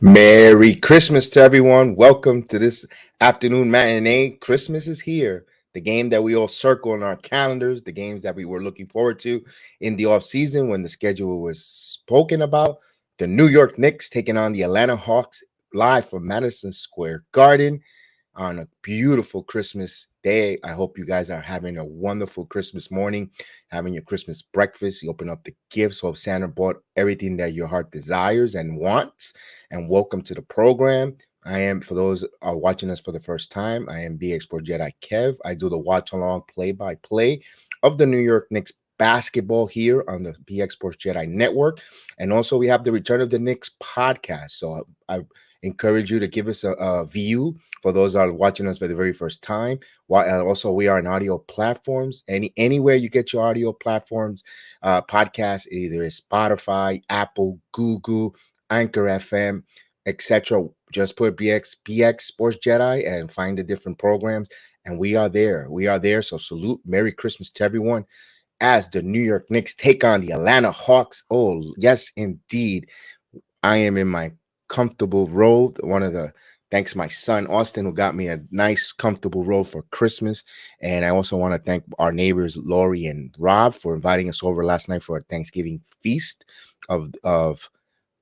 Merry Christmas to everyone. Welcome to this afternoon matinee. Christmas is here. The game that we all circle on our calendars, the games that we were looking forward to in the offseason when the schedule was spoken about. The New York Knicks taking on the Atlanta Hawks live from Madison Square Garden on a beautiful Christmas day. I hope you guys are having a wonderful Christmas morning, having your Christmas breakfast. You open up the gifts. Hope Santa brought everything that your heart desires and wants. And welcome to the program. I am, for those who are watching us for the first time, I am BX Sport Jedi Kev. I do the watch along play-by-play of the New York Knicks basketball here on the BX Sports Jedi Network. And also we have the Return of the Knicks podcast. So I encourage you to give us a view for those that are watching us for the very first time. Also, we are on audio platforms. Anywhere you get your audio platforms, podcasts, either is Spotify, Apple, Google, Anchor FM, etc. Just put BX Sports Jedi and find the different programs. And we are there. We are there. So salute. Merry Christmas to everyone as the New York Knicks take on the Atlanta Hawks. Oh, yes, indeed. I am in my comfortable robe. Thanks my son, Austin, who got me a nice, comfortable robe for Christmas. And I also want to thank our neighbors, Lori and Rob, for inviting us over last night for a Thanksgiving feast of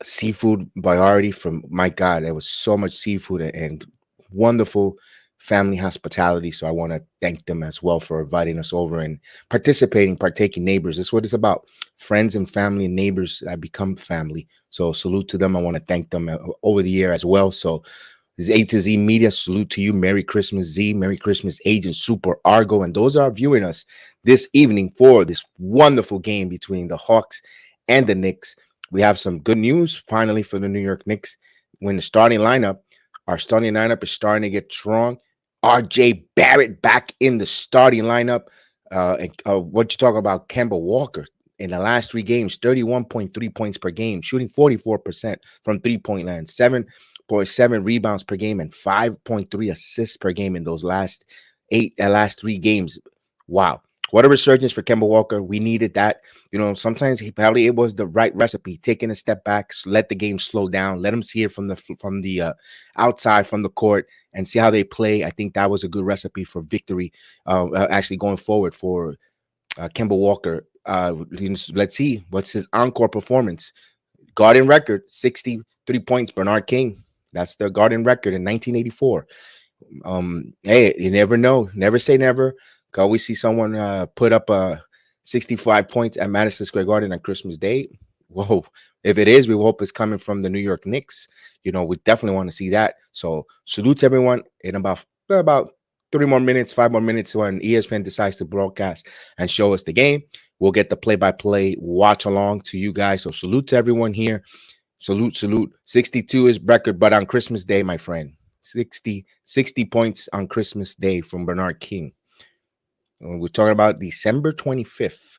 seafood variety from, my God, there was so much seafood and wonderful family hospitality. So I want to thank them as well for inviting us over and partaking neighbors. That's what it's about. Friends and family and neighbors that become family. So salute to them. I want to thank them over the year as well. So this A to Z Media, salute to you. Merry Christmas, Z. Merry Christmas, Agent Super Argo. And those are viewing us this evening for this wonderful game between the Hawks and the Knicks. We have some good news finally for the New York Knicks. When our starting lineup is starting to get strong. RJ Barrett back in the starting lineup. What you talk about, KEMBA Walker in the last 3 games, 31.3 points per game, shooting 44% from three-point land, 7.7 rebounds per game, and 5.3 assists per game in those last 3 games. Wow. What a resurgence for Kemba Walker. We needed that. Sometimes it was the right recipe, taking a step back, let the game slow down, let them see it from the outside, from the court, and see how they play. I think that was a good recipe for victory, actually going forward for Kemba Walker. Let's see what's his encore performance. Garden record, 63 points. Bernard King. That's the Garden record in 1984. Hey, you never know. Never say never. Could always see someone put up 65 points at Madison Square Garden on Christmas Day. Whoa. If it is, we hope it's coming from the New York Knicks. We definitely want to see that. So salute to everyone. In about 3 more minutes, 5 more minutes, when ESPN decides to broadcast and show us the game, we'll get the play-by-play watch along to you guys. So salute to everyone here. Salute. 62 is record, but on Christmas Day, my friend, 60 points on Christmas Day from Bernard King. We're talking about December 25th.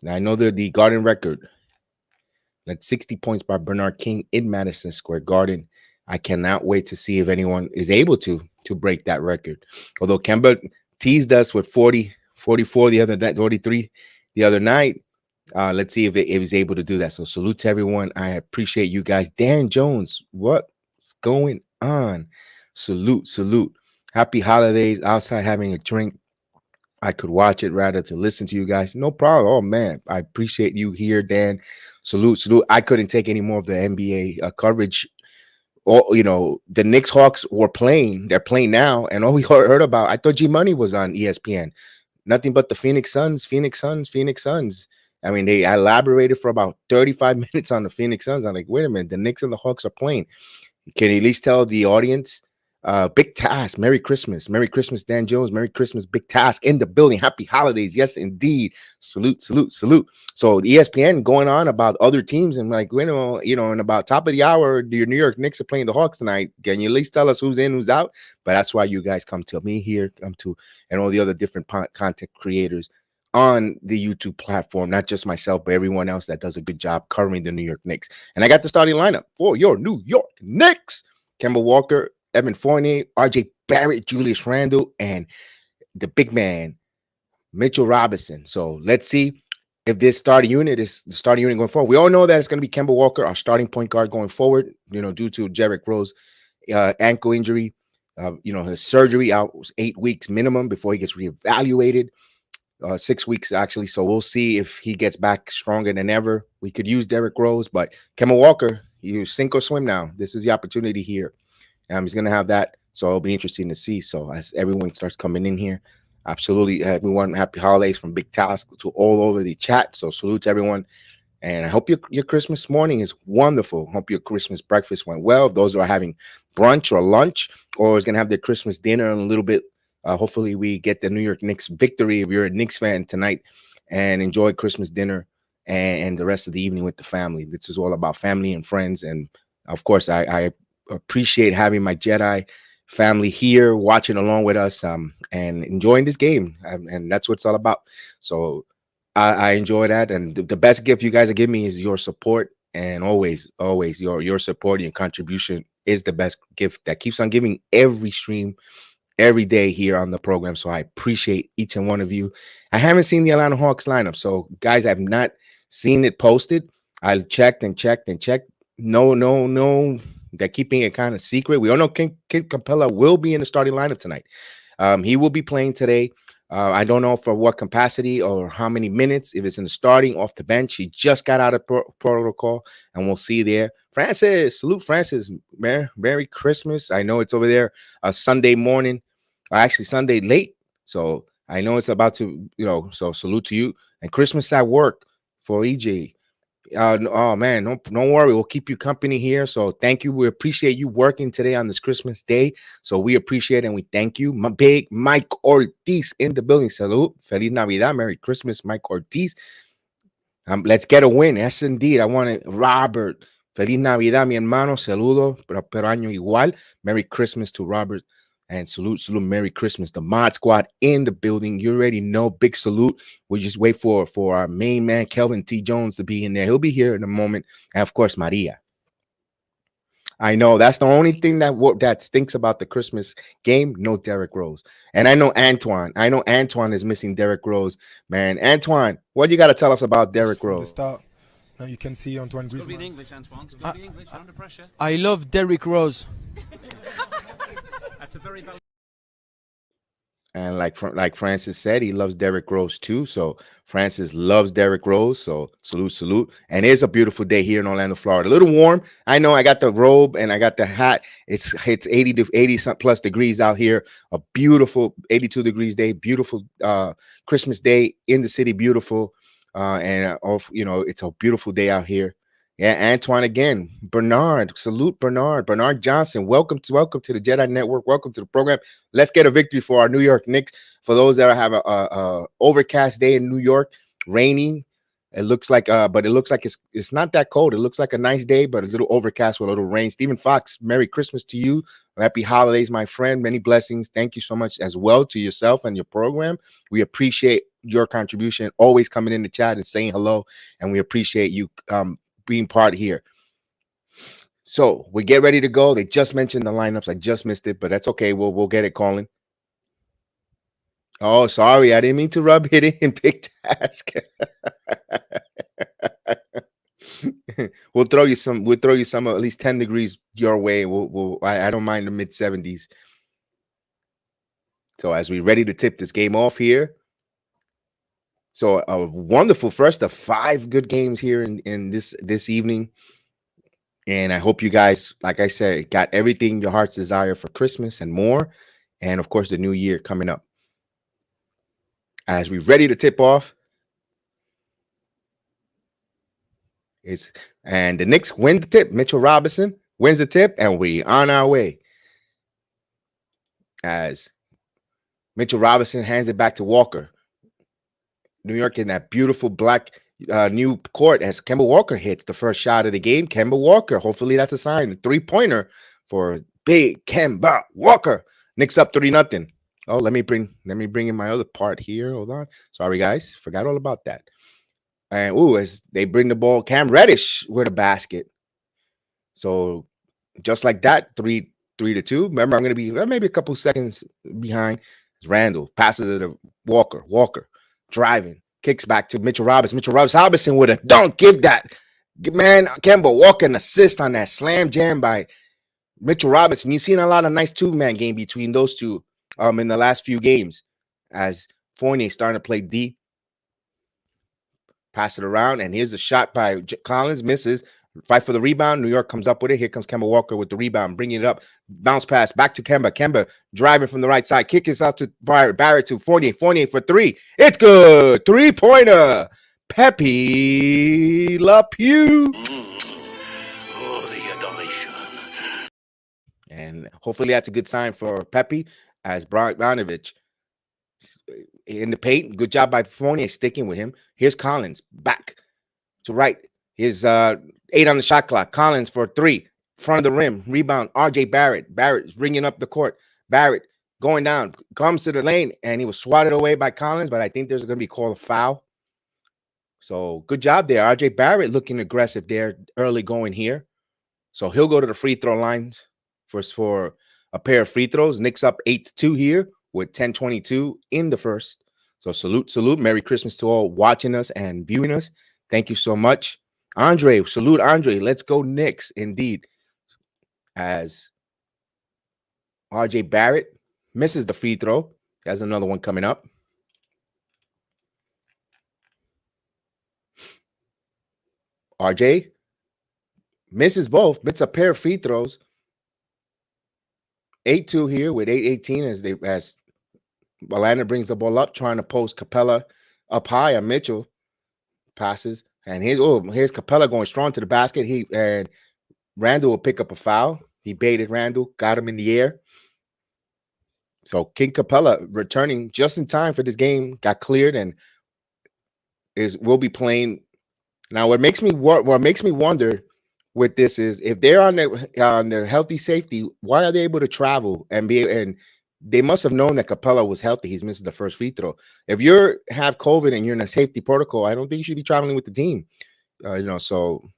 Now, I know the Garden record. That's 60 points by Bernard King in Madison Square Garden. I cannot wait to see if anyone is able to break that record. Although Kemba teased us with 40, 44 the other night, 43 the other night. Let's see if it was able to do that. So salute to everyone. I appreciate you guys. Dan Jones, what's going on? Salute. Happy holidays. Outside having a drink. I could watch it rather to listen to you guys. No problem. Oh, man. I appreciate you here, Dan. Salute. I couldn't take any more of the NBA coverage. The Knicks Hawks were playing. They're playing now. And all we heard about, I thought G Money was on ESPN. Nothing but the Phoenix Suns. I mean, they elaborated for about 35 minutes on the Phoenix Suns. I'm like, wait a minute. The Knicks and the Hawks are playing. Can you at least tell the audience? Big task. Merry Christmas, Dan Jones. Merry Christmas, big task in the building. Happy holidays. Yes, indeed. Salute. So the ESPN going on about other teams and like, and about top of the hour, your New York Knicks are playing the Hawks tonight. Can you at least tell us who's in, who's out? But that's why you guys come to me here, and all the other different content creators on the YouTube platform, not just myself, but everyone else that does a good job covering the New York Knicks. And I got the starting lineup for your New York Knicks: Kemba Walker, Evan Fournier, RJ Barrett, Julius Randle, and the big man, Mitchell Robinson. So let's see if this starting unit is the starting unit going forward. We all know that it's going to be Kemba Walker, our starting point guard going forward, due to Derrick Rose ankle injury. His surgery out was 8 weeks minimum before he gets reevaluated. 6 weeks, actually. So we'll see if he gets back stronger than ever. We could use Derrick Rose, but Kemba Walker, you sink or swim now. This is the opportunity here. He's going to have that. So it'll be interesting to see. So as everyone starts coming in here, absolutely, everyone, happy holidays from Big Task to all over the chat. So salute to everyone. And I hope your Christmas morning is wonderful. Hope your Christmas breakfast went well. Those who are having brunch or lunch or is going to have their Christmas dinner in a little bit. Hopefully we get the New York Knicks victory if you're a Knicks fan tonight and enjoy Christmas dinner and the rest of the evening with the family. This is all about family and friends. And of course, I appreciate having my Jedi family here watching along with us and enjoying this game. And that's what it's all about. So I enjoy that. And the best gift you guys are giving me is your support. And always your support and contribution is the best gift that keeps on giving every stream, every day here on the program. So I appreciate each and one of you. I haven't seen the Atlanta Hawks lineup. So guys, I've not seen it posted. I checked. No. They're keeping it kind of secret. We all know Kid Capella will be in the starting lineup tonight. He will be playing today. I don't know for what capacity or how many minutes, if it's in the starting, off the bench. He just got out of protocol, and we'll see there. Francis, salute Francis. Merry Christmas. I know it's over there Sunday morning, or actually Sunday late. So I know it's about to, so salute to you. And Christmas at work for EJ. Oh man, don't worry. We'll keep you company here. So thank you. We appreciate you working today on this Christmas day. So we appreciate it and we thank you. My big Mike Ortiz in the building. Salud. Feliz Navidad. Merry Christmas, Mike Ortiz. Let's get a win. Yes, indeed. I want it. Robert. Feliz Navidad, mi hermano. Saludo. Pero año igual. Merry Christmas to Robert. And salute, Merry Christmas. The Mod Squad in the building. You already know. Big salute. We just wait for our main man, Kelvin T. Jones, to be in there. He'll be here in a moment. And, of course, Maria. I know that's the only thing that stinks about the Christmas game. No Derrick Rose, and I know Antoine. I know Antoine is missing Derrick Rose, man. Antoine, what you got to tell us about Derrick From the Rose? start. Now you can see Antoine It's got to be in Griezmann. English, Antoine. It's got to be in English. You're under pressure. I love Derrick Rose. That's a very valid. And like Francis said, he loves Derrick Rose too. So Francis loves Derrick Rose. So salute. And it's a beautiful day here in Orlando, Florida. A little warm. I know I got the robe and I got the hat. It's 80 plus degrees out here. A beautiful 82 degrees day. Beautiful Christmas day in the city. Beautiful. It's a beautiful day out here. Yeah, Antoine again. Bernard, salute Bernard. Bernard Johnson, welcome to the Jedi Network. Welcome to the program. Let's get a victory for our New York Knicks. For those that have a overcast day in New York, raining. It looks like, but it looks like it's not that cold. It looks like a nice day, but it's a little overcast with a little rain. Stephen Fox, Merry Christmas to you. Happy holidays, my friend. Many blessings. Thank you so much as well to yourself and your program. We appreciate your contribution, always coming in the chat and saying hello, and we appreciate you being part here. So we get ready to go. They just mentioned the lineups. I just missed it, but that's okay. We'll get it, Colin. Oh, sorry, I didn't mean to rub it in. Big task. We'll throw you some at least 10 degrees your way. I don't mind the mid 70s. So as we ready to tip this game off here. So a wonderful first of 5 good games here in this evening. And I hope you guys, like I said, got everything your heart's desire for Christmas and more. And of course, the new year coming up. As we ready to tip off. And the Knicks win the tip. Mitchell Robinson wins the tip, and we on our way. As Mitchell Robinson hands it back to Walker. New York in that beautiful black new court as KEMBA Walker hits the first shot of the game. KEMBA Walker, hopefully that's a sign. 3-pointer for big KEMBA Walker. Knicks up 3-0. Oh, let me bring in my other part here. Hold on. Sorry, guys. Forgot all about that. And as they bring the ball, Cam Reddish with a basket. So just like that, 3-2. Remember, I'm going to be maybe a couple seconds behind. Randle passes it to Walker. Walker driving, kicks back to Mitchell Robinson. Mitchell Robinson with a dunk. Give that, man, KEMBA Walker an assist on that slam jam by Mitchell Robinson. You've seen a lot of nice two-man game between those two in the last few games as Fournier starting to play D. Pass it around, and here's a shot by Collins. Misses. Fight for the rebound. New York comes up with it. Here comes KEMBA Walker with the rebound, bringing it up. Bounce pass back to KEMBA. KEMBA driving from the right side. Kick is out to Barrett. Barrett to Fournier. Fournier for 3. It's good. 3-pointer. Pepe Le Pew. Oh, the adoration. And hopefully that's a good sign for Pepe as Bogdanovic in the paint. Good job by Fournier sticking with him. Here's Collins back to right. Here's 8 on the shot clock. Collins for 3. Front of the rim. Rebound. RJ Barrett. Barrett is bringing up the court. Barrett going down. Comes to the lane. And he was swatted away by Collins. But I think there's going to be called a foul. So good job there. RJ Barrett looking aggressive there early going here. So he'll go to the free throw lines for a pair of free throws. Knicks up 8-2 here with 10:22 in the first. So salute. Merry Christmas to all watching us and viewing us. Thank you so much. Andre, salute Andre. Let's go Knicks, indeed. As RJ Barrett misses the free throw. There's another one coming up. RJ misses both. Missed a pair of free throws. 8-2 here with 8:18 as Orlando brings the ball up, trying to post Capella up high on Mitchell. Passes. And here's Capella going strong to the basket. And Randle will pick up a foul. He baited Randle, got him in the air. So King Capella returning just in time for this game, got cleared and will be playing. Now, what makes me wonder with this is if they're on the healthy safety, why are they able to travel and they must have known that Capella was healthy. He's missing the first free throw. If you have COVID and you're in a safety protocol, I don't think you should be traveling with the team. So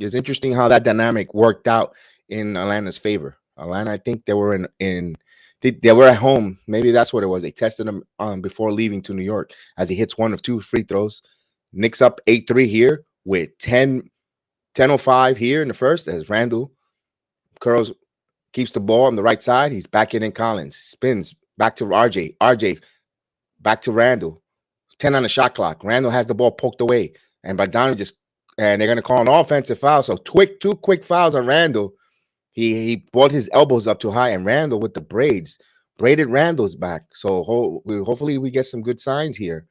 it's interesting how that dynamic worked out in Atlanta's favor. Atlanta, I think they were they were at home. Maybe that's what it was. They tested him before leaving to New York as he hits one of two free throws. Knicks up 8-3 here with 10:05 here in the first as Randle curls, keeps the ball on the right side. He's back in Collins. Spins back to RJ. RJ back to Randle. 10 on the shot clock. Randle has the ball poked away. And Bogdanovich and they're going to call an offensive foul. So two quick fouls on Randle. He brought his elbows up too high, and Randle with the braided Randle's back. So hopefully we get some good signs here.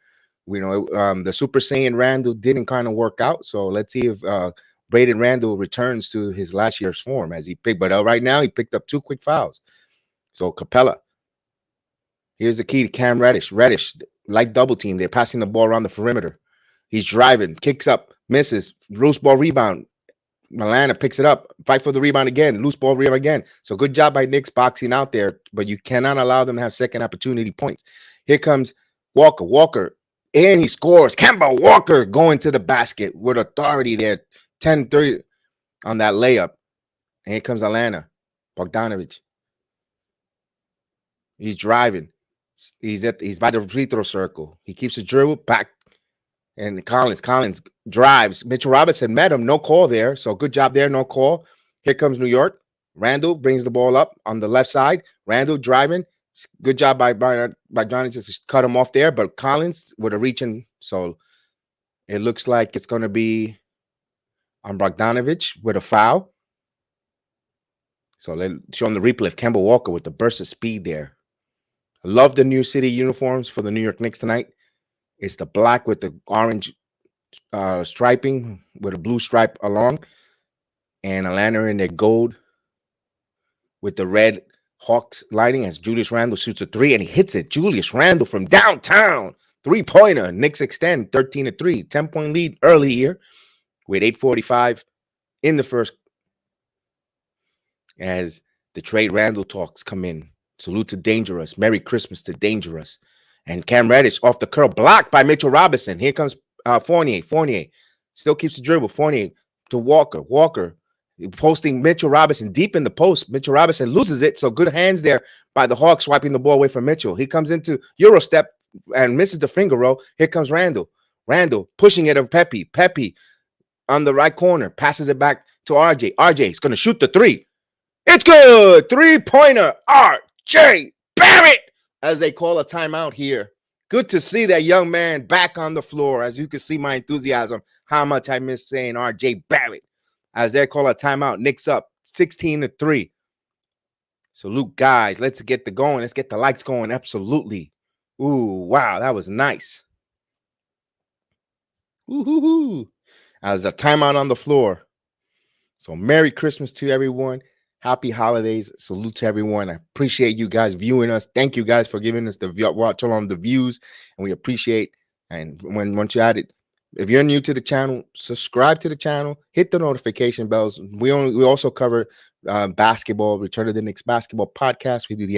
The Super Saiyan Randle didn't kind of work out. So let's see if braided Randle returns to his last year's form as he picked. But right now he picked up two quick fouls. So Capella. Here's the key to Cam Reddish. Reddish, like double team, they're passing the ball around the perimeter. He's driving, kicks up, misses, loose ball rebound. Atlanta picks it up, fight for the rebound again, loose ball rebound again. So good job by Knicks boxing out there, but you cannot allow them to have second opportunity points. Here comes Walker, and he scores. KEMBA Walker going to the basket with authority there, 10-3 on that layup. And here comes Atlanta, Bogdanovich. He's driving. He's by the free throw circle. He keeps the dribble back. And Collins drives. Mitchell Robinson met him. No call there. So good job there. No call. Here comes New York. Randle brings the ball up on the left side. Randle driving. Good job by Johnny just cut him off there. But Collins with a reaching. So it looks like it's going to be on Bogdanovich with a foul. So let's show him the replay of KEMBA Walker with the burst of speed there. I love the New City uniforms for the New York Knicks tonight. It's the black with the orange striping with a blue stripe along. And Atlanta in their gold with the red Hawks lighting as Julius Randle shoots a three and he hits it. Julius Randle from downtown. 3-pointer. Knicks extend 13-3. 10-point lead early here with 8:45 in the first as the Trae Randle talks come in. Salute to Dangerous. Merry Christmas to Dangerous. And Cam Reddish off the curl, blocked by Mitchell Robinson. Here comes Fournier. Fournier still keeps the dribble. Fournier to Walker. Walker posting Mitchell Robinson deep in the post. Mitchell Robinson loses it. So good hands there by the Hawks, swiping the ball away from Mitchell. He comes into Eurostep and misses the finger roll. Here comes Randle. Randle pushing it of Pepe. Pepe on the right corner. Passes it back to RJ. RJ is going to shoot the three. It's good. 3-pointer. RJ Barrett. As they call a timeout here. Good to see that young man back on the floor. As you can see my enthusiasm, how much I miss saying RJ Barrett. As they call a timeout, Knicks up 16-3. Salute, guys. Let's get Let's get the lights going. Absolutely. Ooh, wow, that was nice. Ooh, as a timeout on the floor. So Merry Christmas to everyone. Happy holidays. Salute to everyone. I appreciate you guys viewing us. Thank you guys for giving us the watch along the views. And we appreciate. And once you add it, if you're new to the channel, subscribe to the channel, hit the notification bells. We also cover basketball, Return of the Knicks basketball podcast. We do the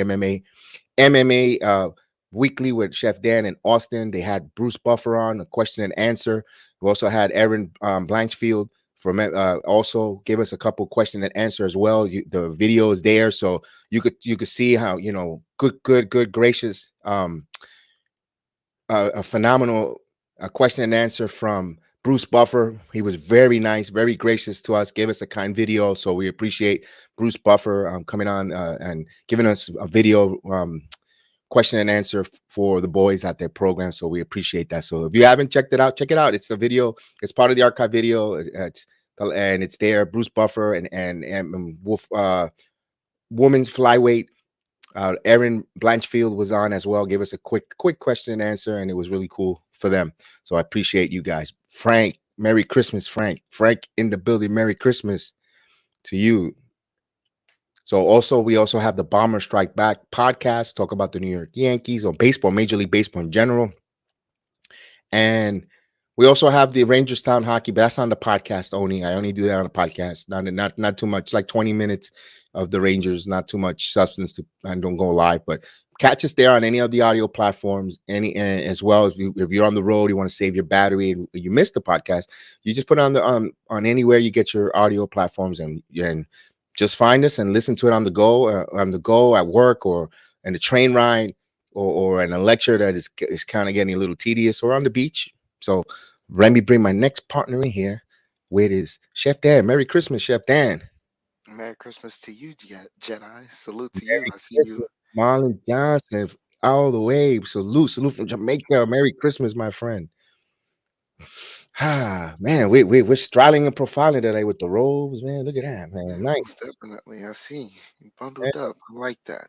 MMA weekly with Chef Dan in Austin. They had Bruce Buffer on, a question and answer. We also had Aaron Blanchfield from also give us a couple question and answer as well. The video is there, so you could see how good gracious a phenomenal question and answer from Bruce Buffer. He was very nice, very gracious to us, gave us a kind video, so we appreciate Bruce Buffer coming on and giving us a video question and answer for the boys at their program. So we appreciate that. So if you haven't checked it out, check it out. It's a video. It's part of the archive video. It's there. Bruce Buffer and Wolf, women's flyweight. Aaron Blanchfield was on as well. Gave us a quick question and answer, and it was really cool for them. So I appreciate you guys. Frank, Merry Christmas, Frank. Frank in the building. Merry Christmas to you. So we also have the Bomber Strike Back podcast, talk about the New York Yankees or baseball, Major League Baseball in general. And we also have the Rangerstown hockey, but that's on the podcast only. I only do that on the podcast, not too much, like 20 minutes of the Rangers, not too much substance and don't go live. But catch us there on any of the audio platforms, as well. If you're on the road, you want to save your battery and you missed the podcast, you just put it on anywhere you get your audio platforms and Just find us and listen to it on the go at work or in the train ride or in a lecture that is kind of getting a little tedious or on the beach. So let me bring my next partner in here, with his Chef Dan. Merry Christmas, Chef Dan. Merry Christmas to you, Jedi. Salute to you. Merry I see you. Christmas, Marlon Johnson, all the way. Salute from Jamaica. Merry Christmas, my friend. Ah, man, we're straddling and profiling today with the robes, man. Look at that, man. Most Nice. definitely. I see. You Man. bundled up. I like that.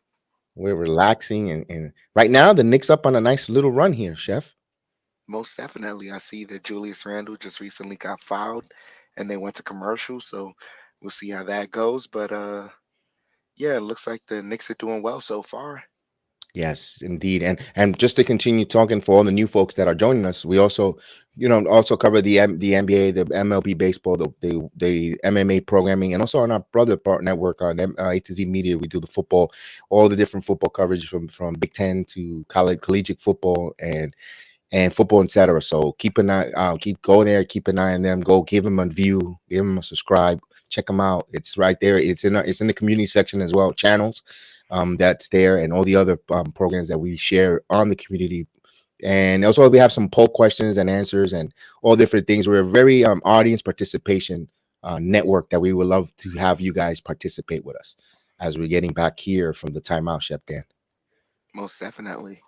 We're relaxing and right now the Knicks up on a nice little run here, Chef. Most definitely. I see that Julius Randle just recently got fouled and they went to commercial. So we'll see how that goes. But yeah, it looks like the Knicks are doing well so far. Yes, indeed. And just to continue talking for all the new folks that are joining us, we also, also cover the NBA, the MLB baseball, the MMA programming, and also on our brother part network on A to Z Media, we do the football, all the different football coverage from Big Ten to collegiate football and football, etc. So keep an eye, keep go there, keep an eye on them. Go give them a view, give them a subscribe, check them out. It's right there. It's in the community section as well. Channels, that's there, and all the other programs that we share on the community. And also we have some poll questions and answers and all different things. We're a very audience participation network that we would love to have you guys participate with us as we're getting back here from the timeout, Chef Dan. Most definitely.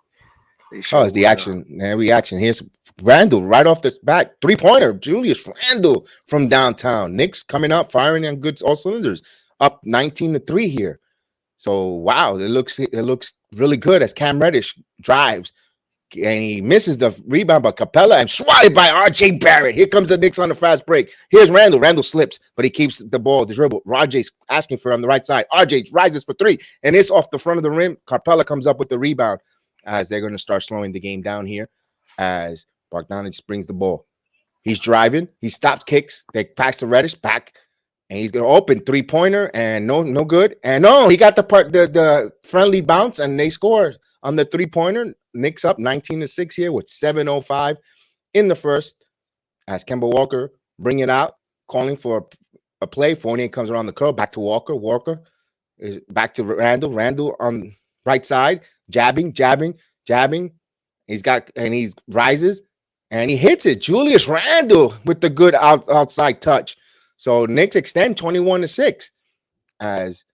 They Oh, sure it's the would. action. Man, reaction. Here's Randle right off the bat. 3-pointer. Julius Randle from downtown. Knicks coming up, firing on good all cylinders. Up 19-3 here. So wow, it looks really good as Cam Reddish drives. And he misses the rebound by Capella and swatted by RJ Barrett. Here comes the Knicks on the fast break. Here's Randle. Randle slips, but he keeps the ball, the dribble. RJ's asking for it on the right side. RJ rises for three, and it's off the front of the rim. Capella comes up with the rebound as they're going to start slowing the game down here as Bogdanovic brings the ball. He's driving. He stops kicks. They pass to Reddish back, and he's going to open 3-pointer and no good. And no, he got the friendly bounce, and they score on the 3-pointer. Knicks up 19-6 here with 7:05 in the first as KEMBA Walker bring it out, calling for a play. Fournier comes around the curl, back to Walker. Walker is back to Randle. Randle on right side, jabbing. He rises and he hits it. Julius Randle with the good outside touch. So Knicks extend 21-6 as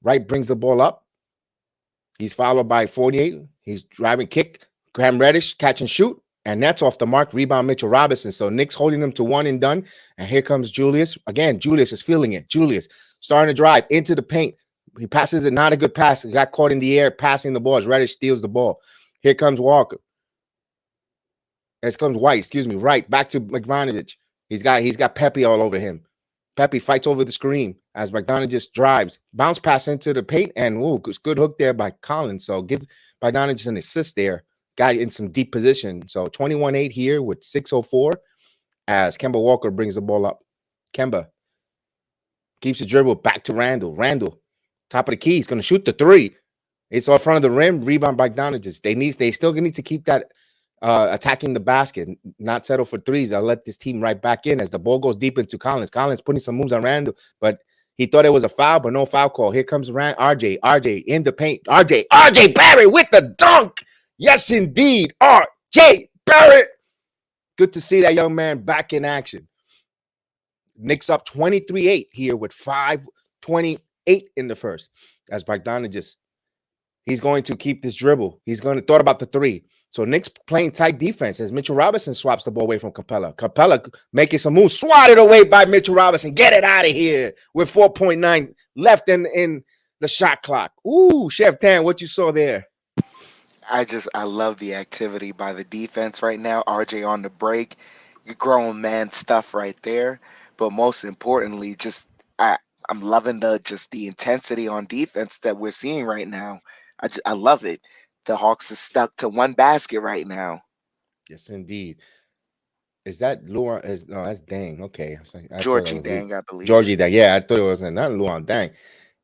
Wright brings the ball up. He's followed by 48. He's driving kick. Graham Reddish catch and shoot. And that's off the mark. Rebound Mitchell Robinson. So Knicks holding them to one and done. And here comes Julius. Again, Julius is feeling it. Julius starting to drive into the paint. He passes it. Not a good pass. He got caught in the air passing the ball as Reddish steals the ball. Here comes Walker. Here comes White. Excuse me. Right. Back to Bogdanovic. He's got Pepe all over him. Pepe fights over the screen as Bogdanovic just drives. Bounce pass into the paint, and good hook there by Collins. So give Bogdanovic an assist there. Got in some deep position. So 21-8 here with 6:04 as KEMBA Walker brings the ball up. KEMBA keeps the dribble back to Randle. Randle, top of the key. He's going to shoot the three. It's off front of the rim. Rebound by Bogdanovic. They still need to keep that attacking the basket, not settle for threes. I'll let this team right back in as the ball goes deep into Collins. Collins putting some moves on Randle, but he thought it was a foul, but no foul call. Here comes RJ in the paint. RJ Barrett with the dunk. Yes, indeed. RJ Barrett. Good to see that young man back in action. Knicks up 23-8 here with 5:28 in the first as Bogdanovic. He's going to keep this dribble. He's going to thought about the three. So Knicks playing tight defense as Mitchell Robinson swaps the ball away from Capella. Capella making some moves, swatted away by Mitchell Robinson. Get it out of here with 4.9 left in the shot clock. Ooh, Chef Dan, what you saw there? I love the activity by the defense right now. RJ on the break, grown man stuff right there. But most importantly, I'm loving the intensity on defense that we're seeing right now. I love it. The Hawks are stuck to one basket right now. Yes, indeed. Is that Luan? No, that's Dang. Okay, I thought that Georgie was Dang, I believe. Georgie Dang. Yeah, I thought it was not Luan Dang.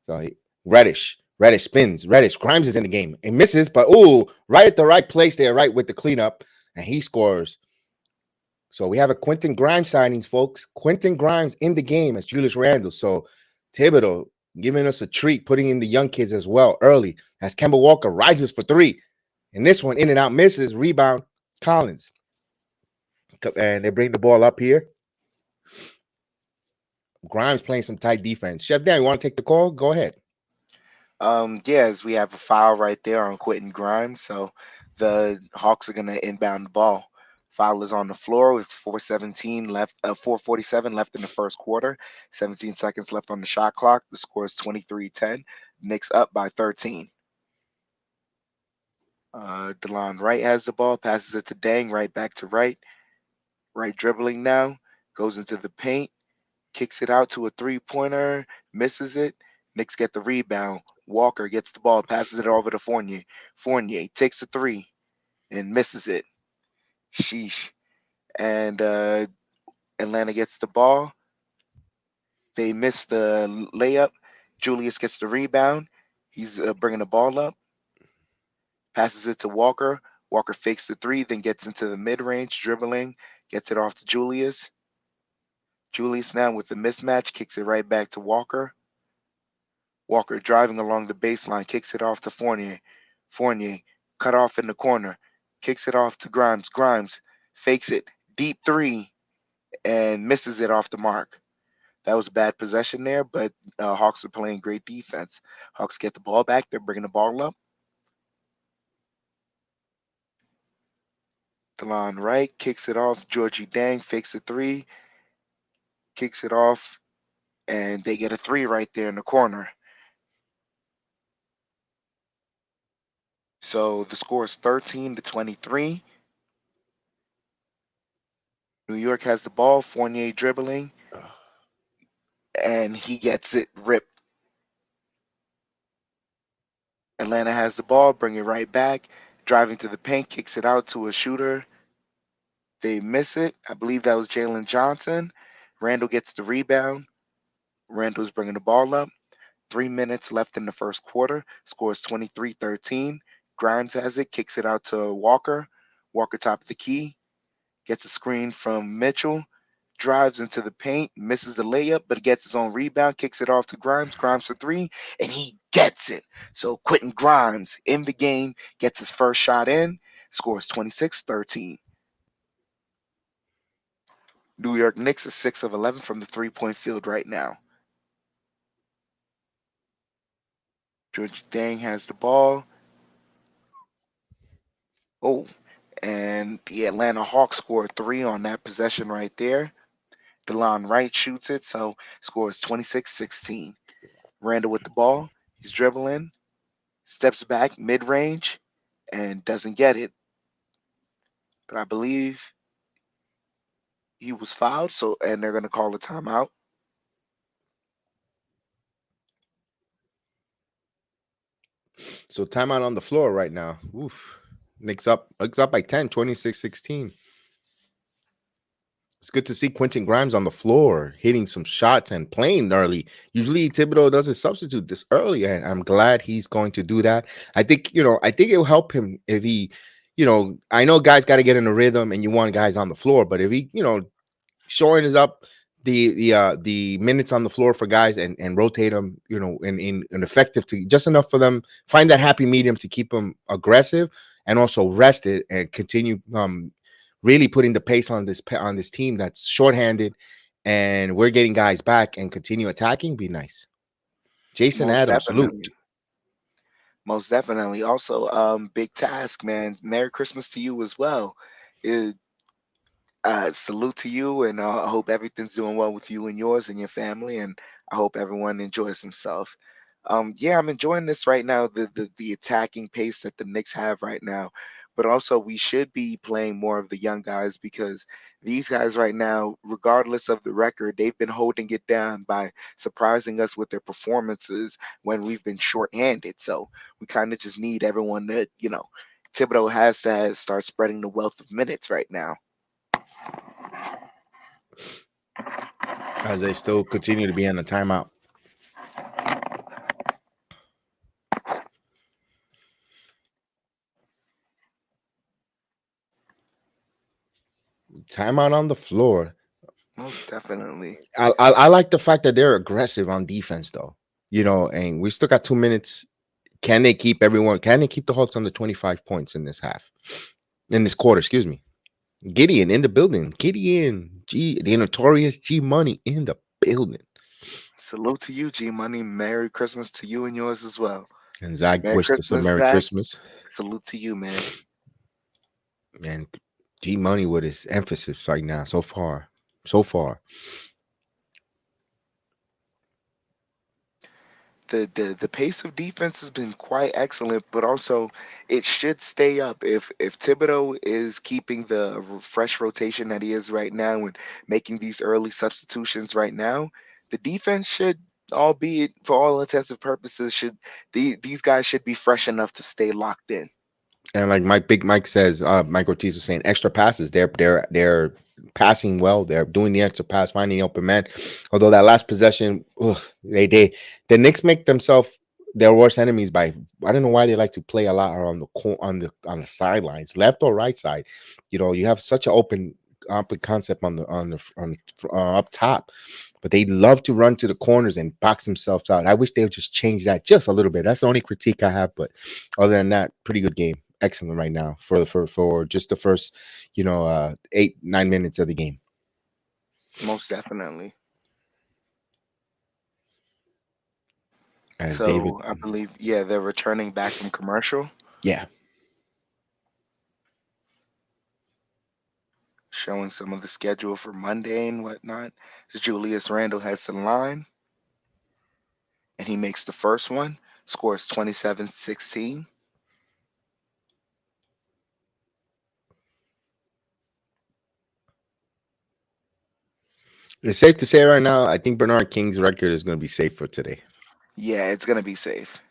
So Reddish spins. Grimes is in the game. He misses, but right at the right place there, right with the cleanup, and he scores. So we have a Quentin Grimes signings, folks. Quentin Grimes in the game as Julius Randle. So Thibodeau giving us a treat, putting in the young kids as well early as KEMBA Walker rises for three. And this one in and out misses, rebound, Collins. And they bring the ball up here. Grimes playing some tight defense. Chef Dan, you want to take the call? Go ahead. As we have a foul right there on Quentin Grimes, so the Hawks are gonna inbound the ball. Foul is on the floor with 4:17 left, 4:47 left in the first quarter. 17 seconds left on the shot clock. The score is 23-10. Knicks up by 13. DeLon Wright has the ball, passes it to Dang, right back to Wright. Wright dribbling now, goes into the paint, kicks it out to a three-pointer, misses it. Knicks get the rebound. Walker gets the ball, passes it over to Fournier. Fournier takes a three and misses it. Sheesh. And Atlanta gets the ball. They miss the layup. Julius gets the rebound. He's bringing the ball up, passes it to Walker. Walker fakes the three, then gets into the mid-range, dribbling, gets it off to Julius. Julius now with the mismatch, kicks it right back to Walker. Walker driving along the baseline, kicks it off to Fournier. Fournier cut off in the corner, kicks it off to Grimes. Grimes fakes it, deep three, and misses it off the mark. That was a bad possession there, but Hawks are playing great defense. Hawks get the ball back. They're bringing the ball up. DeLon Wright kicks it off. Georgie Dang fakes a three, kicks it off, and they get a three right there in the corner. So the score is 13-23. New York has the ball. Fournier dribbling, and he gets it ripped. Atlanta has the ball, bring it right back. Driving to the paint, kicks it out to a shooter. They miss it. I believe that was Jalen Johnson. Randle gets the rebound. Randle's bringing the ball up. 3 minutes left in the first quarter. Scores 23-13. Grimes has it, kicks it out to Walker. Walker top of the key. Gets a screen from Mitchell. Drives into the paint, misses the layup, but gets his own rebound, kicks it off to Grimes. Grimes for three, and he gets it. So Quentin Grimes in the game, gets his first shot in, scores 26-13. New York Knicks is 6 of 11 from the three-point field right now. George Dang has the ball. Oh, and the Atlanta Hawks scored 3 on that possession right there. DeLon Wright shoots it, so scores 26-16. Randle with the ball. He's dribbling, steps back mid-range, and doesn't get it. But I believe he was fouled, and they're going to call a timeout. So timeout on the floor right now. Oof. Knicks up by 10, 26-16. It's good to see Quentin Grimes on the floor, hitting some shots and playing early. Usually Thibodeau doesn't substitute this early, and I'm glad he's going to do that. I think it'll help him if he, I know guys got to get in a rhythm and you want guys on the floor, but if he, showing is up the minutes on the floor for guys and rotate them, in effective to just enough for them, find that happy medium to keep them aggressive and also rested and continue really putting the pace on this team that's shorthanded, and we're getting guys back and continue attacking. Be nice. Jason Most Adams, definitely. salute. Most definitely. Also, big task, man. Merry Christmas to you as well. It, salute to you, and I hope everything's doing well with you and yours and your family, and I hope everyone enjoys themselves. I'm enjoying this right now, the attacking pace that the Knicks have right now, but also we should be playing more of the young guys because these guys right now, regardless of the record, they've been holding it down by surprising us with their performances when we've been shorthanded. So we kind of just need everyone that, Thibodeau has to start spreading the wealth of minutes right now. As they still continue to be on the timeout. Timeout on the floor. Most definitely. I like the fact that they're aggressive on defense, though. and we still got 2 minutes. Can they keep everyone? Can they keep the Hawks under 25 points in this half? In this quarter, excuse me. Gideon in the building. Gideon, the notorious G Money in the building. Salute to you, G Money. Merry Christmas to you and yours as well. And Zach Merry wished us a Christmas, Merry Zach. Christmas. Salute to you, man. And G Money with his emphasis right now, so far. So far. The pace of defense has been quite excellent, but also it should stay up if Thibodeau is keeping the fresh rotation that he is right now and making these early substitutions right now. The defense should, albeit for all intents and purposes, these guys should be fresh enough to stay locked in. And like Big Mike says, Mike Ortiz was saying, extra passes. They're passing well. They're doing the extra pass, finding the open man. Although that last possession, the Knicks make themselves their worst enemies by, I don't know why they like to play a lot on the sidelines, left or right side. You have such an open concept on up top, but they love to run to the corners and box themselves out. I wish they would just change that just a little bit. That's the only critique I have. But other than that, pretty good game. Excellent right now for just the first 8-9 minutes of the game. Most definitely. As So David, I believe, yeah, they're returning back from commercial, yeah, showing some of the schedule for Monday and whatnot. Julius Randle heads to the line, and he makes the first one, scores 27-16. it's safe to say right now, I think Bernard King's record is going to be safe for today. Yeah, it's going to be safe.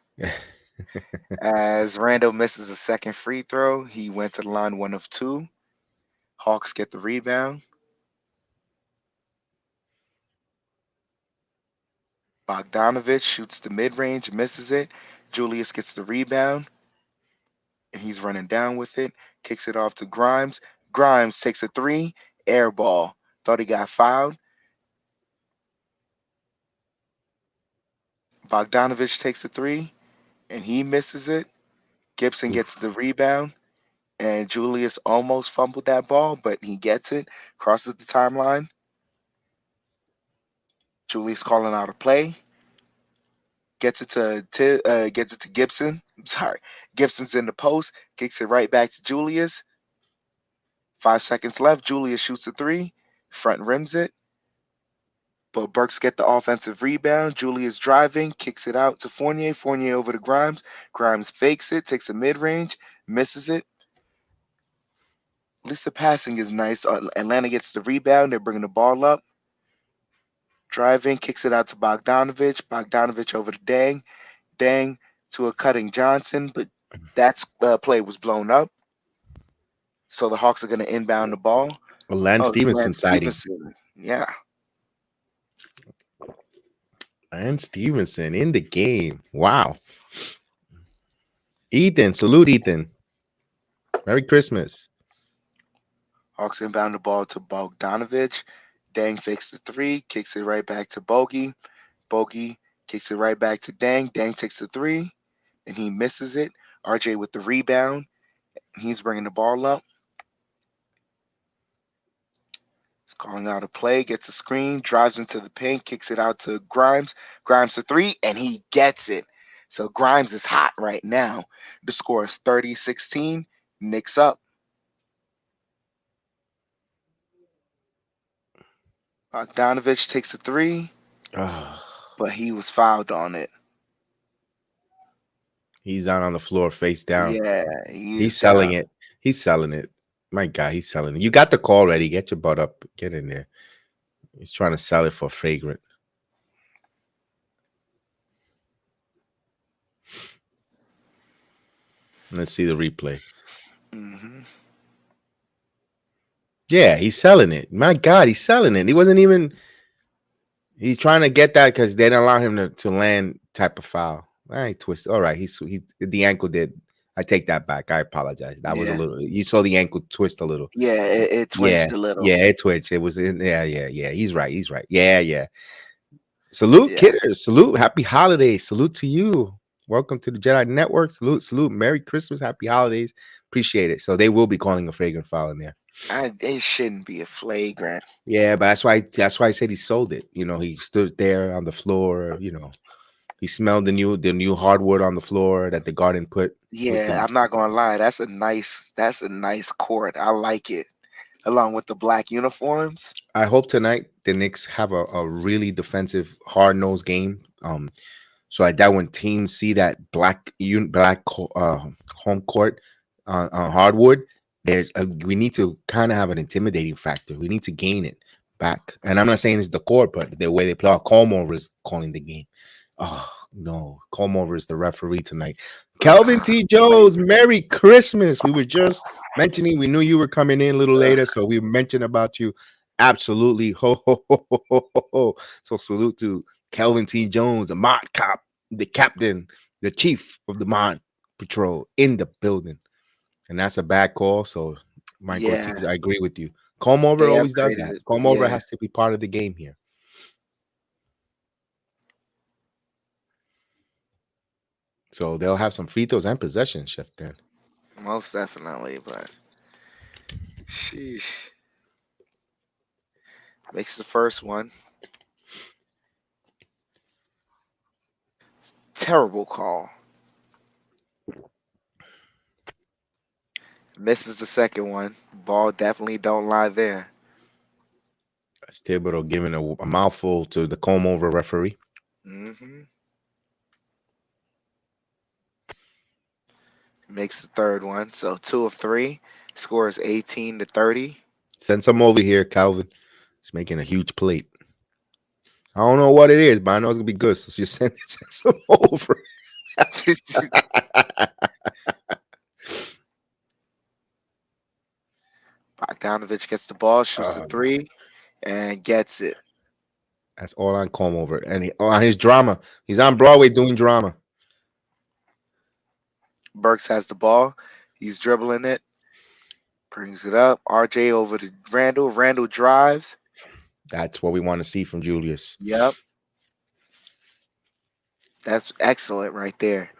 As Randle misses a second free throw, he went to the line 1 of 2. Hawks get the rebound. Bogdanovich shoots the mid-range, misses it. Julius gets the rebound, and he's running down with it. Kicks it off to Grimes. Grimes takes a 3, air ball. Thought he got fouled. Bogdanovich takes a 3, and he misses it. Gibson gets the rebound, and Julius almost fumbled that ball, but he gets it, crosses the timeline. Julius calling out a play. Gets it to Gibson. I'm sorry. Gibson's in the post, kicks it right back to Julius. 5 seconds left. Julius shoots a 3, front rims it. But Burks get the offensive rebound. Julius driving, kicks it out to Fournier. Fournier over to Grimes. Grimes fakes it, takes a mid-range, misses it. At least the passing is nice. Atlanta gets the rebound. They're bringing the ball up. Driving, kicks it out to Bogdanovich. Bogdanovich over to Dang. Dang to a cutting Johnson, but that play was blown up. So the Hawks are going to inbound the ball. Lance Stevenson sighting. Yeah. Lance Stevenson in the game. Wow. Ethan, salute Ethan. Merry Christmas. Hawks inbound the ball to Bogdanovich. Dang fakes the 3, kicks it right back to Bogey. Bogey kicks it right back to Dang. Dang takes the 3, and he misses it. RJ with the rebound. He's bringing the ball up. He's calling out a play, gets a screen, drives into the paint, kicks it out to Grimes. Grimes to 3, and he gets it. So Grimes is hot right now. The score is 30-16. Knicks up. Bogdanovich takes a 3, but he was fouled on it. He's out on the floor, face down. Yeah, he's selling it. He's selling it. My God, he's selling it. You got the call ready. Get your butt up. Get in there. He's trying to sell it for fragrant. Let's see the replay. Mm-hmm. Yeah, he's selling it. My God, he's selling it. He wasn't even. He's trying to get that because they didn't allow him to land type of foul. I twist. All right, he the ankle did. I take that back. I apologize. That was a little. You saw the ankle twist a little. Yeah, it twitched a little. Yeah, it twitched. It was in. Yeah. He's right. Yeah. Salute, Yeah, kidders. Salute. Happy holidays. Salute to you. Welcome to the Jedi Network. Salute, salute. Merry Christmas. Happy holidays. Appreciate it. So they will be calling a fragrant foul in there. it shouldn't be a flagrant. Yeah, but that's why I said he sold it. He stood there on the floor. He smelled the new hardwood on the floor that the garden put with Yeah, the. I'm not gonna lie. That's a nice court. I like it, along with the black uniforms. I hope tonight the Knicks have a really defensive, hard nosed game. So that when teams see that home court on hardwood, we need to kind of have an intimidating factor. We need to gain it back. And I'm not saying it's the court, but the way they play. Colemover is calling the game. Oh no, Colemover is the referee tonight. Kelvin T. Jones, Merry Christmas. We were just mentioning. We knew you were coming in a little later, so we mentioned about you. Absolutely, ho ho ho ho ho ho. Ho. So salute to Kelvin T. Jones, the mod cop, the captain, the chief of the mod patrol in the building. And that's a bad call. So, Mike Yeah, Ortiz, I agree with you. Colemover they always does upgraded that. it. Colemover Yeah, has to be part of the game here. So they'll have some free throws and possession shift then. most definitely. But sheesh, makes the first one. Terrible call. Misses the second one. Ball definitely don't lie there. That's Thibodeau giving a mouthful to the Colemover referee. Hmm. Makes the third one. So 2 of 3. Scores 18-30. Send some over here, Calvin. He's making a huge plate. I don't know what it is, but I know it's gonna be good. So just send some over. Bogdanovich gets the ball, shoots the Uh, three, and gets it. that's all on Colemover. And on his drama. He's on Broadway doing drama. Burks has the ball. He's dribbling it. Brings it up. RJ over to Randle. Randle drives. That's what we want to see from Julius. Yep. That's excellent right there.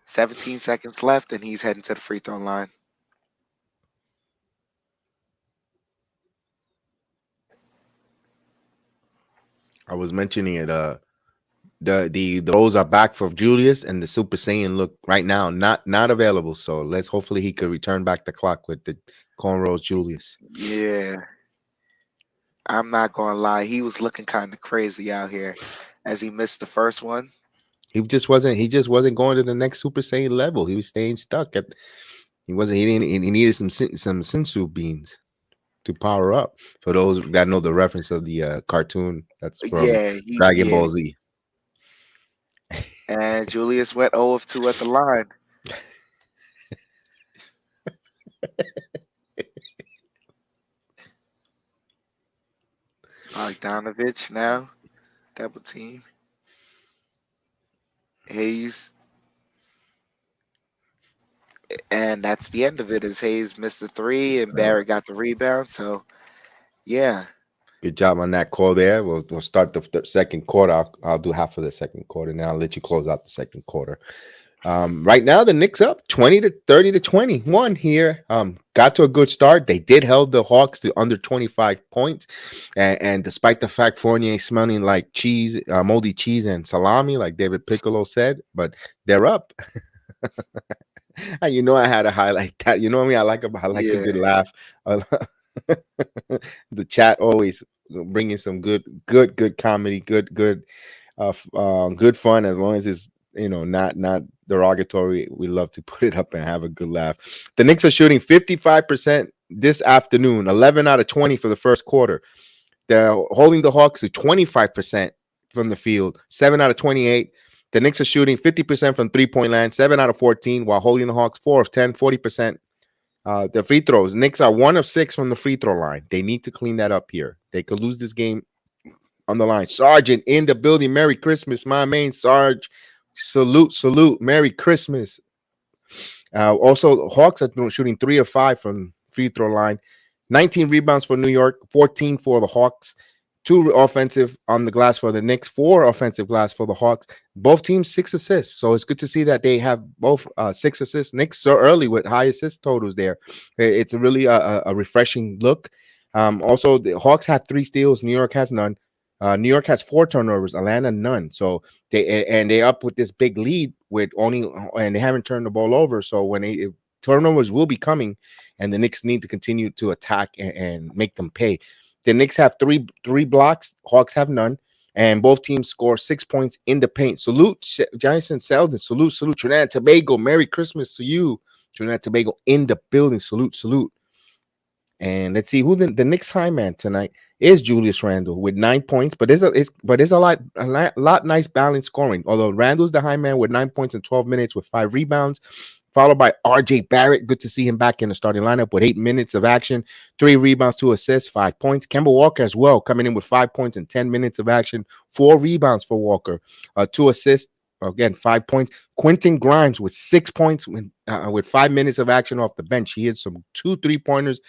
17 seconds left, and he's heading to the free throw line. I was mentioning it. The those are back for Julius, and the Super Saiyan look right now not available. So let's hopefully he could return back the clock with the cornrows Julius. Yeah. I'm not gonna lie, he was looking kind of crazy out here as he missed the first one. He just wasn't going to the next Super Saiyan level. He was staying stuck at he needed some sensu beans to power up. For those that know the reference of the cartoon, that's from Dragon Yeah. Ball Z. And Julius went 0 of 2 at the line. Bogdanovich now, double team. Hayes. And that's the end of it. As Hayes missed the three and Barrett got the rebound. So yeah. Good job on that call there. We'll start the second quarter. I'll do half of the second quarter, and I'll let you close out the second quarter. Right now, the Knicks up 20-30-21 here. Got to a good start. They did held the Hawks to under 25 points, and despite the fact Fournier smelling like cheese, moldy cheese and salami, like David Piccolo said, but they're up. And I had to highlight that. You know what I mean? I like a Yeah. good laugh. The chat always bringing some good comedy, good good fun. As long as it's not derogatory, we love to put it up and have a good laugh. The Knicks are shooting 55% this afternoon, 11 out of 20 for the first quarter. They're holding the Hawks to 25% from the field, 7 out of 28. The Knicks are shooting 50% from three-point land, 7 out of 14, while holding the Hawks 4 of 10, 40%. The free throws. Knicks are 1 of 6 from the free throw line. They need to clean that up here. They could lose this game on the line. Sergeant in the building. Merry Christmas, my main Sarge. Salute. Merry Christmas. Also, Hawks are shooting 3 of 5 from free throw line. 19 rebounds for New York, 14 for the Hawks. 2 offensive on the glass for the Knicks, 4 offensive glass for the Hawks. Both teams 6 assists. So it's good to see that they have both 6 assists. Knicks so early with high assist totals there. It's a really a refreshing look. Also, the Hawks have 3 steals. New York has none. New York has 4 turnovers. Atlanta none. So they're up with this big lead with only, and they haven't turned the ball over. So when turnovers will be coming, and the Knicks need to continue to attack and make them pay. The Knicks have three blocks. Hawks have none. And both teams score 6 points in the paint. Salute, Jason Selden. Salute, Trinidad and Tobago. Merry Christmas to you, Trinidad and Tobago in the building. Salute. And let's see who the Knicks high man tonight is. Julius Randle with 9 points, but there's a lot nice balanced scoring. Although Randle's the high man with 9 points in 12 minutes with 5 rebounds, followed by RJ Barrett. Good to see him back in the starting lineup with 8 minutes of action, 3 rebounds, 2 assists, 5 points. KEMBA Walker as well, coming in with 5 points and 10 minutes of action, 4 rebounds for Walker, 2 assists. Again, 5 points. Quentin Grimes with 6 points with 5 minutes of action off the bench. He hit some 2 3-pointers.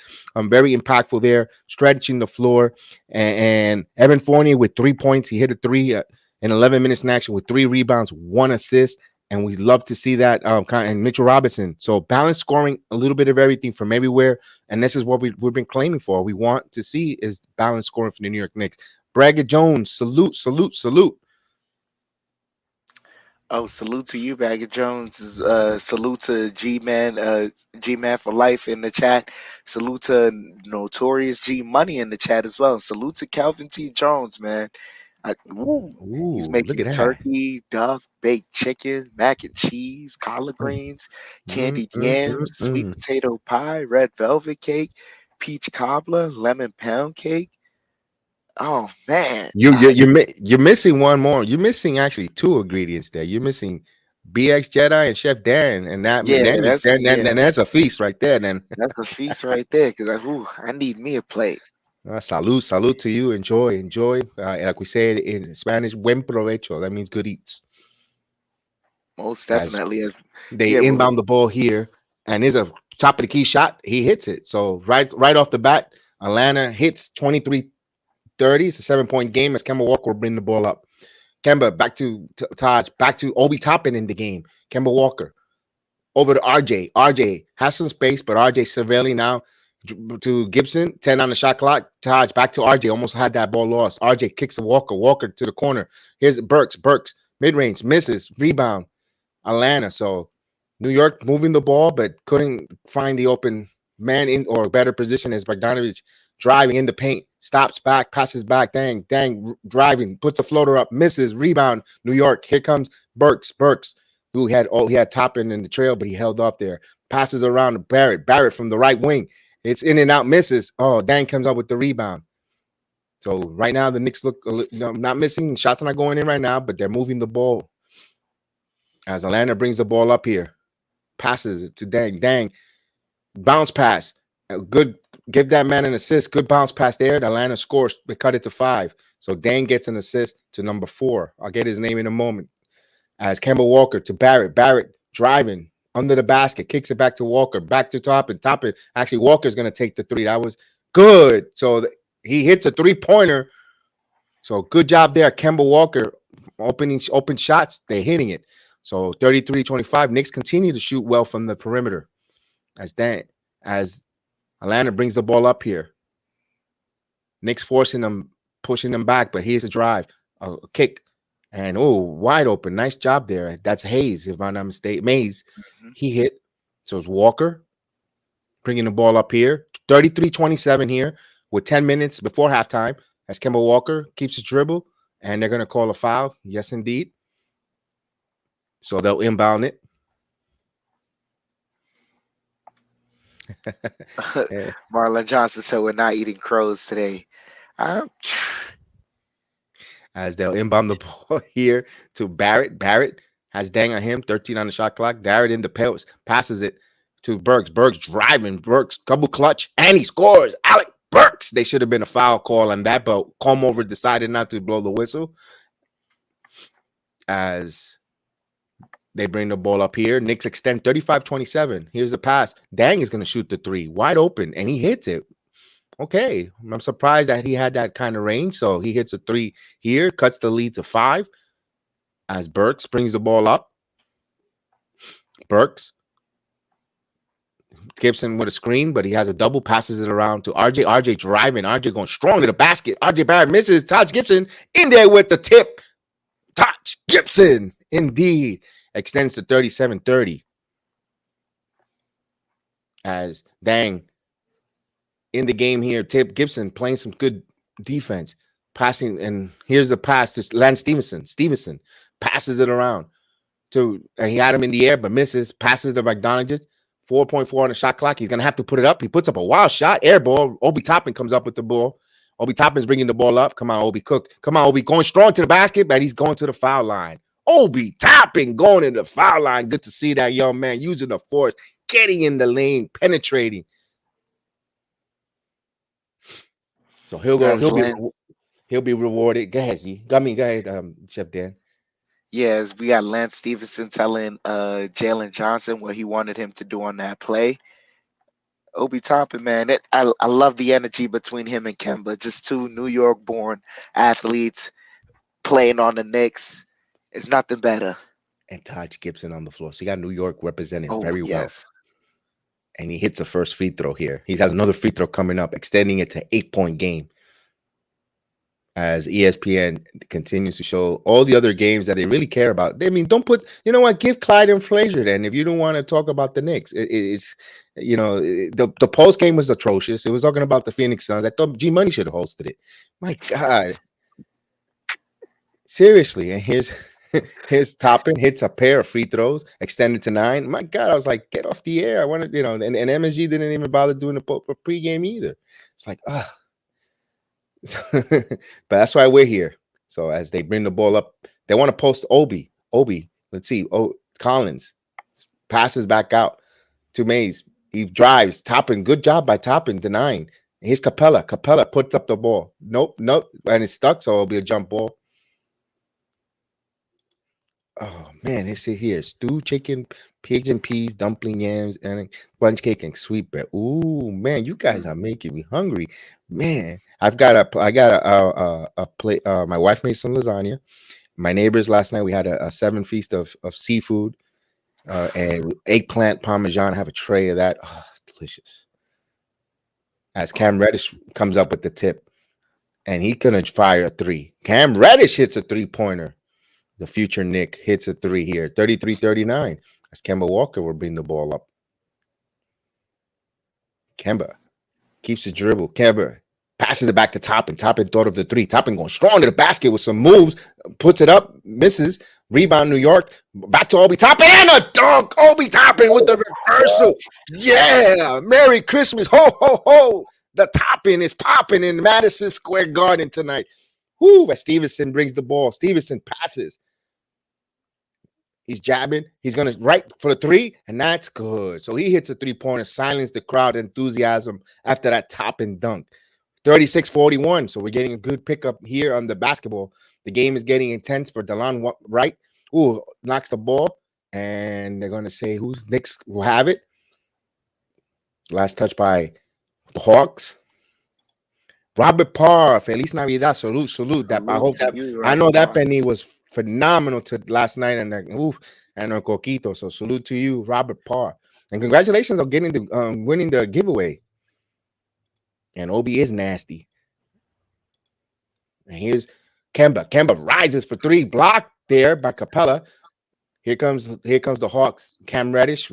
Very impactful there, stretching the floor. And Evan Fournier with 3 points. He hit a 3 in 11 minutes in action with 3 rebounds, 1 assist. And we love to see that. And Mitchell Robinson. So balanced scoring, a little bit of everything from everywhere. And this is what we've been claiming for. We want to see is balanced scoring from the New York Knicks. Braggett Jones, salute. Oh, salute to you, Bagger Jones. Salute to G Man for life in the chat. Salute to Notorious G Money in the chat as well. Salute to Calvin T. Jones, man. He's Ooh, look making at that. turkey, duck, baked chicken, mac and cheese, collard greens, candied yams, sweet potato pie, red velvet cake, peach cobbler, lemon pound cake. Oh man, You're missing one more. You're missing actually 2 ingredients there. You're missing BX Jedi and Chef Dan, and that's a feast right there. Then that's a feast right there. Cause I need me a plate. salute to you. Enjoy. Like we say in Spanish, buen provecho. That means good eats. Most As definitely. they inbound the ball here, and there's a top of the key shot. He hits it. So right off the bat, Atlanta hits 23-30. It's a 7-point game as KEMBA Walker will bring the ball up. KEMBA back to Taj, back to Obi Toppin in the game. KEMBA Walker over to RJ. RJ has some space, but RJ severely now to Gibson. 10 on the shot clock. Taj back to RJ. Almost had that ball lost. RJ kicks to Walker. Walker to the corner. Here's Burks. Mid-range misses. Rebound. Atlanta. So New York moving the ball, but couldn't find the open man in or better position as Bogdanovich driving in the paint, stops back, passes back, dang, driving, puts a floater up, misses, rebound, New York. Here comes Burks, who he had Toppin in the trail, but he held off there. Passes around to Barrett from the right wing. It's in and out, misses. Oh, Dang comes up with the rebound. So right now the Knicks look not missing. Shots are not going in right now, but they're moving the ball. As Atlanta brings the ball up here, passes it to Dang. Bounce pass. Good. Give that man an assist. Good bounce pass there. Atlanta scores. They cut it to 5. So Dang gets an assist to number 4. I'll get his name in a moment. As KEMBA Walker to Barrett. Barrett driving under the basket. Kicks it back to Walker. Back to Toppin. Actually, Walker's going to take the 3. That was good. So he hits a 3-pointer. So good job there. KEMBA Walker open shots. They're hitting it. So 33-25. Knicks continue to shoot well from the perimeter. As Atlanta brings the ball up here. Knicks forcing them, pushing them back, but here's a drive, a kick, and wide open. Nice job there. That's Hayes, if I'm not mistaken. Mays, he hit. So it's Walker bringing the ball up here. 33-27 here with 10 minutes before halftime as KEMBA Walker keeps his dribble, and they're going to call a foul. Yes, indeed. So they'll inbound it. Marlon Johnson said we're not eating crows today. As they'll inbound the ball here to Barrett. Barrett has Dang on him, 13 on the shot clock. Barrett in the post, passes it to Burks. Burks driving. Burks double clutch, and he scores. Alec Burks. They should have been a foul call on that, but Comover decided not to blow the whistle. As they bring the ball up here. Knicks extend 35-27. Here's a pass. Dang is going to shoot the 3. Wide open, and he hits it. Okay, I'm surprised that he had that kind of range. So he hits a 3 here, cuts the lead to 5 as Burks brings the ball up. Burks, Gibson with a screen, but he has a double, passes it around to RJ. RJ driving, RJ going strong to the basket. RJ Barrett misses. Taj Gibson in there with the tip. Taj Gibson, indeed, extends to 37-30 as Dang in the game here. Tip Gibson playing some good defense, passing, and here's the pass to Lance Stevenson. Stevenson passes it around to, and he had him in the air, but misses. Passes to McDonald's. 4.4 on the shot clock. He's gonna have to put it up. He puts up a wild shot, air ball. Obi Toppin comes up with the ball. Obi Toppin's bringing the ball up. Come on, Obi Cook. Come on, Obi going strong to the basket, but he's going to the foul line. Obi Toppin going to the foul line. Good to see that young man using the force, getting in the lane, penetrating. So he'll be rewarded. Go ahead, Z. Go ahead, Chef Dan. Yes, we got Lance Stevenson telling Jalen Johnson what he wanted him to do on that play. Obi Toppin, man, I love the energy between him and Kemba. Just two New York-born athletes playing on the Knicks. It's nothing better. And Taj Gibson on the floor. So you got New York represented Oh, very well. yes. And he hits the first free throw here. He has another free throw coming up, extending it to 8-point game. As ESPN continues to show all the other games that they really care about. I mean, don't put, you know what, give Clyde and Frazier then if you don't want to talk about the Knicks. It's, you know, the post game was atrocious. It was talking about the Phoenix Suns. I thought G Money should have hosted it. My God. Seriously. And here's Toppin hits a pair of free throws, extended to 9. My God, I was like, get off the air. I wanted, you know, and MSG didn't even bother doing the pregame either. It's like, ugh. But that's why we're here. So as they bring the ball up, they want to post Obi. Let's see. Oh, Collins passes back out to Mays. He drives. Toppin. Good job by Toppin, denying. Here's Capella. Capella puts up the ball. Nope. And it's stuck, so it'll be a jump ball. Oh man, let's see here. Stew chicken, pigs and peas, dumpling yams, and sponge cake and sweet bread. Ooh, man, you guys are making me hungry. Man, I got a plate. My wife made some lasagna. My neighbors last night we had a 7 feast of seafood and eggplant parmesan. I have a tray of that. Oh, delicious. As Cam Reddish comes up with the tip, and he gonna fire a 3. Cam Reddish hits a 3-pointer. The future Nick hits a 3 here. 33-39. As KEMBA Walker will bring the ball up. KEMBA keeps the dribble. KEMBA passes it back to Toppin. Toppin thought of the 3. Toppin going strong to the basket with some moves. Puts it up. Misses. Rebound New York. Back to Obi Toppin. And a dunk. Obi Toppin with the reversal. Yeah. Merry Christmas. Ho, ho, ho. The Toppin is popping in Madison Square Garden tonight. Whoo. As Stevenson brings the ball. Stevenson passes. He's jabbing. He's going to right for the 3, and that's good. So he hits a 3-pointer, silence the crowd enthusiasm after that Toppin dunk. 36-41. So we're getting a good pickup here on the basketball. The game is getting intense for DeLon Wright. Ooh, knocks the ball, and they're going to say who Knicks will have it. Last touch by the Hawks. Robert Parr, Feliz Navidad. Salute. That I hope that I know that penny was phenomenal to last night and a coquito. So salute to you, Robert Parr, and congratulations on getting the winning the giveaway. And Obi is nasty. And here's Kemba. Kemba rises for 3, blocked there by Capella. Here comes the Hawks. Cam Reddish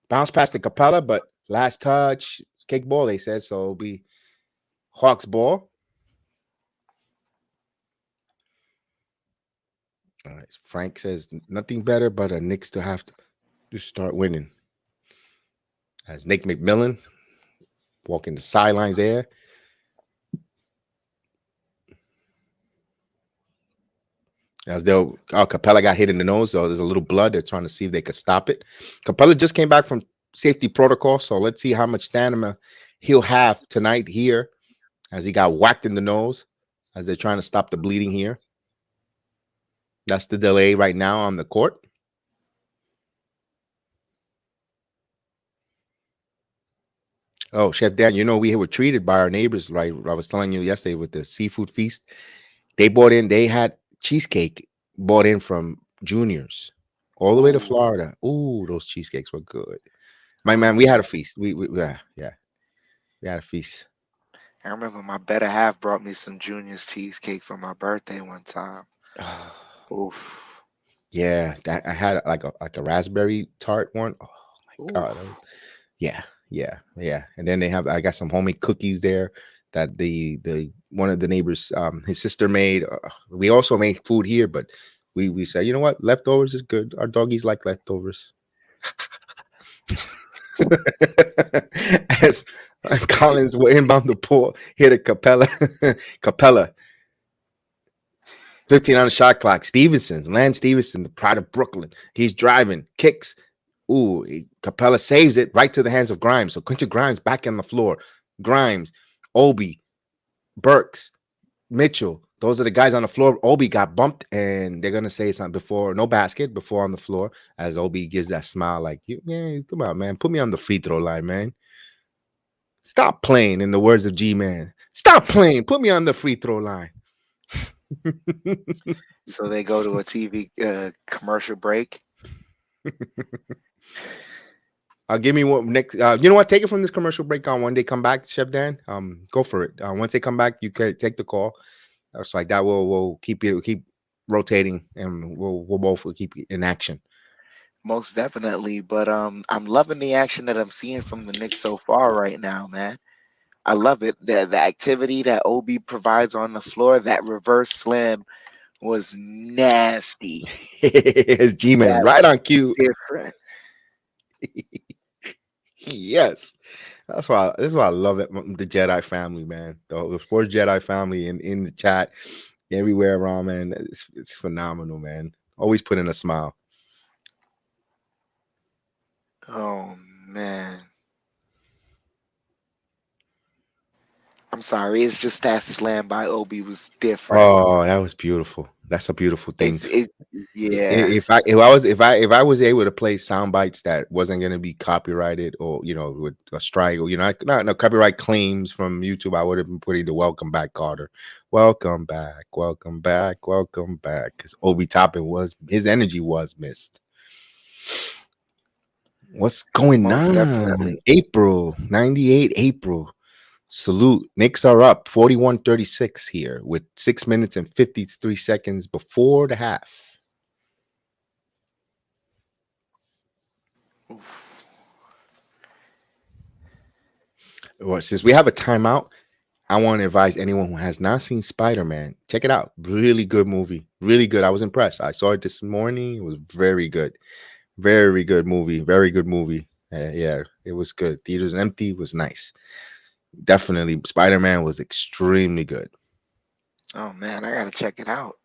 bounce past the Capella, but last touch kick ball. They said so. It'll be Hawks ball. All right. Frank says nothing better but a Knicks to have to start winning. As Nick McMillan walking the sidelines there. As Capella got hit in the nose, so there's a little blood. They're trying to see if they could stop it. Capella just came back from safety protocol, so let's see how much stamina he'll have tonight here as he got whacked in the nose as they're trying to stop the bleeding here. That's the delay right now on the court. Oh, Chef Dan, we were treated by our neighbors, right? I was telling you yesterday with the seafood feast. They had cheesecake bought in from Junior's all the way to Ooh, Florida. Ooh, those cheesecakes were good. My oh man, we had a man. feast. Yeah, we had a feast. I remember my better half brought me some Junior's cheesecake for my birthday one time. Oof. Yeah, that I had like a raspberry tart one. Oh my God. Oof. Yeah, yeah. And then I got some homemade cookies there that the one of the neighbors, his sister made. We also made food here, but we said, you know what, leftovers is good. Our doggies like leftovers. As Collins were inbound the pool, hit a Capella, 15 on the shot clock. Lance Stevenson, the pride of Brooklyn. He's driving, kicks. Ooh, Capella saves it right to the hands of Grimes. So Quentin Grimes back on the floor. Grimes, Obi, Burks, Mitchell. Those are the guys on the floor. Obi got bumped, and they're gonna say something before no basket before on the floor as Obi gives that smile like, "Man, come on, man, put me on the free throw line, man. Stop playing." In the words of G-Man, stop playing. Put me on the free throw line. So they go to a TV commercial break. Give me what next. You know what? Take it from this commercial break on. When they come back, Chef Dan, go for it. Once they come back, you can take the call. It's like that. We'll keep rotating, and we'll both keep in action. Most definitely, but I'm loving the action that I'm seeing from the Knicks so far right now, man. I love it. The activity that OB provides on the floor, that reverse slam was nasty. It's G-Man That right was on cue. different. Yes, that's why I love it. The Jedi family, man. The sports Jedi family in the chat, everywhere around, man. It's phenomenal, man. Always put in a smile. Oh man. I'm sorry. It's just that slam by Obi was different. Oh, that was beautiful. That's a beautiful thing. It's it yeah. If I was able to play sound bites that wasn't going to be copyrighted or with a strike or not no copyright claims from YouTube, I would have been putting the welcome back Carter, welcome back, welcome back, welcome back, because Obi Toppin his energy was missed. What's going Most on? definitely. April 98, April. Salute. Knicks are up 41-36 here with 6 minutes and 53 seconds before the half. Oof. Well, since we have a timeout, I want to advise anyone who has not seen Spider-Man, check it out. Really good movie. Really good. I was impressed. I saw it this morning. It was very good. Very good movie. Very good movie. Yeah, it was good. Theaters empty. It was nice. Definitely. Spider-Man was extremely good. Oh man, I gotta check it out.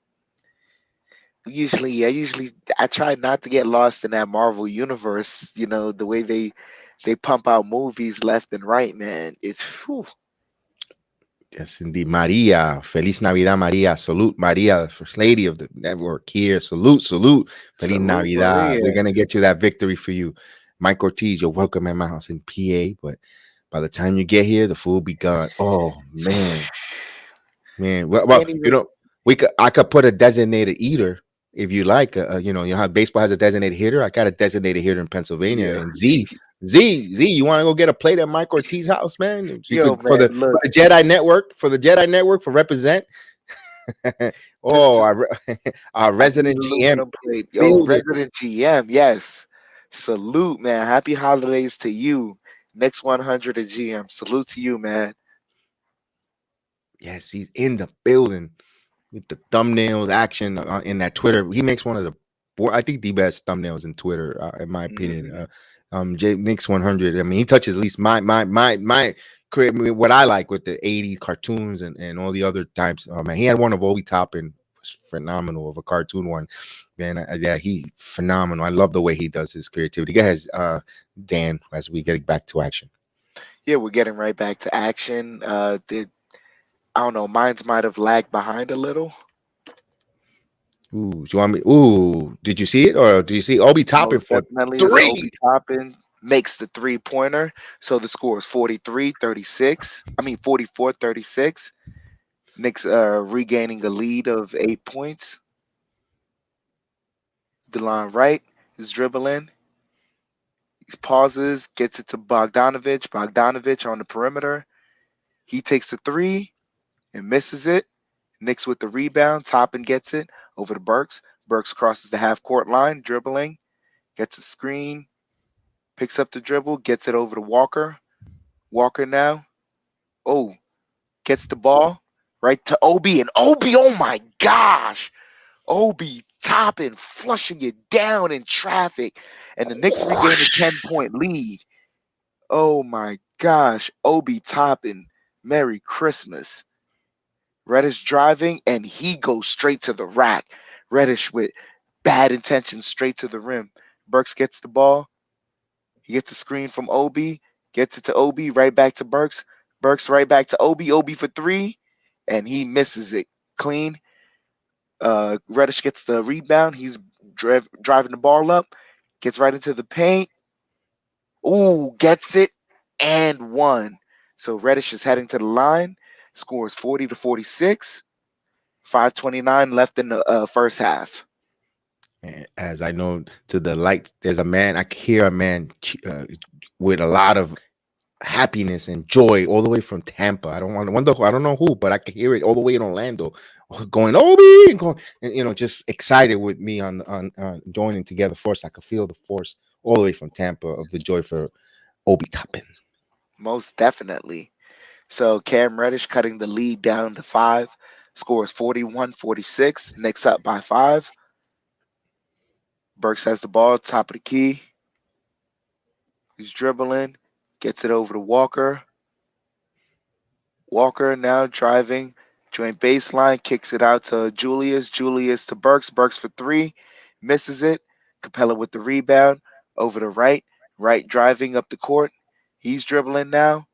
I try not to get lost in that Marvel universe. You know the way they pump out movies left and right, man. It's whew. Yes, indeed. Maria. Feliz Navidad, Maria. Salute, Maria, the first lady of the network here. Salute, salute. Feliz Salute Navidad. We're Maria. going to get you that victory for you. Mike Ortiz, you're welcome at my house in PA, but by the time you get here, the food will be gone. Oh, man. Man. Well, Can't even. I could put a designated eater if you like. You know how baseball has a designated hitter? I got a designated hitter in Pennsylvania. Yeah. And Z, you want to go get a plate at Mike Ortiz's house, man? You Yo, could for man, the look, Jedi Network for represent. Oh, just our I need resident GM aluminum plate. Yo, building. resident GM, yes. Salute, man. Happy holidays to you. Next 100 at GM. Salute to you, man. Yes, he's in the building with the thumbnails action in that Twitter. He makes one of I think the best thumbnails in Twitter, in my opinion. Mhm. J Nix 100. I mean, he touches at least my career. I mean, what I like with the 80 cartoons and all the other types. Oh man, he had one of Obi Toppin, was phenomenal of a cartoon one. Man, yeah, he phenomenal. I love the way he does his creativity. Guys, Dan, as we get back to action. Yeah, we're getting right back to action. I don't know, mines might have lagged behind a little. Ooh, do you want me? Ooh, did you see it or do you see Obi Toppin Most for definitely is Obi three? Toppin. makes the three-pointer. So the score is 43-36. I mean 44-36. Knicks regaining a lead of 8 points. DeLon Wright is dribbling. He pauses, gets it to Bogdanovich. Bogdanovich on the perimeter. He takes the three and misses it. Knicks with the rebound. Toppin gets it over to Burks. Burks crosses the half-court line, dribbling. Gets a screen. Picks up the dribble. Gets it over to Walker. Walker now. Oh, gets the ball right to Obi. And Obi, oh my gosh. Obi Toppin flushing it down in traffic. And the Knicks regain a 10-point lead. Oh my gosh. Obi Toppin. Merry Christmas. Reddish driving, and he goes straight to the rack. Reddish with bad intentions straight to the rim. Burks gets the ball. He gets a screen from Obi. Gets it to Obi. Right back to Burks. Burks right back to Obi. Obi for three. And he misses it clean. Reddish gets the rebound. He's driving the ball up. Gets right into the paint. Ooh, gets it and one. So Reddish is heading to the line. Scores 40-46. 5:29 left in the first half. As I know to the light, there's a man. I can hear a man with a lot of happiness and joy all the way from Tampa. I don't know who, but I can hear it all the way in Orlando, going Obi and going, and just excited with me on joining together force. I could feel the force all the way from Tampa of the joy for Obi Toppin. Most definitely. So Cam Reddish cutting the lead down to 5. Scores 41-46. Knicks up by 5. Burks has the ball, top of the key. He's dribbling, gets it over to Walker. Walker now driving, joint baseline, kicks it out to Julius. Julius to Burks. Burks for 3, misses it. Capella with the rebound, over to Wright. Wright driving up the court. He's dribbling now.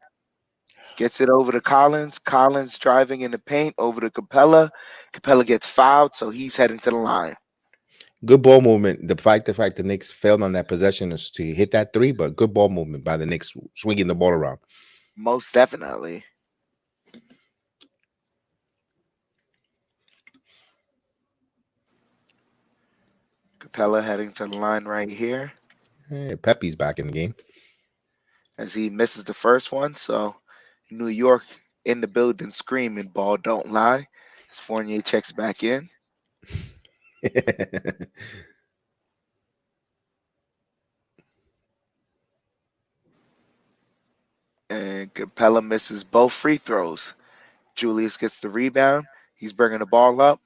Gets it over to Collins. Collins driving in the paint over to Capella. Capella gets fouled, so he's heading to the line. Good ball movement. The fact the Knicks failed on that possession is to hit that 3, but good ball movement by the Knicks swinging the ball around. Most definitely. Capella heading to the line right here Hey, Pepe's back in the game. as he misses the first one. So New York in the building screaming, ball don't lie. As Fournier checks back in. And Capella misses both free throws. Julius gets the rebound. He's bringing the ball up.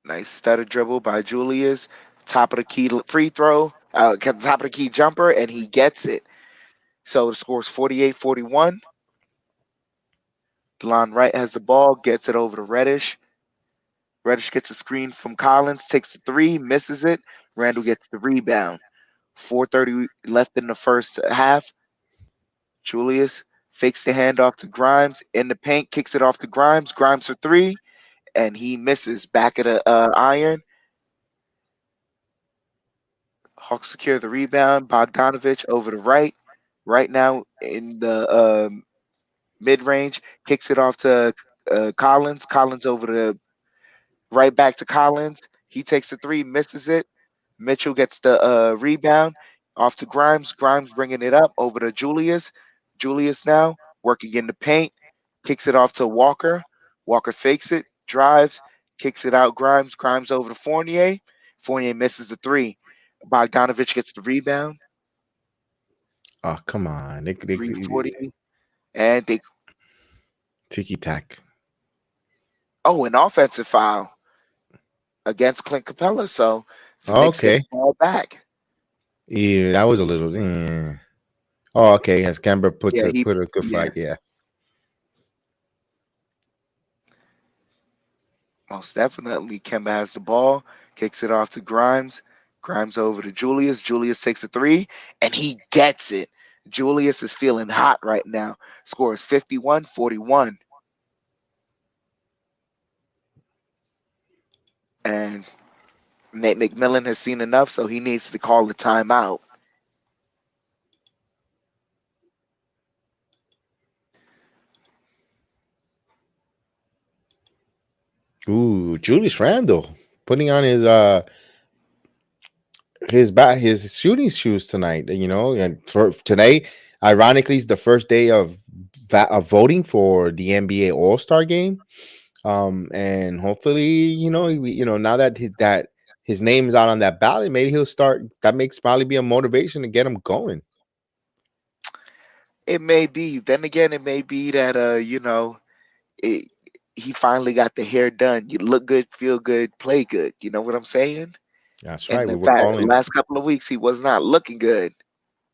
Nice stutter dribble by Julius. Top of the key free throw. Top of the key jumper, and he gets it. So the score's 48-41. DeLon Wright has the ball, gets it over to Reddish. Reddish gets a screen from Collins, takes the 3, misses it. Randle gets the rebound. 4:30 left in the first half. Julius fakes the handoff to Grimes in the paint, kicks it off to Grimes. Grimes for 3, and he misses. Back of the iron. Hawks secure the rebound. Bogdanovich over to Wright. Right now in the mid-range, kicks it off to Collins. Collins over to right back to Collins. He takes the 3, misses it. Mitchell gets the rebound off to Grimes. Grimes bringing it up over to Julius. Julius now working in the paint, kicks it off to Walker. Walker fakes it, drives, kicks it out. Grimes. Grimes over to Fournier. Fournier misses the 3. Bogdanovich gets the rebound. Oh, come on. 3:40, and they Tiki tack. an offensive foul against Clint Capella. So the Knicks get Okay. the ball back. Yeah, that was a little. Oh, okay. Has Kemba put Yeah, a good yeah, fight? Yeah. most definitely. Kemba has the ball, kicks it off to Grimes. Grimes over to Julius. Julius takes a 3, and he gets it. Julius is feeling hot right now. Scores 51-41. And Nate McMillan has seen enough, so he needs to call the timeout. Ooh, Julius Randle putting on his shooting shoes tonight. You know, and for today, ironically, is the first day of voting for the NBA All Star Game. And hopefully, now that his name is out on that ballot, maybe he'll start. That makes probably be a motivation to get him going. It may be. Then again, it may be that it, he finally got the hair done. You look good, feel good, play good. You know what I'm saying? That's right. And in fact, last couple of weeks he was not looking good.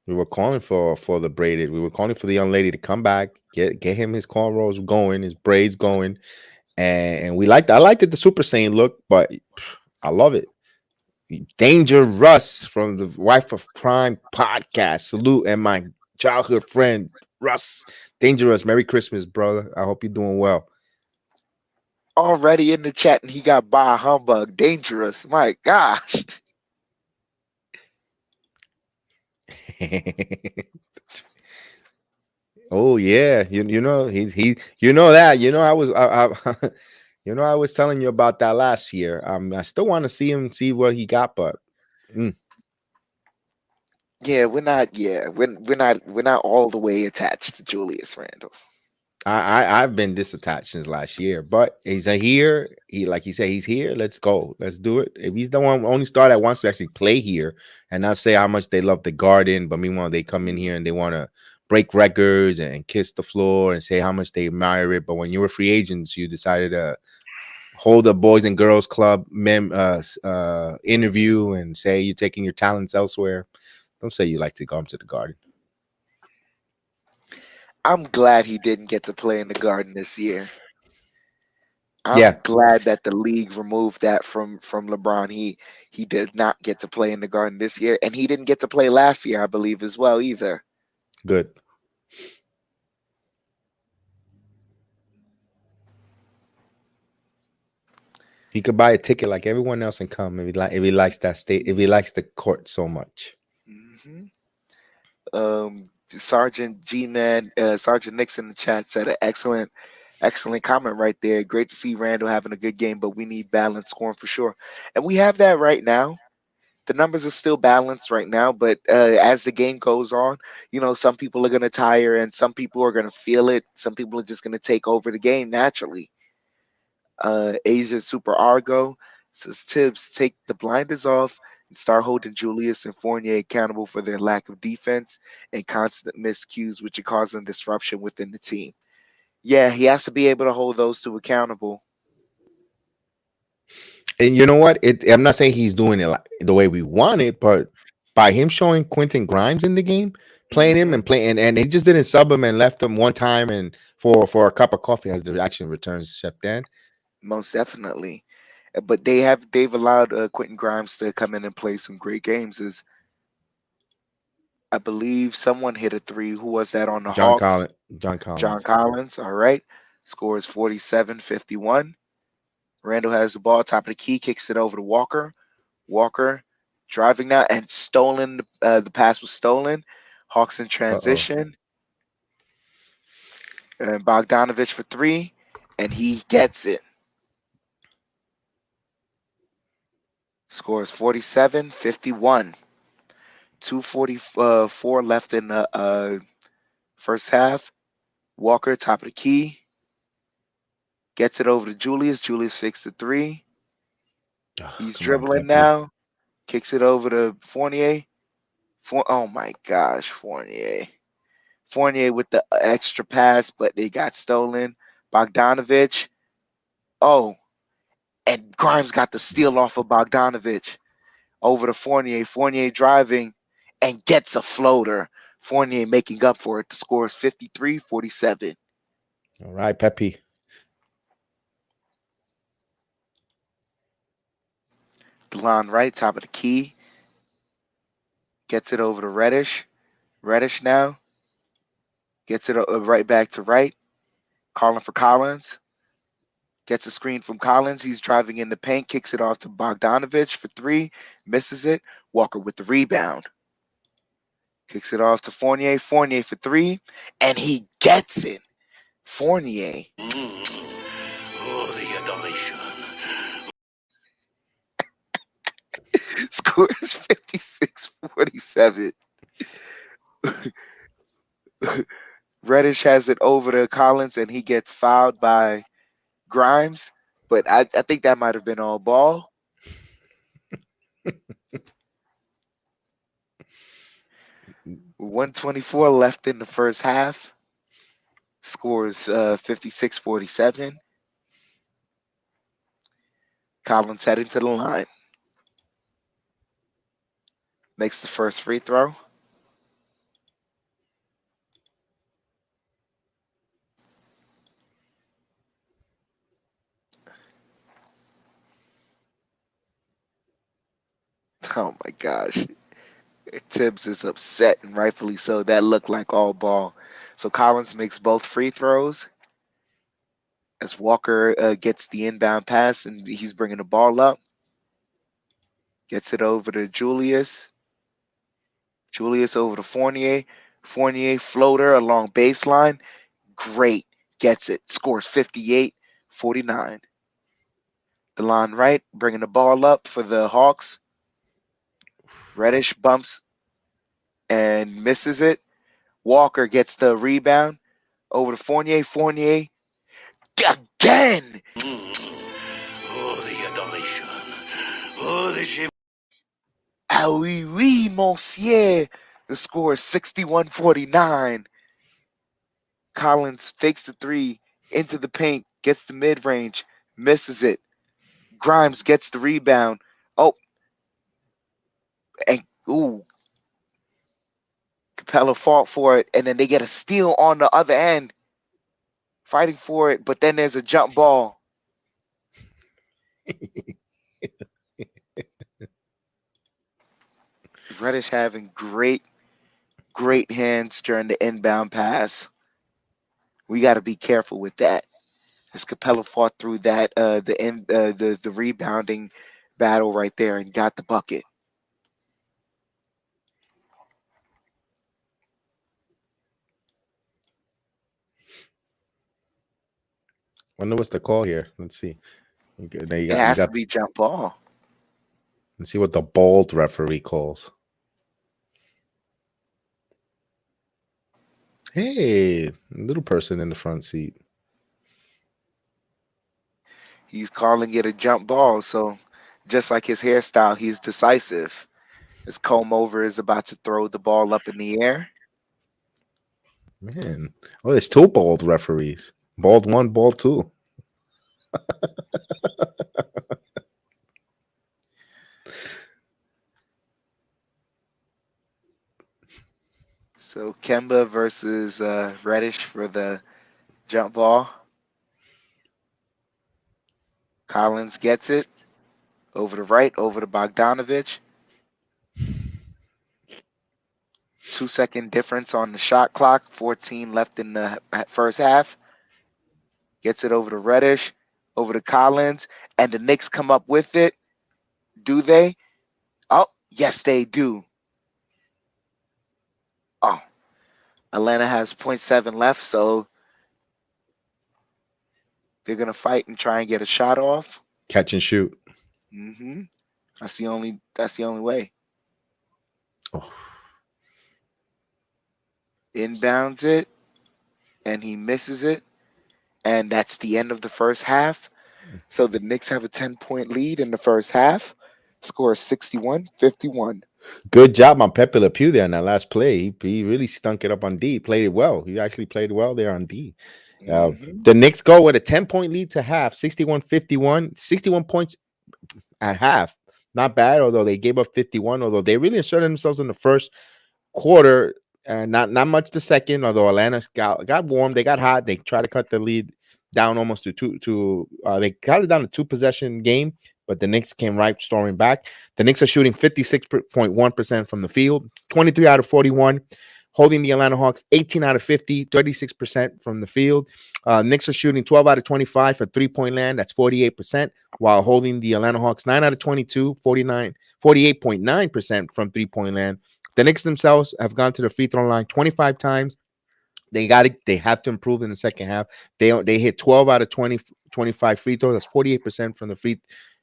We were calling for the braided. We were calling for the young lady to come back, get him his cornrows going, his braids going, and we liked. I liked it, the Super Saiyan look, but I love it. Danger Russ from the Wife of Prime podcast. Salute, and my childhood friend Russ. Danger Russ. Merry Christmas, brother. I hope you're doing well. Already in the chat, and he got by humbug. Dangerous. My gosh. Oh yeah, you know that I was I was telling you about that last year. I still want to see what he got, but mm, Yeah, we're not. Yeah, we're not all the way attached to Julius Randle. I've been disattached since last year. But he's here. He like he said, he's here. Let's go. Let's do it. If he's the only star that wants to actually play here and not say how much they love the Garden, but meanwhile they come in here and they want to break records and kiss the floor and say how much they admire it. But when you were free agents, you decided to hold a Boys and Girls Club interview and say you're taking your talents elsewhere. Don't say you like to come to the Garden. I'm glad he didn't get to play in the Garden this year. I'm Yeah, glad that the league removed that from LeBron. He did not get to play in the Garden this year, and he didn't get to play last year, I believe, as well either. good. He could buy a ticket like everyone else and come if he likes that state, if he likes the court so much. hmm Sergeant G Man, Sergeant Nixon in the chat said an excellent comment right there. Great to see Randall having a good game, but we need balanced scoring for sure, and we have that right now. The numbers are still balanced right now, but as the game goes on, some people are going to tire and some people are going to feel it. Some people are just going to take over the game naturally. Asia Super Argo says Tibbs, take the blinders off and start holding Julius and Fournier accountable for their lack of defense and constant miscues, which are causing disruption within the team. Yeah, he has to be able to hold those two accountable. And you know what? I'm not saying he's doing it like the way we want it, but by him showing Quentin Grimes in the game, playing him hmm and playing, and he just didn't sub him and left him one time and for a cup of coffee as the action returns, Chef Dan. Most definitely. But they've allowed Quentin Grimes to come in and play some great games. As I believe someone hit a three. Who was that on the John Hawks? Collins. John John Collins. Collins. All right. Scores 47-51. Randall has the ball, top of the key, kicks it over to Walker. Walker driving now and stolen. The pass was stolen. Hawks in Uh-oh. transition. And Bogdanovich for three. And he gets it. Scores 47-51. 2:44 left in the first half. Walker, top of the key, gets it over to Julius. Julius fakes the three. He's Come on, dribbling Pepe. now. Kicks it over to Fournier. Oh my gosh, Fournier. Fournier with the extra pass, but they got stolen. Bogdanovich. Oh, and Grimes got the steal off of Bogdanovich over to Fournier. Fournier driving and gets a floater. Fournier making up for it. The score is 53-47. All right, Pepe. Blonde right, top of the key. Gets it over to Reddish. Reddish now gets it right back to right. Calling for Collins. Gets a screen from Collins. He's driving in the paint, kicks it off to Bogdanovich for three, misses it. Walker with the rebound. Kicks it off to Fournier. Fournier for three, and he gets it. Fournier. Oh, the adoration. Scores 56-47. Reddish has it over to Collins, and he gets fouled by Grimes. But I think that might have been all ball. With 124 left in the first half. Scores 56-47. Collins heading to the line. Makes the first free throw. Oh my gosh. Tibbs is upset, and rightfully so. That looked like all ball. So Collins makes both free throws as Walker gets the inbound pass, and he's bringing the ball up. Gets it over to Julius. Julius over to Fournier. Fournier floater along baseline. Great. Gets it. Scores 58-49. DeLon Wright bringing the ball up for the Hawks. Reddish bumps and misses it. Walker gets the rebound over to Fournier. Fournier again. Oh, the adoration. Oh, the shame. Ah oui, oui, monsieur. The score is 61-49. Collins fakes the three into the paint, gets the mid-range, misses it. Grimes gets the rebound. Oh, and ooh. Capella fought for it, and then they get a steal on the other end. Fighting for it, but then there's a jump ball. Reddish having great hands during the inbound pass. We got to be careful with that. As Capella fought through that, the rebounding battle right there and got the bucket. Wonder what's the call here. Let's see. It has to be jump ball. Let's see what the bald referee calls. Hey, little person in the front seat. He's calling it a jump ball. So just like his hairstyle, he's decisive. As Comb Over is about to throw the ball up in the air. Man. Oh, there's two bald referees. Bald one, bald two. So Kemba versus Reddish for the jump ball. Collins gets it. Over to right, over to Bogdanovich. 2-second difference on the shot clock. 14 left in the first half. Gets it over to Reddish, over to Collins, and the Knicks come up with it. Do they? Oh, yes, they do. Oh, Atlanta has 0.7 left, so they're going to fight and try and get a shot off. Catch and shoot. Mm-hmm. That's the only way. Oh. Inbounds it, and he misses it. And that's the end of the first half. So the Knicks have a 10-point lead in the first half. Score is 61-51. Good job on Pepe Le Pew there in that last play. He really stunk it up on D. Played it well. He actually played well there on D. The Knicks go with a 10-point lead to half, 61-51, 61 points at half. Not bad, although they gave up 51, although they really asserted themselves in the first quarter. Not much the second, although Atlanta got warm. They got hot. They tried to cut the lead down almost to two. They got it down to 2-possession game, but the Knicks came right storming back. The Knicks are shooting 56.1% from the field, 23 out of 41 holding the Atlanta Hawks 18 out of 50, 36% from the field. Knicks are shooting 12 out of 25 for three-point land. That's 48%, while holding the Atlanta Hawks 9 out of 22, 48.9% from three-point land. The Knicks themselves have gone to the free throw line 25 times. They have to improve in the second half. They hit 12 out of 25 free throws. That's 48% from the free.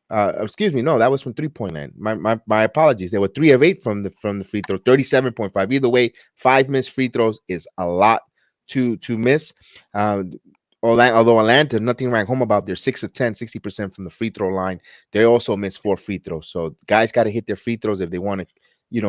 Excuse me, no, that was from three-point land. My apologies. They were 3 of 8 from the free throw, 37.5. Either way, 5 missed free throws is a lot to miss. Although Atlanta, nothing right home about, they're 6 of 10, 60% from the free throw line. They also missed 4 free throws. So guys got to hit their free throws if they want to,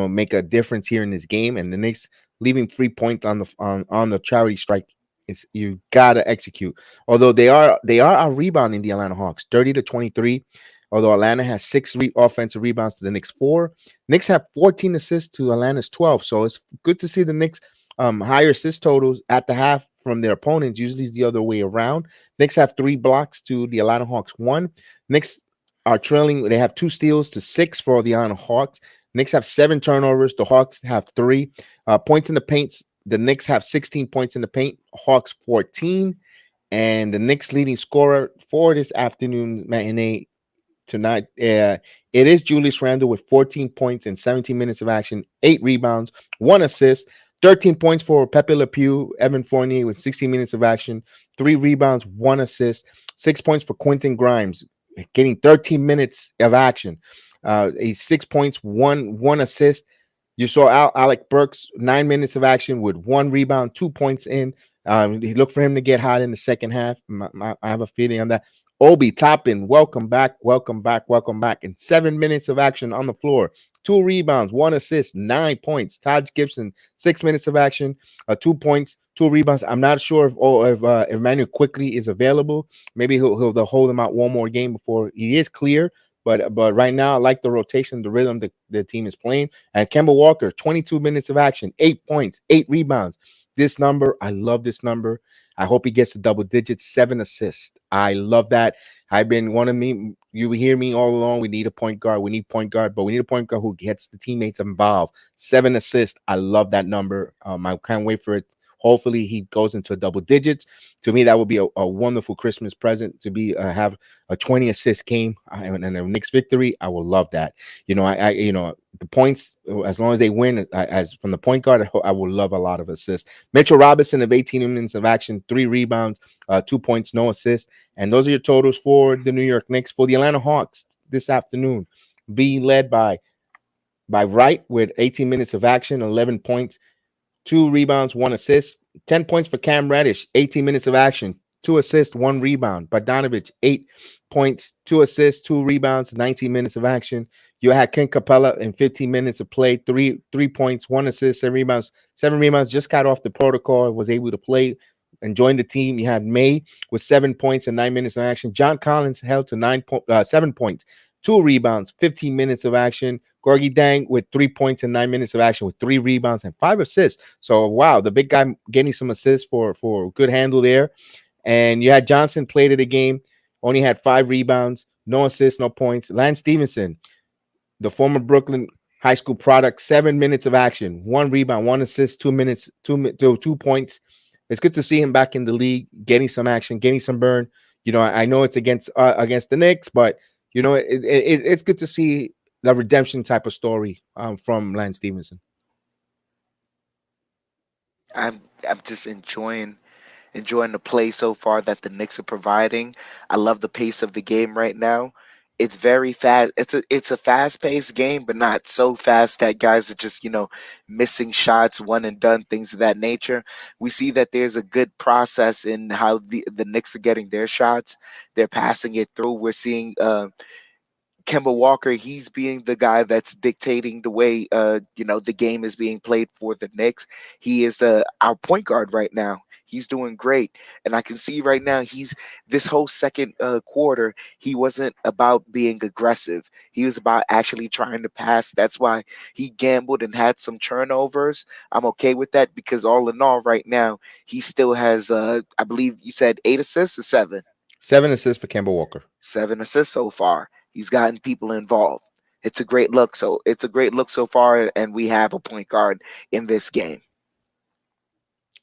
make a difference here in this game. And the Knicks leaving 3 points on the charity strike, it's, you gotta execute. Although they are out rebounding the Atlanta Hawks 30-23. Although Atlanta has 6 offensive rebounds to the Knicks 4. Knicks have 14 assists to Atlanta's 12. So it's good to see the Knicks higher assist totals at the half from their opponents. Usually it's the other way around. Knicks have 3 blocks to the Atlanta Hawks 1. Knicks are trailing. They have 2 steals to 6 for the Atlanta Hawks. Knicks have 7 turnovers. The Hawks have 3 points in the paint. The Knicks have 16 points in the paint. Hawks 14. And the Knicks leading scorer for this afternoon matinee tonight, it is Julius Randle with 14 points in 17 minutes of action, 8 rebounds, 1 assist. 13 points for Pepe Le Pew. Evan Fournier with 16 minutes of action, 3 rebounds, 1 assist. 6 points for Quentin Grimes, getting 13 minutes of action. 6 points, one assist. You saw Alec Burks, 9 minutes of action with 1 rebound, 2 points in. He looked for him to get hot in the second half. I have a feeling on that. Obi Toppin, welcome back. In 7 minutes of action on the floor, 2 rebounds, 1 assist, 9 points. Taj Gibson, 6 minutes of action, 2 points, 2 rebounds. I'm not sure if Emmanuel Quickly is available. Maybe they'll hold him out one more game before he is clear. But right now, I like the rotation, the rhythm the team is playing. And KEMBA Walker, 22 minutes of action, 8 points, 8 rebounds. This number, I love this number. I hope he gets to double digits, 7 assists. I love that. I've been you hear me all along. We need a point guard. We need point guard, but we need a point guard who gets the teammates involved. 7 assists. I love that number. I can't wait for it. Hopefully he goes into double digits. To me, that would be a wonderful Christmas present to be have a 20 assist game and a Knicks victory. I will love that. The points, as long as they win, as from the point guard, I will love a lot of assists. Mitchell Robinson of 18 minutes of action, 3 rebounds, 2 points, no assists. And those are your totals for the New York Knicks. For the Atlanta Hawks this afternoon, being led by Wright with 18 minutes of action, 11 points, 2 rebounds, 1 assist. 10 points for Cam Reddish, 18 minutes of action, 2 assists, 1 rebound. Bogdanovich, 8 points, 2 assists, 2 rebounds, 19 minutes of action. You had Ken Capella in 15 minutes of play, 3 points, 1 assist, 7 rebounds. 7 rebounds, just got off the protocol, was able to play and join the team. You had May with 7 points and 9 minutes of action. John Collins held to 7 points, 2 rebounds, 15 minutes of action. Gorgie Dang with 3 points and 9 minutes of action with 3 rebounds and 5 assists. So, wow, the big guy getting some assists for good handle there. And you had Johnson played of the game, only had 5 rebounds, no assists, no points. Lance Stevenson, the former Brooklyn High School product, 7 minutes of action, 1 rebound, 1 assist, 2 minutes, 2 points. It's good to see him back in the league, getting some action, getting some burn. I know it's against the Knicks, but it's good to see the redemption type of story from Lance Stevenson. I'm just enjoying the play so far that the Knicks are providing. I love the pace of the game right now. It's very fast. It's a fast paced game, but not so fast that guys are just missing shots, one and done, things of that nature. We see that there's a good process in how the Knicks are getting their shots. They're passing it through. We're seeing KEMBA Walker, he's being the guy that's dictating the way the game is being played for the Knicks. He is our point guard right now. He's doing great, and I can see right now this whole second quarter he wasn't about being aggressive. He was about actually trying to pass. That's why he gambled and had some turnovers. I'm okay with that because all in all, right now he still has I believe you said 8 assists or 7. 7 assists for KEMBA Walker. 7 assists so far. He's gotten people involved. It's a great look. So far, and we have a point guard in this game.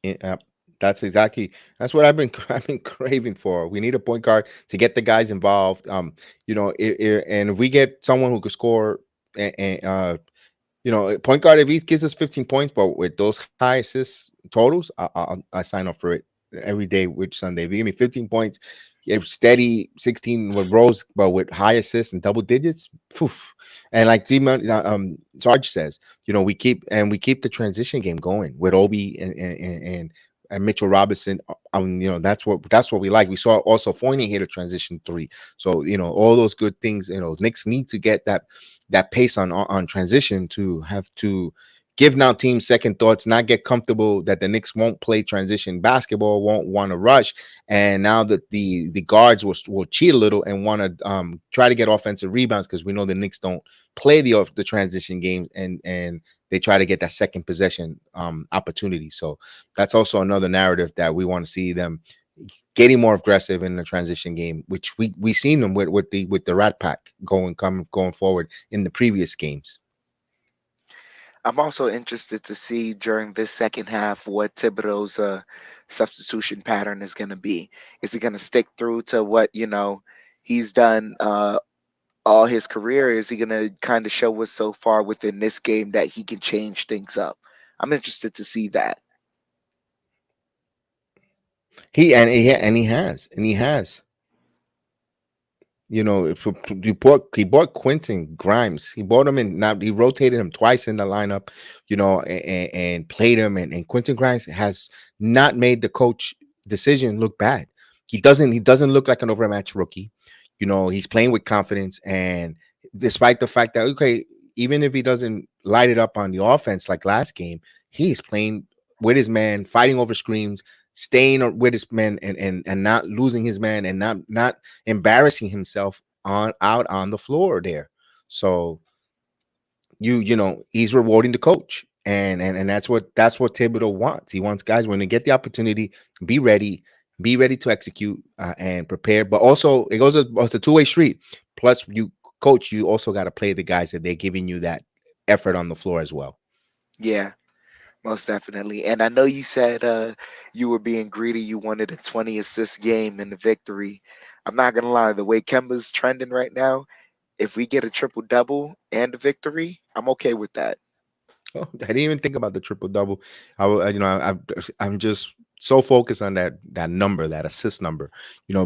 Yeah, that's exactly that's what I've been I've been craving for. We need a point guard to get the guys involved. And if we get someone who could score and point guard, if he gives us 15 points, but with those high assist totals, I sign up for it every day. Which Sunday, if you give me 15 points, if steady 16 with rolls, but with high assists and double digits, phew. And like Sarge says, we keep the transition game going with Obi and Mitchell Robinson. That's what we like. We saw also Fournier hit a transition three. So all those good things. Knicks need to get that pace on transition to have to give now teams second thoughts, not get comfortable that the Knicks won't play transition basketball, won't want to rush, and now that the guards will cheat a little and want to try to get offensive rebounds because we know the Knicks don't play the transition game and they try to get that second possession opportunity. So that's also another narrative that we want to see them getting more aggressive in the transition game, which we seen them with the Rat Pack going forward in the previous games. I'm also interested to see during this second half what Thibodeau's substitution pattern is going to be. Is he going to stick through to what he's done all his career? Is he going to kind of show us so far within this game that he can change things up? I'm interested to see that. He has. If he bought Quentin Grimes, he bought him in. Now he rotated him twice in the lineup, and played him. And Quentin Grimes has not made the coach decision look bad. He doesn't look like an overmatched rookie. He's playing with confidence, and despite the fact that even if he doesn't light it up on the offense like last game, he's playing with his man, fighting over screens, staying with his man, and not losing his man, and not embarrassing himself out on the floor there. So he's rewarding the coach, and that's what Thibodeau wants. He wants guys when they get the opportunity, be ready, to execute and prepare. But also it's a two-way street. Plus, you also got to play the guys that they're giving you that effort on the floor as well. Yeah, most definitely. And I know you said you were being greedy. You wanted a 20 assist game in the victory. I'm not gonna lie, the way Kemba's trending right now, if we get a triple double and a victory, I'm okay with that. Oh, I didn't even think about the triple double. I'm just so focused on that number, that assist number,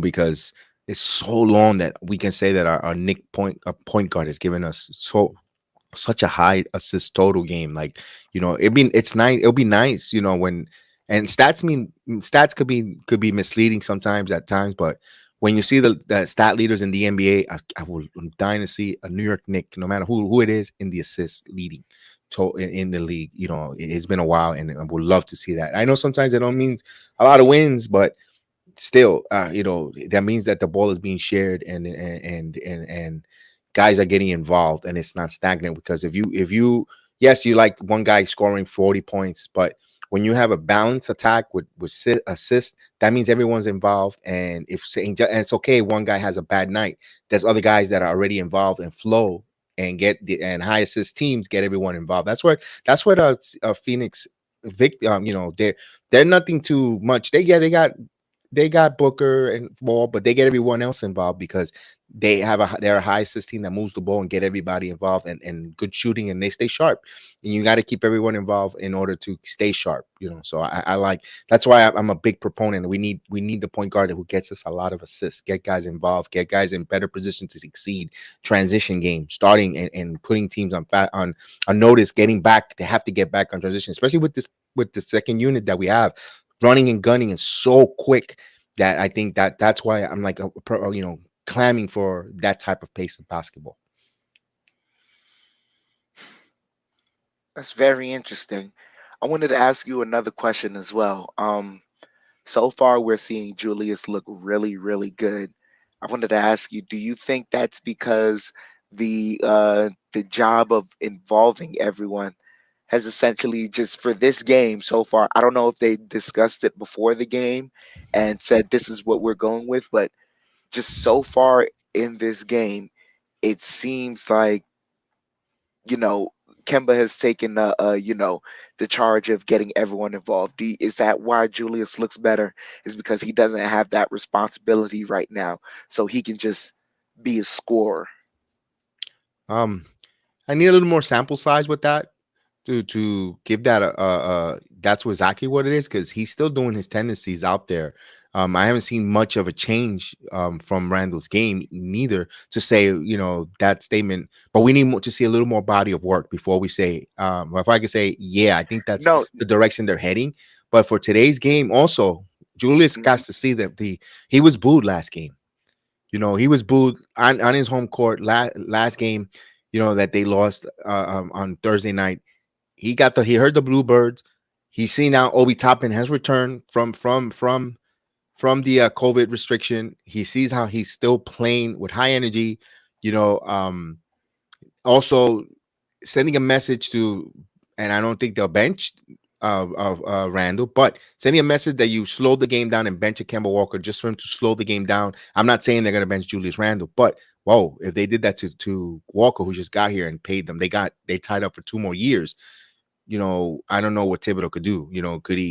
because it's so long that we can say that our Nick point guard has given us such a high assist total game. Like, it's nice. It'll be nice, when and stats could be misleading sometimes at times, but when you see the stat leaders in the NBA, I'm dying to see a New York Knick, no matter who it is, in the assist leading in the league. It's been a while, and I would love to see that. I know sometimes it don't means a lot of wins, but still, that means that the ball is being shared and guys are getting involved, and it's not stagnant. Because if you yes, you like one guy scoring 40 points, but when you have a balanced attack with assist, that means everyone's involved. And and it's okay, one guy has a bad night. There's other guys that are already involved and flow and and high assist teams get everyone involved. That's what Phoenix they're nothing too much. They got Booker and Ball, but they get everyone else involved because they're a high assist team that moves the ball and get everybody involved and good shooting, and they stay sharp. And you got to keep everyone involved in order to stay sharp. So I like that's why I'm a big proponent. We need the point guard who gets us a lot of assists, get guys involved, get guys in better position to succeed. Transition game, starting and putting teams on notice, getting back. They have to get back on transition, especially with the second unit that we have. Running and gunning is so quick that I think that's why I'm like clamming for that type of pace of basketball. That's very interesting. I wanted to ask you another question as well. So far we're seeing Julius look really, really good. I wanted to ask you, do you think that's because the job of involving everyone has essentially just for this game so far? I don't know if they discussed it before the game and said this is what we're going with, but just so far in this game, it seems like you know Kemba has taken the charge of getting everyone involved. Is that why Julius looks better? Is because he doesn't have that responsibility right now, so he can just be a scorer. Um, I need a little more sample size with that to give that that's exactly what it is, because he's still doing his tendencies out there. I haven't seen much of a change from Randall's game neither to say, that statement, but we need more to see a little more body of work before we say, if I could say, yeah, I think that's No, the direction they're heading. But for today's game also, Julius got mhm. to see that he was booed last game. He was booed on his home court last game, that they lost on Thursday night. He heard the Bluebirds. He's seen now Obi Toppin has returned from the COVID restriction. He sees how he's still playing with high energy. Also sending a message to, and I don't think they'll bench of Randall, but sending a message that you slow the game down and bench a KEMBA Walker just for him to slow the game down. I'm not saying they're going to bench Julius Randle, but whoa, if they did that to Walker, who just got here and paid them, they tied up for 2 more years. I don't know what Thibodeau could do.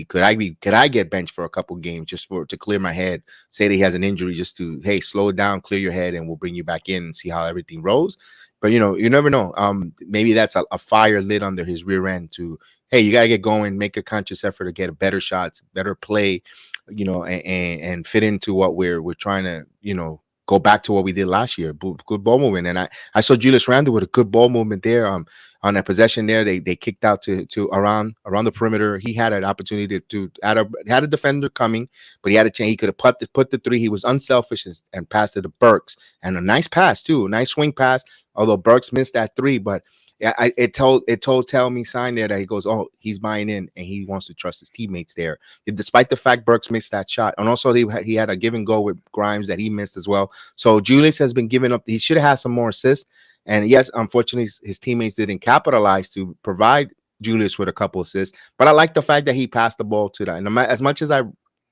Could I get benched for a couple games just to clear my head? Say that he has an injury, just to, hey, slow it down, clear your head, and we'll bring you back in and see how everything rolls. But you never know. Maybe that's a fire lit under his rear end to, hey, you gotta get going, make a conscious effort to get a better shots, better play, and fit into what we're trying to, go back to what we did last year. Good ball movement. And I saw Julius Randle with a good ball movement there. On that possession there, they kicked out to around the perimeter. He had an opportunity to had a defender coming, but he had a chance. He could have put the three. He was unselfish and passed it to Burks, and a nice pass too, a nice swing pass. Although Burks missed that three, but it told tell me sign there that he goes, oh, he's buying in and he wants to trust his teammates there, despite the fact Burks missed that shot, and also he had a give and go with Grimes that he missed as well. So Julius has been giving up. He should have had some more assists. And yes, unfortunately, his teammates didn't capitalize to provide Julius with a couple assists. But I like the fact that he passed the ball to that. And as much as I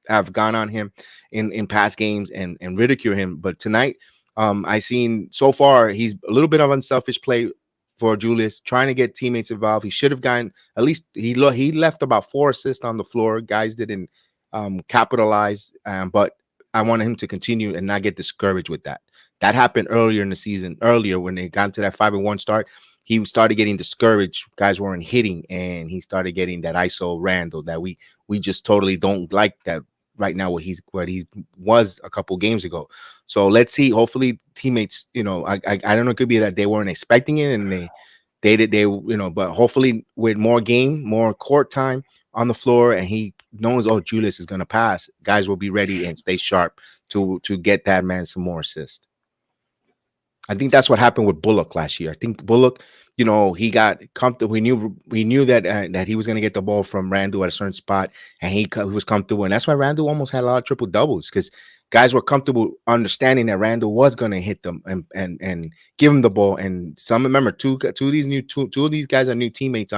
have gone on him in past games and ridicule him, but tonight, I seen so far he's a little bit of unselfish play for Julius, trying to get teammates involved. He should have gotten at least he left about 4 assists on the floor. Guys didn't capitalize, but I wanted him to continue and not get discouraged with that. That happened earlier in the season, when they got into that 5-1 start. He started getting discouraged. Guys weren't hitting, and he started getting that ISO Randle that we just totally don't like that right now. What he was a couple games ago. So let's see. Hopefully, teammates. I don't know. It could be that they weren't expecting it, and they but hopefully with more game, more court time on the floor, and he knows, oh, Julius is going to pass, guys will be ready and stay sharp to get that man some more assists. I think that's what happened with Bullock last year. I think Bullock, he got comfortable. We knew that he was going to get the ball from Randle at a certain spot, and he was comfortable, and that's why Randle almost had a lot of triple doubles, because guys were comfortable understanding that Randle was going to hit them and give him the ball. And some, remember, two of these guys are new teammates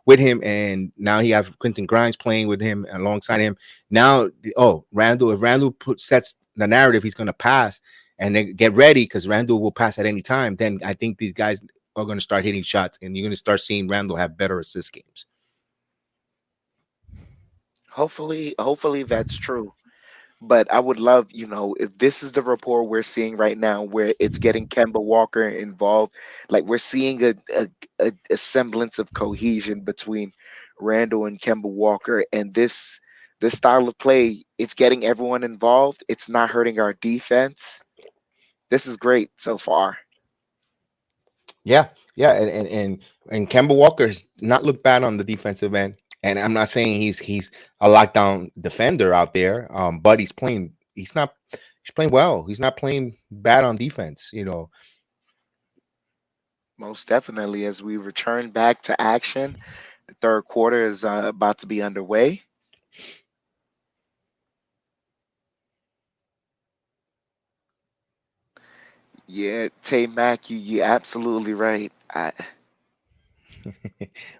with him, and now he has Quentin Grimes playing with him alongside him. Now, if Randle sets the narrative, he's going to pass. And then get ready, because Randle will pass at any time. Then I think these guys are going to start hitting shots, and you're going to start seeing Randle have better assist games. Hopefully that's true. But I would love, if this is the rapport we're seeing right now, where it's getting Kemba Walker involved, like we're seeing a semblance of cohesion between Randall and Kemba Walker, and this style of play, it's getting everyone involved. It's not hurting our defense. This is great so far. Yeah, and Kemba Walker has not looked bad on the defensive end. And I'm not saying he's a lockdown defender out there, but he's playing. He's playing well. He's not playing bad on defense. Most definitely, as we return back to action, the third quarter is about to be underway. Yeah, Tay Mack, you absolutely right.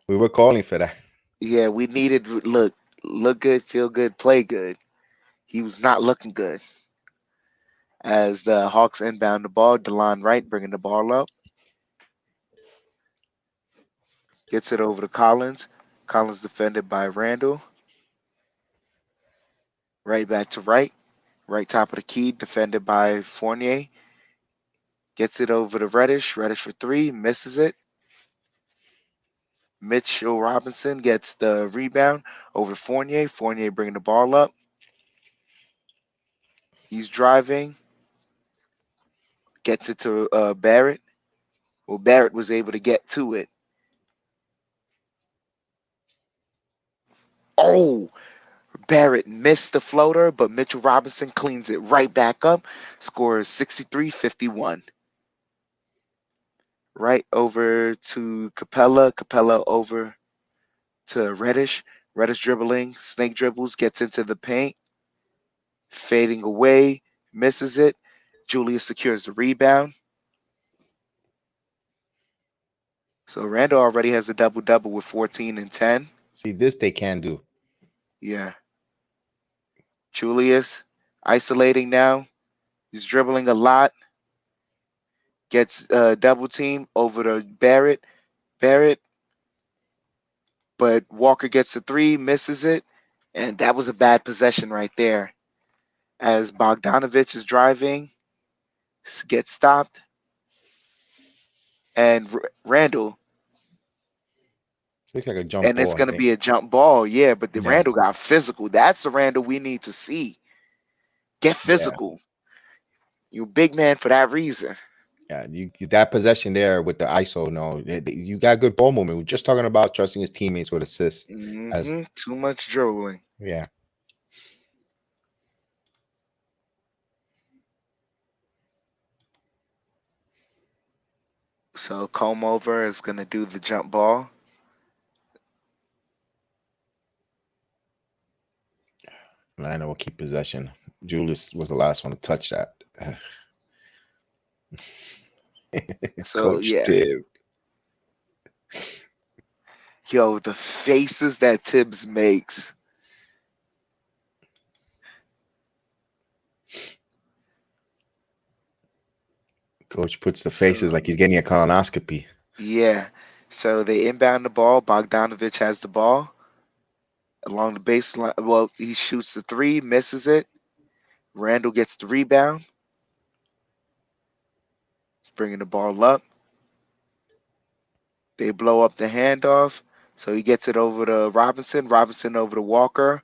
We were calling for that. Yeah, we needed look good, feel good, play good. He was not looking good. As the Hawks inbound the ball, DeLon Wright bringing the ball up. Gets it over to Collins. Collins defended by Randle. Right back to right. Right top of the key, defended by Fournier. Gets it over to Reddish. Reddish for three, misses it. Mitchell Robinson gets the rebound over to Fournier. Fournier bringing the ball up. He's driving. Gets it to Barrett. Well, Barrett was able to get to it. Oh, Barrett missed the floater, but Mitchell Robinson cleans it right back up. Scores 63-51. Right over to Capella. Capella over to Reddish. Reddish dribbling, snake dribbles, gets into the paint. Fading away, misses it. Julius secures the rebound. So Randle already has a double-double with 14 and 10. See, this they can do. Yeah. Julius isolating now. He's dribbling a lot. Gets double team over to Barrett. Barrett. But Walker gets the three, misses it. And that was a bad possession right there. As Bogdanovich is driving, gets stopped. And Randle. Looks like a jump And it's ball, I going to think. be a jump ball. Yeah, but the Yeah. Randle got physical. That's the Randle we need to see. Get Yeah. physical. You big man for that reason. Yeah, you that possession there with the ISO. No, you got good ball movement. We're just talking about trusting his teammates with assists. As Too much dribbling. yeah, So Comb over is going to do the jump ball. Atlanta will keep possession. Julius was the last one to touch that. So Coach yeah. Tibb. Yo, the faces that Tibbs makes. Coach puts the faces So like he's getting a colonoscopy. yeah. So they inbound the ball. Bogdanovich has the ball along the baseline. Well, he shoots the three, misses it. Randle gets the rebound. He's bringing the ball up. They blow up the handoff. So he gets it over to Robinson. Robinson over to Walker.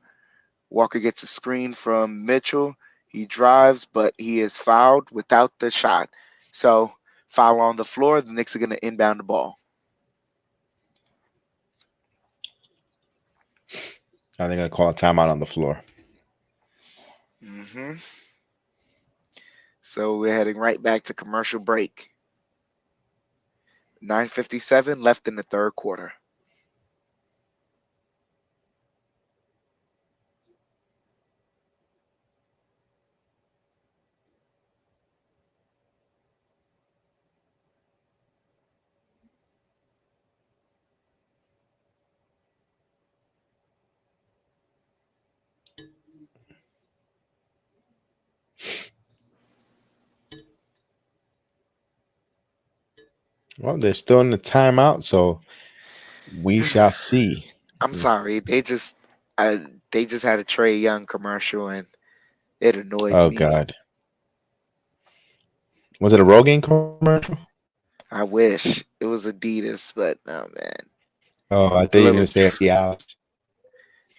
Walker gets a screen from Mitchell. He drives, but he is fouled without the shot. So foul on the floor. The Knicks are going to inbound the ball. Now they're gonna call a timeout on the floor. So we're heading right back to commercial break. 9:57 left in the third quarter. Well, they're still in the timeout, so we shall see. I'm sorry. They just had a Trae Young commercial and it annoyed Oh me. God, was it a Rogaine commercial? I wish it was Adidas, but no, man. Oh, I thought you were gonna say a Cialis.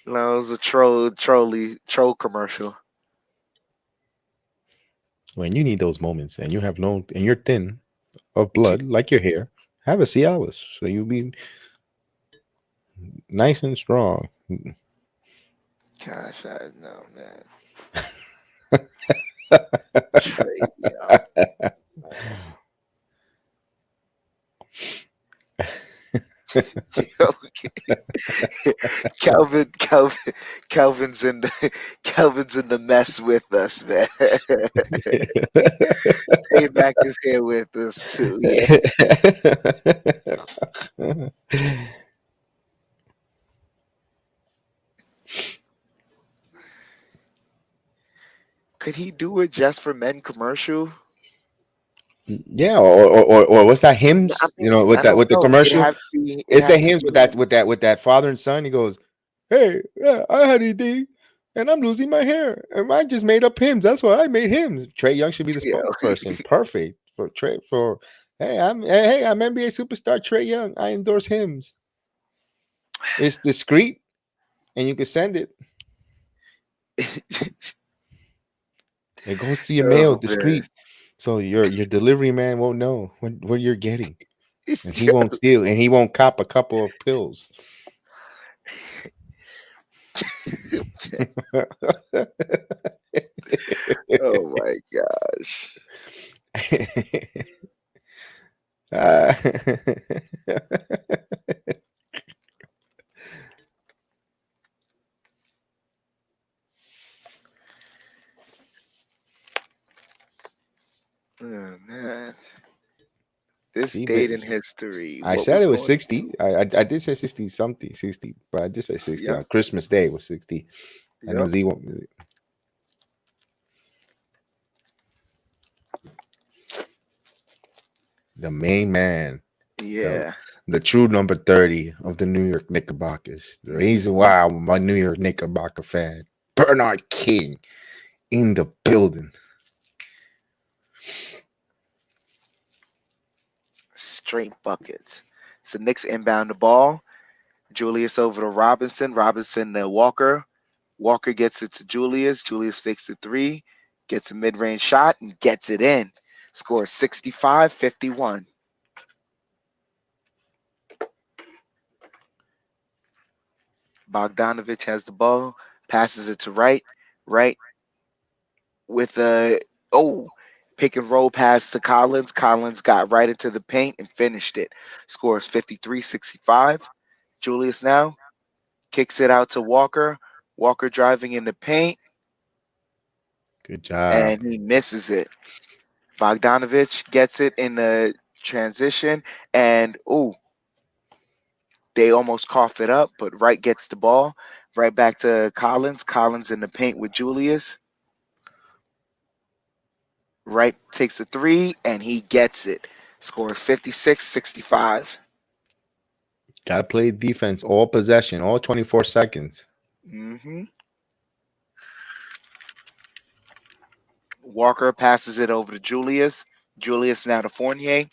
No, it was a troll commercial. When you need those moments and you have no, and you're thin of blood, like your hair, have a Cialis, so you'll be nice and strong. Gosh, I know, man. Trae Young. Calvin's in the mess with us, man. Payback is here with us too. Yeah. Could he do it just for men commercial? Yeah, or what's that I hymns? mean, With I that don't with the know. commercial. It'd It's the have to be hymns with that father and son. He goes, "Hey, yeah, I had ED, and I'm losing my hair, and I just made up hymns. That's why I made hymns." Trae Young should be the yeah. spokesperson. Perfect for Trae. For I'm NBA superstar Trae Young. I endorse hymns. It's discreet, and you can send it. It goes to your mail Oh man. discreet, so your delivery man won't know what you're getting, and he won't steal, and he won't cop a couple of pills. Oh my gosh. Uh, Oh man. This see, date in history. I What said was it was going 60. I did say 60 something, 60, but I did say 60 Yep. on Christmas Day was 60. I know Yep. Z won't. The main man, the Yeah. the true number 30 of the New York Knickerbockers. The reason Mhm. why I'm a New York Knickerbocker fan, Bernard King in the building. Straight buckets. So Knicks inbound the ball. Julius over to Robinson. Robinson to Walker. Walker gets it to Julius. Julius fakes the three. Gets a mid-range shot and gets it in. Scores 65-51. Bogdanovich has the ball. Passes it to Wright. Wright with a pick and roll pass to Collins. Collins got right into the paint and finished it. Scores 53-65. Julius now kicks it out to Walker. Walker driving in the paint Good job. and he misses it. Bogdanovich gets it in the transition and they almost cough it up, but Wright gets the ball. Right back to Collins. Collins in the paint with Julius. Wright takes a three and he gets it. Scores 56-65. Got to play defense all possession, all 24 seconds. hmm Walker passes it over to Julius. Julius now to Fournier.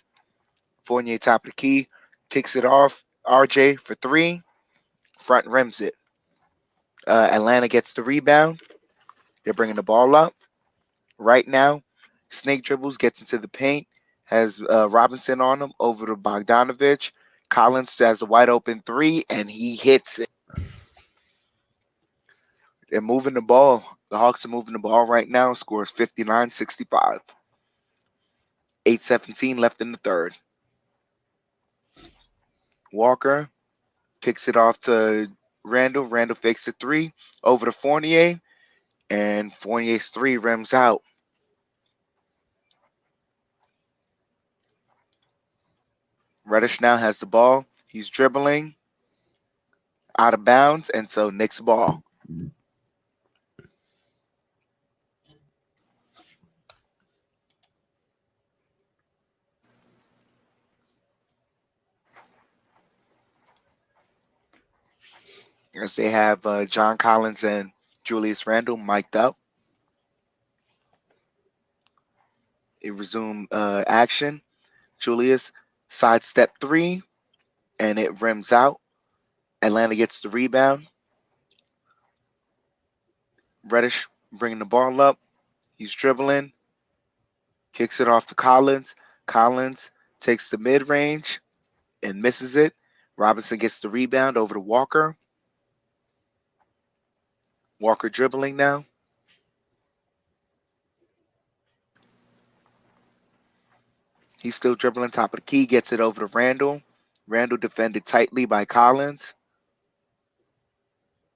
Fournier top of the key. Kicks it off. RJ for three. Front rims it. Atlanta gets the rebound. They're bringing the ball up. Right now, snake dribbles, gets into the paint. Has Robinson on him over to Bogdanovich. Collins has a wide open three and he hits it. They're moving the ball. The Hawks are moving the ball right now. Scores 59-65. 8:17 left in the third. Walker kicks it off to Randle. Randle fakes a three over to Fournier. And Fournier's three rims out. Reddish now has the ball. He's dribbling out of bounds. And so Knicks ball. As they have John Collins and Julius Randle mic'd up. It resumed action. Julius sidestep three, and it rims out. Atlanta gets the rebound. Reddish bringing the ball up. He's dribbling, kicks it off to Collins. Collins takes the mid range and misses it. Robinson gets the rebound over to Walker. Walker dribbling now. He's still dribbling top of the key, gets it over to Randle. Randle defended tightly by Collins.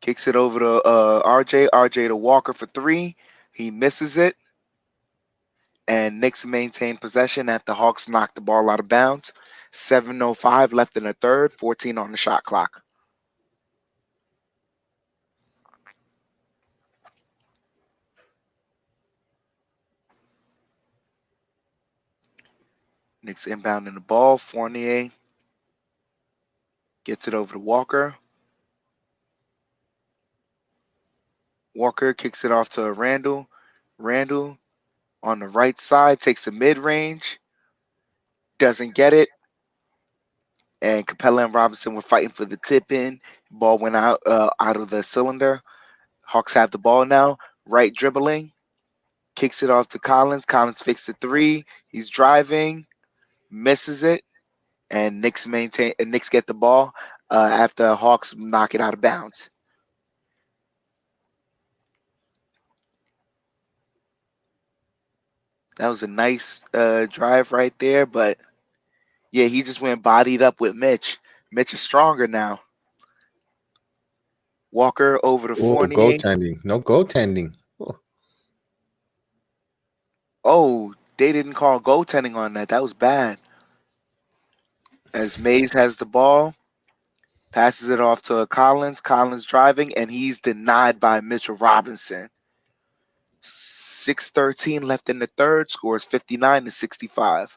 Kicks it over to RJ. RJ to Walker for three. He misses it. And Knicks maintain possession after Hawks knock the ball out of bounds. 7:05 left in the third, 14 on the shot clock. Knicks inbounding the ball. Fournier gets it over to Walker. Walker kicks it off to Randle. Randle on the right side takes a mid-range. Doesn't get it. And Capella and Robinson were fighting for the tip-in. Ball went out of the cylinder. Hawks have the ball now. Right dribbling. Kicks it off to Collins. Collins fakes the three. He's driving. Misses it. And Knicks get the ball after Hawks knock it out of bounds. That was a nice drive right there, but yeah, he just went bodied up with Mitch. Mitch is stronger now. Walker over to Oh, Fournier. goaltending. No goaltending. Oh. Oh, they didn't call goaltending on that. That was bad. As Mays has the ball, passes it off to Collins. Collins driving, and he's denied by Mitchell Robinson. 6:13 left in the third. Scores 59-65.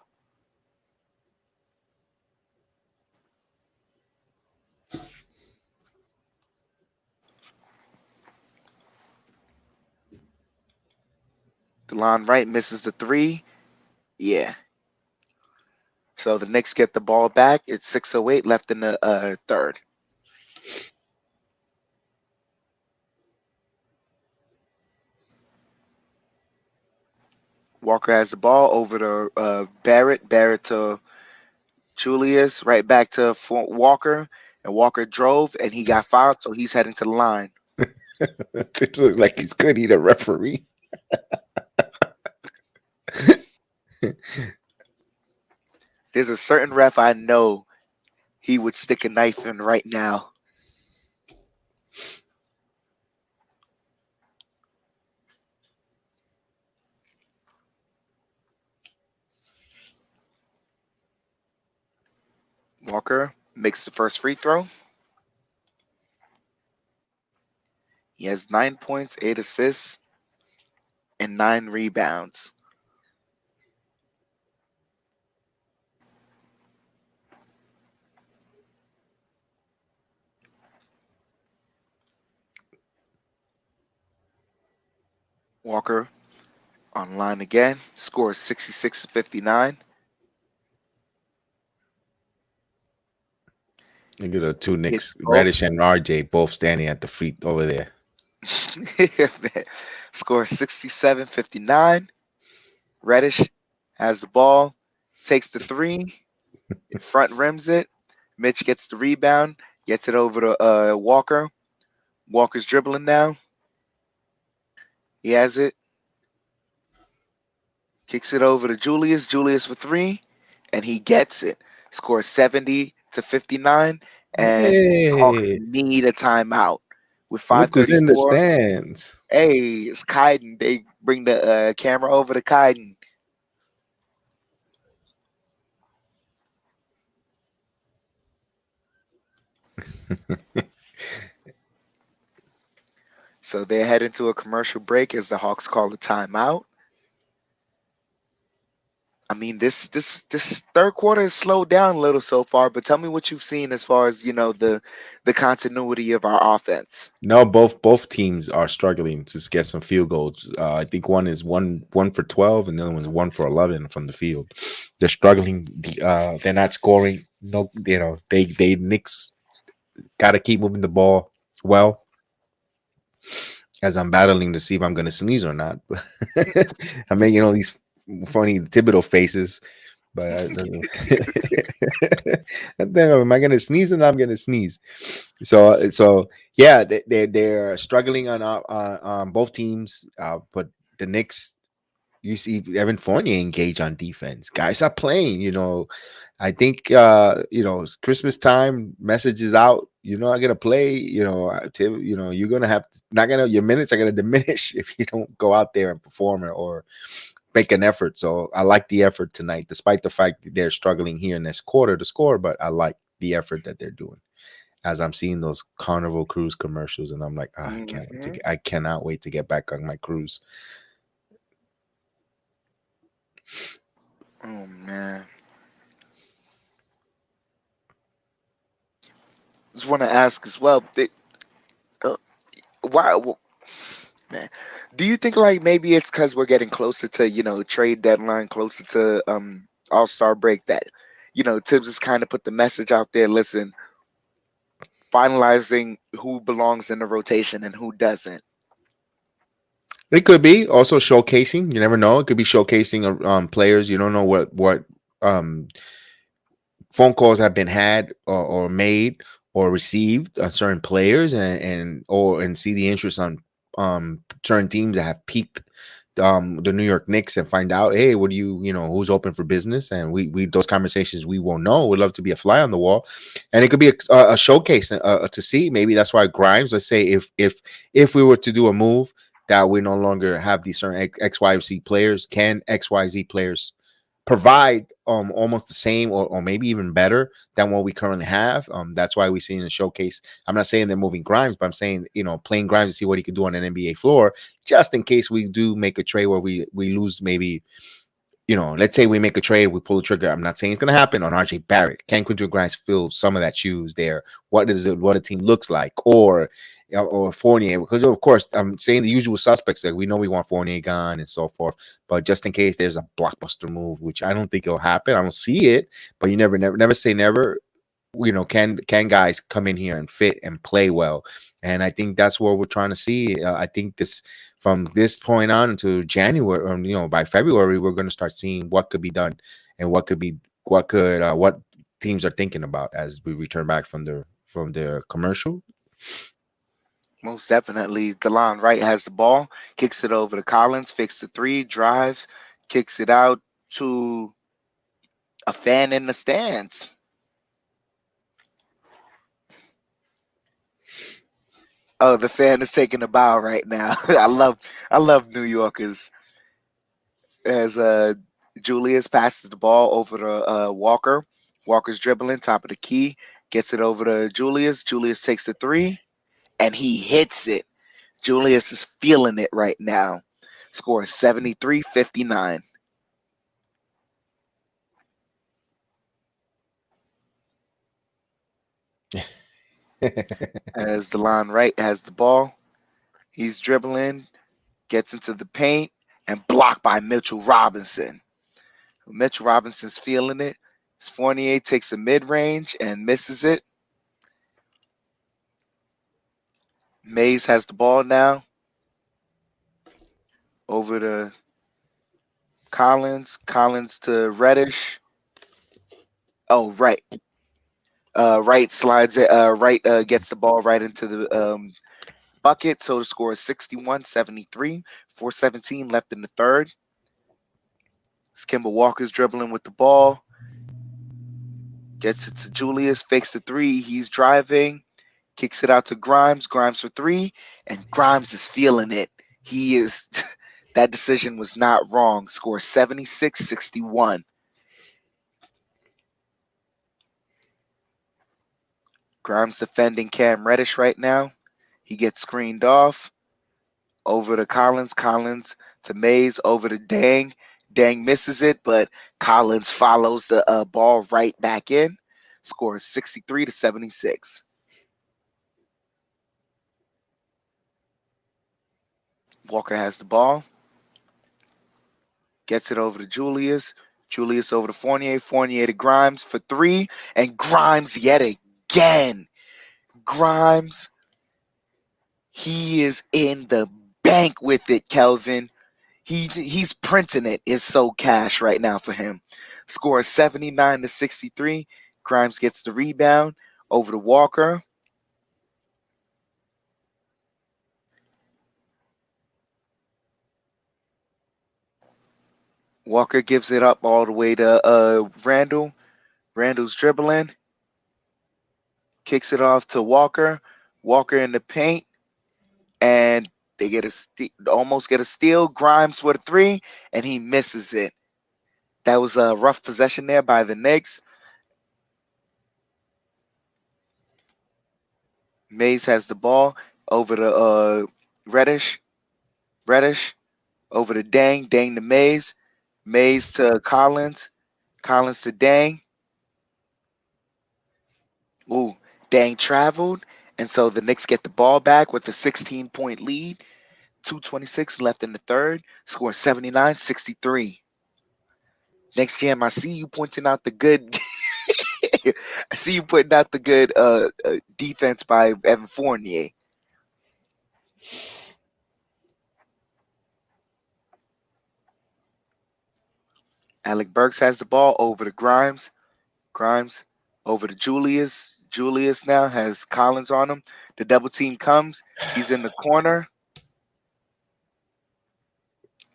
DeLon Wright misses the three. Yeah. So the Knicks get the ball back. It's 6:08 left in the third. Walker has the ball over to Barrett. Barrett to Julius. Right back to Walker. And Walker drove, and he got fouled, so he's heading to the line. It looks like he's good. He's a referee. There's a certain ref I know he would stick a knife in right now. Walker makes the first free throw. He has 9 points, 8 assists, and 9 rebounds. Walker online again, scores 66-59. Look at the two Knicks, It's both. Reddish and RJ, both standing at the feet over there. Scores 67-59. Reddish has the ball, takes the three, front rims it. Mitch gets the rebound, gets it over to Walker. Walker's dribbling now. He has it. Kicks it over to Julius. Julius for three, and he gets it. Scores 70-59, and Hawks Hey, need a timeout with look who's in the 5:34. stands. Hey, it's Kaiden. They bring the camera over to Kaiden. So they head into a commercial break as the Hawks call a timeout. I mean, this third quarter has slowed down a little so far, but tell me what you've seen as far as the continuity of our offense. No, both teams are struggling to get some field goals. I think one is one for 12, and the other one's 1 for 11 from the field. They're struggling. They're not scoring. No, they Knicks got to keep moving the ball well. As I'm battling to see if I'm going to sneeze or not, I'm making all these funny Thibodeau faces. But am I gonna sneeze or not? I'm gonna sneeze. So yeah, they're struggling on both teams. But the Knicks, you see Evan Fournier engage on defense. Guys are playing. I think it's Christmas time. Messages out. You're not gonna play. You're gonna have your minutes are gonna diminish if you don't go out there and perform or make an effort. So I like the effort tonight, despite the fact that they're struggling here in this quarter to score. But I like the effort that they're doing. As I'm seeing those Carnival Cruise commercials, and I'm like, I cannot wait to get back on my cruise. Oh man, just want to ask as well. Uh, why, man? Do you think like maybe it's because we're getting closer to trade deadline, closer to All Star break that Tibbs has kind of put the message out there. Listen, finalizing who belongs in the rotation and who doesn't. It could be also showcasing. You never know. It could be showcasing players. You don't know what um phone calls have been had or made or received on certain players and see the interest on certain teams that have peaked the New York Knicks and find out, hey, what do who's open for business? And we those conversations we won't know. We'd love to be a fly on the wall, and it could be a showcase to see. Maybe that's why Grimes. Let's say if we were to do a move that we no longer have these certain XYZ players, can XYZ players provide almost the same or maybe even better than what we currently have. That's why we see in the showcase. I'm not saying they're moving Grimes, but I'm saying playing Grimes to see what he could do on an NBA floor, just in case we do make a trade where we lose maybe. Let's say we make a trade, we pull the trigger. I'm not saying it's going to happen on RJ Barrett. Can Quentin Grimes fill some of that shoes there? What a team looks like, or Fournier? Because of course, I'm saying the usual suspects. Like we know we want Fournier gone and so forth, but just in case there's a blockbuster move, which I don't think it'll happen. I don't see it, but you never say never. Can guys come in here and fit and play well? And I think that's what we're trying to see. I think from this point on until January, or, by February, we're going to start seeing what could be done and what teams are thinking about as we return back from the commercial. Most definitely. DeLon Wright has the ball, kicks it over to Collins, fakes the three, drives, kicks it out to a fan in the stands. Oh, the fan is taking a bow right now. I love New Yorkers. As Julius passes the ball over to Walker. Walker's dribbling, top of the key, gets it over to Julius. Julius takes the three, and he hits it. Julius is feeling it right now. Score 73-59. As DeLon Wright has the ball, he's dribbling, gets into the paint, and blocked by Mitchell Robinson. Mitchell Robinson's feeling it. Fournier takes a mid-range and misses it. Mays has the ball now. Over to Collins. Collins to Reddish. Oh, right. Wright slides it. Wright gets the ball right into the bucket. So the score is 61-73. 4:17 left in the third. KEMBA Walker's dribbling with the ball. Gets it to Julius. Fakes the three. He's driving. Kicks it out to Grimes. Grimes for three. And Grimes is feeling it. He is. That decision was not wrong. Score 76-61. Grimes defending Cam Reddish right now. He gets screened off. Over to Collins. Collins to Mays. Over to Dang. Dang misses it, but Collins follows the ball right back in. Scores 63-76. Walker has the ball. Gets it over to Julius. Julius over to Fournier. Fournier to Grimes for three. And Grimes yet again. Grimes, he is in the bank with it, Kelvin. He's printing it. It's so cash right now for him. Score 79-63. Grimes gets the rebound over to Walker. Walker gives it up all the way to Randle. Randle's dribbling. Kicks it off to Walker. Walker in the paint. And they almost get a steal. Grimes with a three, and he misses it. That was a rough possession there by the Knicks. Mays has the ball over to Reddish. Reddish over to Dang. Dang to Mays. Mays to Collins. Collins to Dang. Ooh, Dang traveled, and so the Knicks get the ball back with a 16-point lead. 2:26 left in the third. Score 79-63. Next game, I see you pointing out the good. I see you putting out the good defense by Evan Fournier. Alec Burks has the ball over to Grimes. Grimes over to Julius. Julius now has Collins on him. The double team comes. He's in the corner,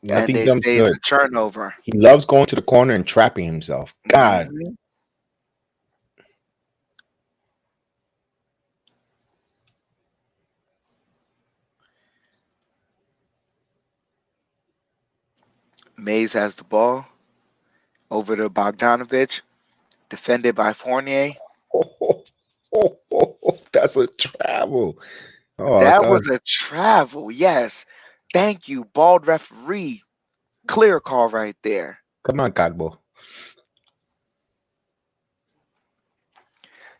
and Nothing they comes say it's good. a turnover. He loves going to the corner and trapping himself. God. Mhm. Mays has the ball over to Bogdanovich, defended by Fournier. That's a travel. Oh, I That thought, was a travel. Yes. Thank you, bald referee. Clear call right there. come on, Calvo.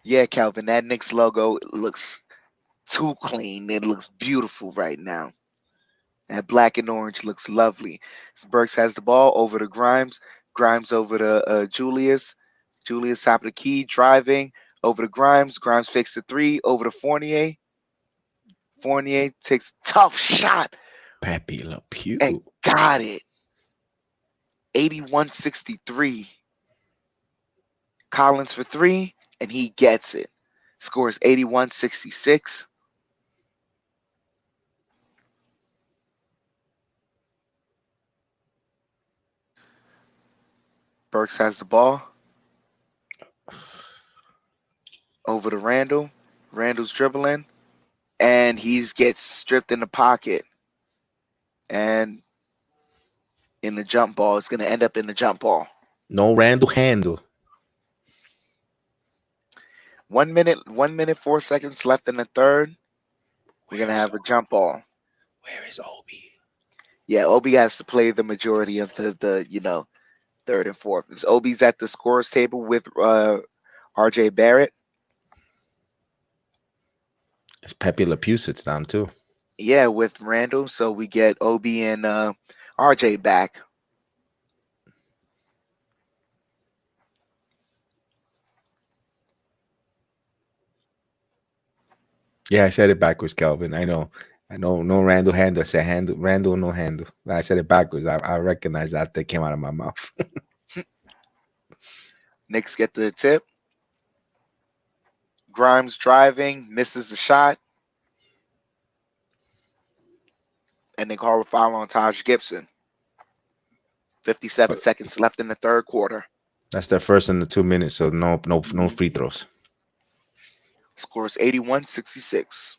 Yeah, Calvin, that Knicks logo looks too clean. It looks beautiful right now. That black and orange looks lovely. So Burks has the ball over to Grimes. Grimes over to Julius. Julius top of the key, driving over to Grimes. Grimes fakes the three over to Fournier. Fournier takes tough shot Pepe Le and Pew. got it. 81-63. Collins for three, and he gets it. Scores 81-66. Burks has the ball over to Randle. Randle's dribbling, and he gets stripped in the pocket. And in the jump ball, it's going to end up in the jump ball. No Randall handle. 1 minute, 4 seconds left in the third. We're going to have a jump ball. Where is Obi? Yeah, Obi has to play the majority of the third and fourth. It's Obi's at the scorers table with RJ Barrett. It's Pepe Le Pew sits down too. Yeah, with Randall. So we get Obi and RJ back. Yeah, I said it backwards, Kelvin. I know. No Randall handle. I said handle. Randall, no handle. I said it backwards. I recognize that came out of my mouth. Knicks get the tip. Grimes driving, misses the shot. And they call a foul on Taj Gibson. 57 seconds left in the third quarter. That's their first in the 2 minutes, so no free throws. Scores 81-66.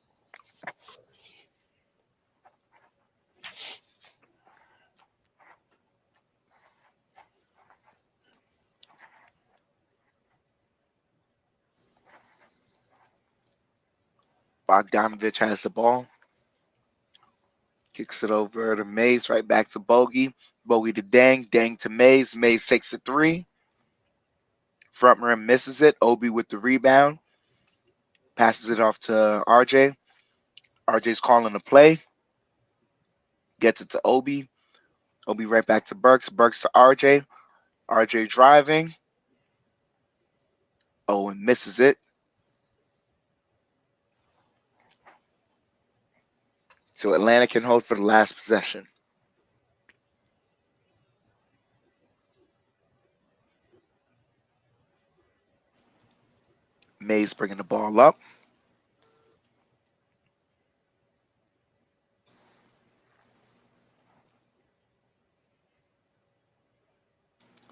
Bogdanovich has the ball. Kicks it over to Mays, right back to Bogey. Bogey to Dang. Dang to Mays. Mays takes a three. Front rim misses it. Obi with the rebound. Passes it off to RJ. RJ's calling the play. Gets it to Obi. Obi right back to Burks. Burks to RJ. RJ driving. Oh, and misses it. So Atlanta can hold for the last possession. Mays bringing the ball up.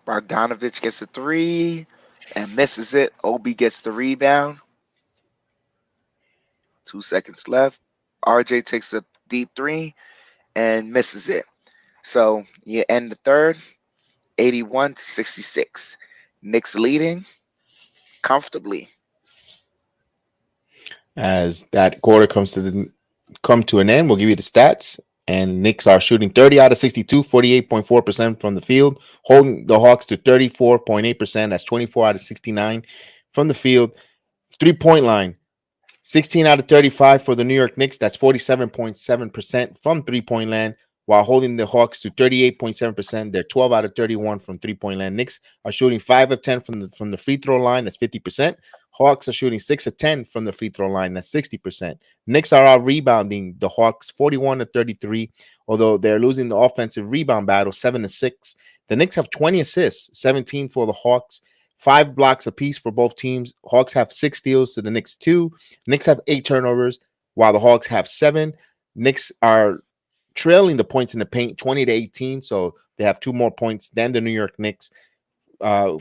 Bogdanovich gets a three and misses it. Obi gets the rebound. 2 seconds left. RJ takes a deep three and misses it. So you end the third, 81-66. Knicks leading comfortably. As that quarter come to an end, we'll give you the stats. And Knicks are shooting 30 out of 62, 48.4% from the field, holding the Hawks to 34.8%. That's 24 out of 69 from the field. 3-point line, 16 out of 35 for the New York Knicks. That's 47.7% from three-point land, while holding the Hawks to 38.7%. They're 12 out of 31 from three-point land. Knicks are shooting 5 of 10 from the free throw line. That's 50%. Hawks are shooting 6 of 10 from the free throw line. That's 60%. Knicks are out rebounding the Hawks 41 to 33, although they're losing the offensive rebound battle 7 to 6. The Knicks have 20 assists, 17 for the Hawks. 5 blocks apiece for both teams. Hawks have 6 steals to the Knicks 2. Knicks have 8 turnovers, while the Hawks have 7. Knicks are trailing the points in the paint 20 to 18, so they have 2 more points than the New York Knicks.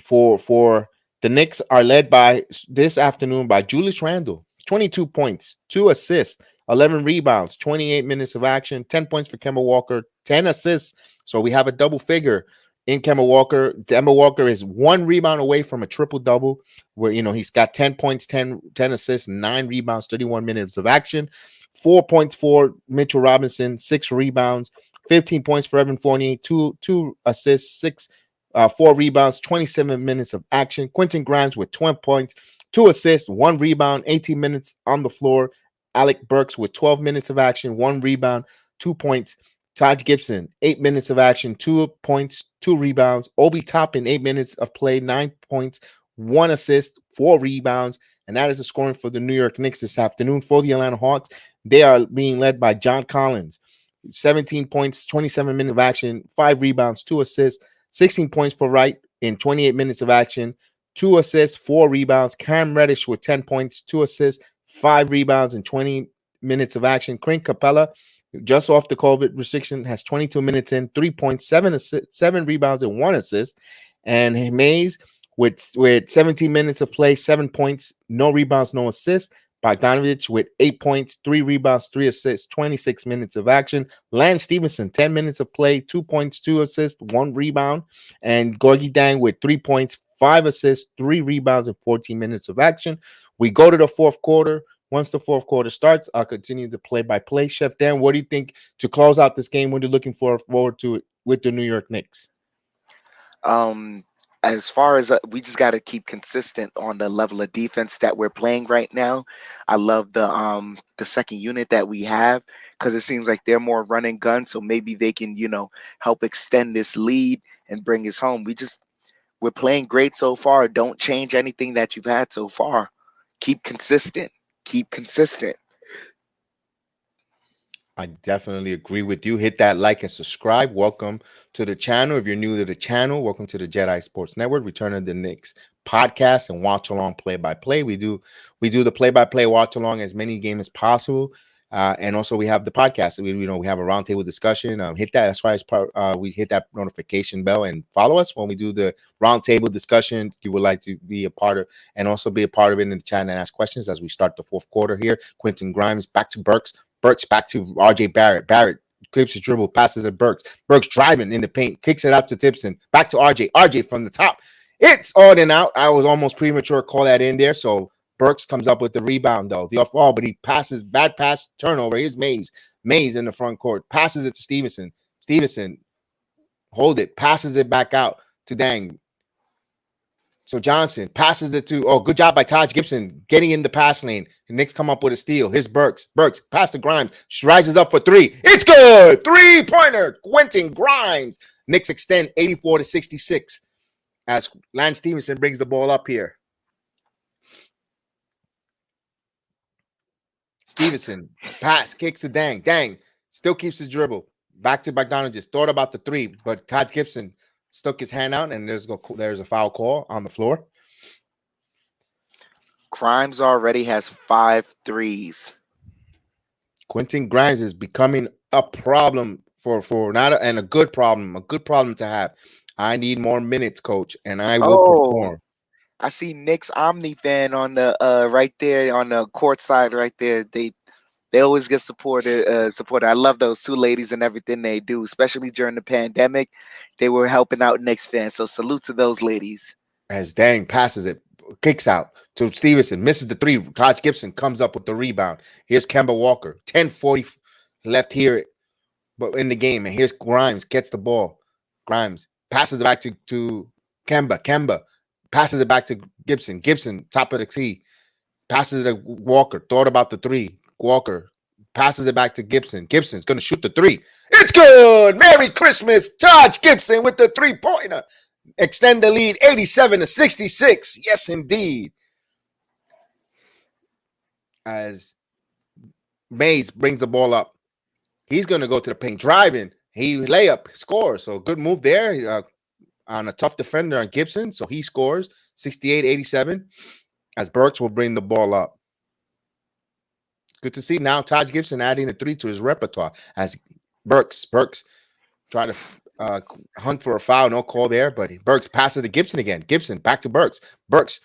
For the Knicks are led by this afternoon by Julius Randle, 22 points, 2 assists, 11 rebounds, 28 minutes of action, 10 points for KEMBA Walker, 10 assists. So we have a double figure in KEMBA Walker. KEMBA Walker is 1 rebound away from a triple-double where, he's got 10 points, 10 assists, 9 rebounds, 31 minutes of action. 4 points for Mitchell Robinson, 6 rebounds, 15 points for Evan Fournier, 2 assists, 4 rebounds, 27 minutes of action. Quentin Grimes with 20 points, 2 assists, 1 rebound, 18 minutes on the floor. Alec Burks with 12 minutes of action, 1 rebound, 2 points. Taj Gibson, 8 minutes of action, 2 points, 2 rebounds. Obi Toppin, 8 minutes of play, 9 points, 1 assist, 4 rebounds. And that is the scoring for the New York Knicks this afternoon. For the Atlanta Hawks, they are being led by John Collins, 17 points, 27 minutes of action, 5 rebounds, 2 assists, 16 points for Wright in 28 minutes of action, 2 assists, 4 rebounds. Cam Reddish with 10 points, 2 assists, 5 rebounds, and 20 minutes of action. Clint Capella, just off the COVID restriction, has 22 minutes in, 3 points, 7 rebounds, and 1 assist. And Mays with 17 minutes of play, 7 points, no rebounds, no assists. Bogdanovich with 8 points, 3 rebounds, 3 assists, 26 minutes of action. Lance Stevenson, 10 minutes of play, 2 points, 2 assists, 1 rebound. And Gorgie Dang with 3 points, 5 assists, 3 rebounds, and 14 minutes of action. We go to the fourth quarter. Once the fourth quarter starts, I'll continue the play-by-play. Chef Dan, what do you think to close out this game? What are you looking forward to it with the New York Knicks? As far as we just got to keep consistent on the level of defense that we're playing right now. I love the second unit that we have because it seems like they're more run and gun, so maybe they can help extend this lead and bring us home. We're playing great so far. Don't change anything that you've had so far. Keep consistent. Keep consistent. I definitely agree with you. Hit that like and subscribe. Welcome to the channel. If you're new to the channel, welcome to the Jedi Sports Network. Return of the Knicks podcast and watch along play-by-play. We do the play-by-play watch along as many games as possible. And also we have the podcast. We have a roundtable discussion. Hit that. That's why we hit that notification bell and follow us when we do the roundtable discussion. You would like to be a part of, and also be a part of it in the chat and ask questions as we start the fourth quarter here. Quentin Grimes back to Burks. Burks back to RJ Barrett. Barrett clips his dribble, passes at Burks. Burks driving in the paint, kicks it out to Tipson. Back to RJ. RJ from the top. It's odd and out. I was almost premature call that in there. So Burks comes up with the rebound, though. The off ball, but he passes, bad pass, turnover. Here's Mays. Mays in the front court. Passes it to Stevenson. Stevenson, hold it. Passes it back out to Dang. So Johnson passes it to, good job by Taj Gibson getting in the pass lane. The Knicks come up with a steal. Here's Burks. Burks, pass to Grimes. She rises up for 3. It's good. 3-pointer. Quentin Grimes. Knicks extend 84 to 66 as Lance Stevenson brings the ball up here. Stevenson, pass, kicks to Dang. Dang still keeps his dribble. Back to Bogdanovich. Thought about the 3, but Taj Gibson stuck his hand out, and there's a foul call on the floor. Grimes already has 5 threes. Quentin Grimes is becoming a problem for a good problem to have. I need more minutes, coach, and I will perform. I see Knicks Omni fan on the right there on the court side right there. They always get supported. I love those 2 ladies and everything they do, especially during the pandemic. They were helping out Knicks fans. So salute to those ladies. As Dang passes it, kicks out to Stevenson, misses the 3. Taj Gibson comes up with the rebound. Here's KEMBA Walker. 10:40 left here, but in the game. And here's Grimes, gets the ball. Grimes passes it back to Kemba. Kemba passes it back to Gibson. Gibson, top of the key. passes it to Walker. Thought about the three. Walker passes it back to Gibson. Gibson's going to shoot the three. It's good. Merry Christmas. Taj Gibson with the three-pointer. Extend the lead 87-66. Yes, indeed. As Mays brings the ball up. He's going to go to the paint driving. He layup, scores. So good move there on a tough defender on Gibson. So he scores 68-87 as Burks will bring the ball up. Good to see now Taj Gibson adding a three to his repertoire as Burks trying to hunt for a foul. No call there, but Burks passes to Gibson again. Gibson back to Burks. Burks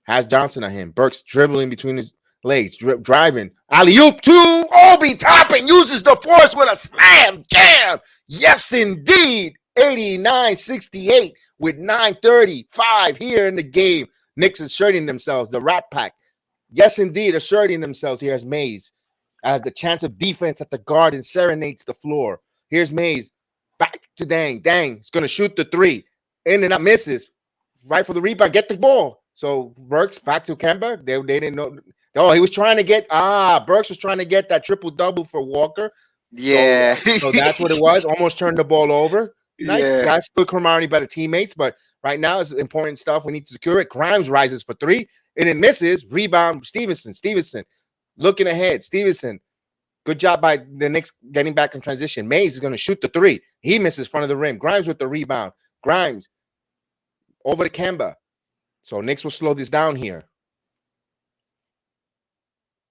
has Johnson on him. Burks dribbling between his legs, driving. Alley-oop to Obi Toppin uses the force with a slam jam. Yes, indeed. 89-68 with 9:35 here in the game. Knicks asserting themselves, the Rat Pack. Yes, indeed, asserting themselves here as Mays, as the chance of defense at the Garden serenades the floor. Here's Mays, back to Dang. Dang is going to shoot the three. In and out, misses. Right for the rebound, get the ball. So Burks back to Kemba. They didn't know. Oh, he was trying to get, Burks was trying to get that triple-double for Walker. Yeah. So that's what it was. Almost turned the ball over. Nice. Yeah. That's good camaraderie by the teammates, but right now it's important stuff. We need to secure it. Grimes rises for three, and it misses. Rebound, Stevenson looking ahead. Stevenson, good job by the Knicks getting back in transition. Mays is going to shoot the three. He misses front of the rim. Grimes with the rebound. Grimes over to Kemba. So Knicks will slow this down here.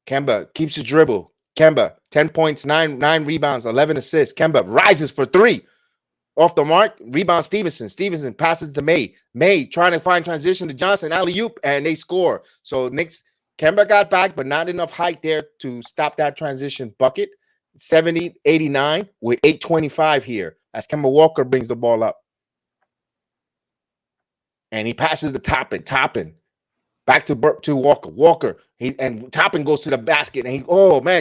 Kemba keeps his dribble. Kemba, 10 points, 9 rebounds, 11 assists. Kemba rises for three. Off the mark, rebound Stevenson. Stevenson passes to May. May trying to find transition to Johnson. Alley-oop, and they score. So Knicks, Kemba got back, but not enough height there to stop that transition bucket. 70-89 with 8:25 here as KEMBA Walker brings the ball up. And he passes to Toppin. Back to Walker. Walker. And Toppin goes to the basket. And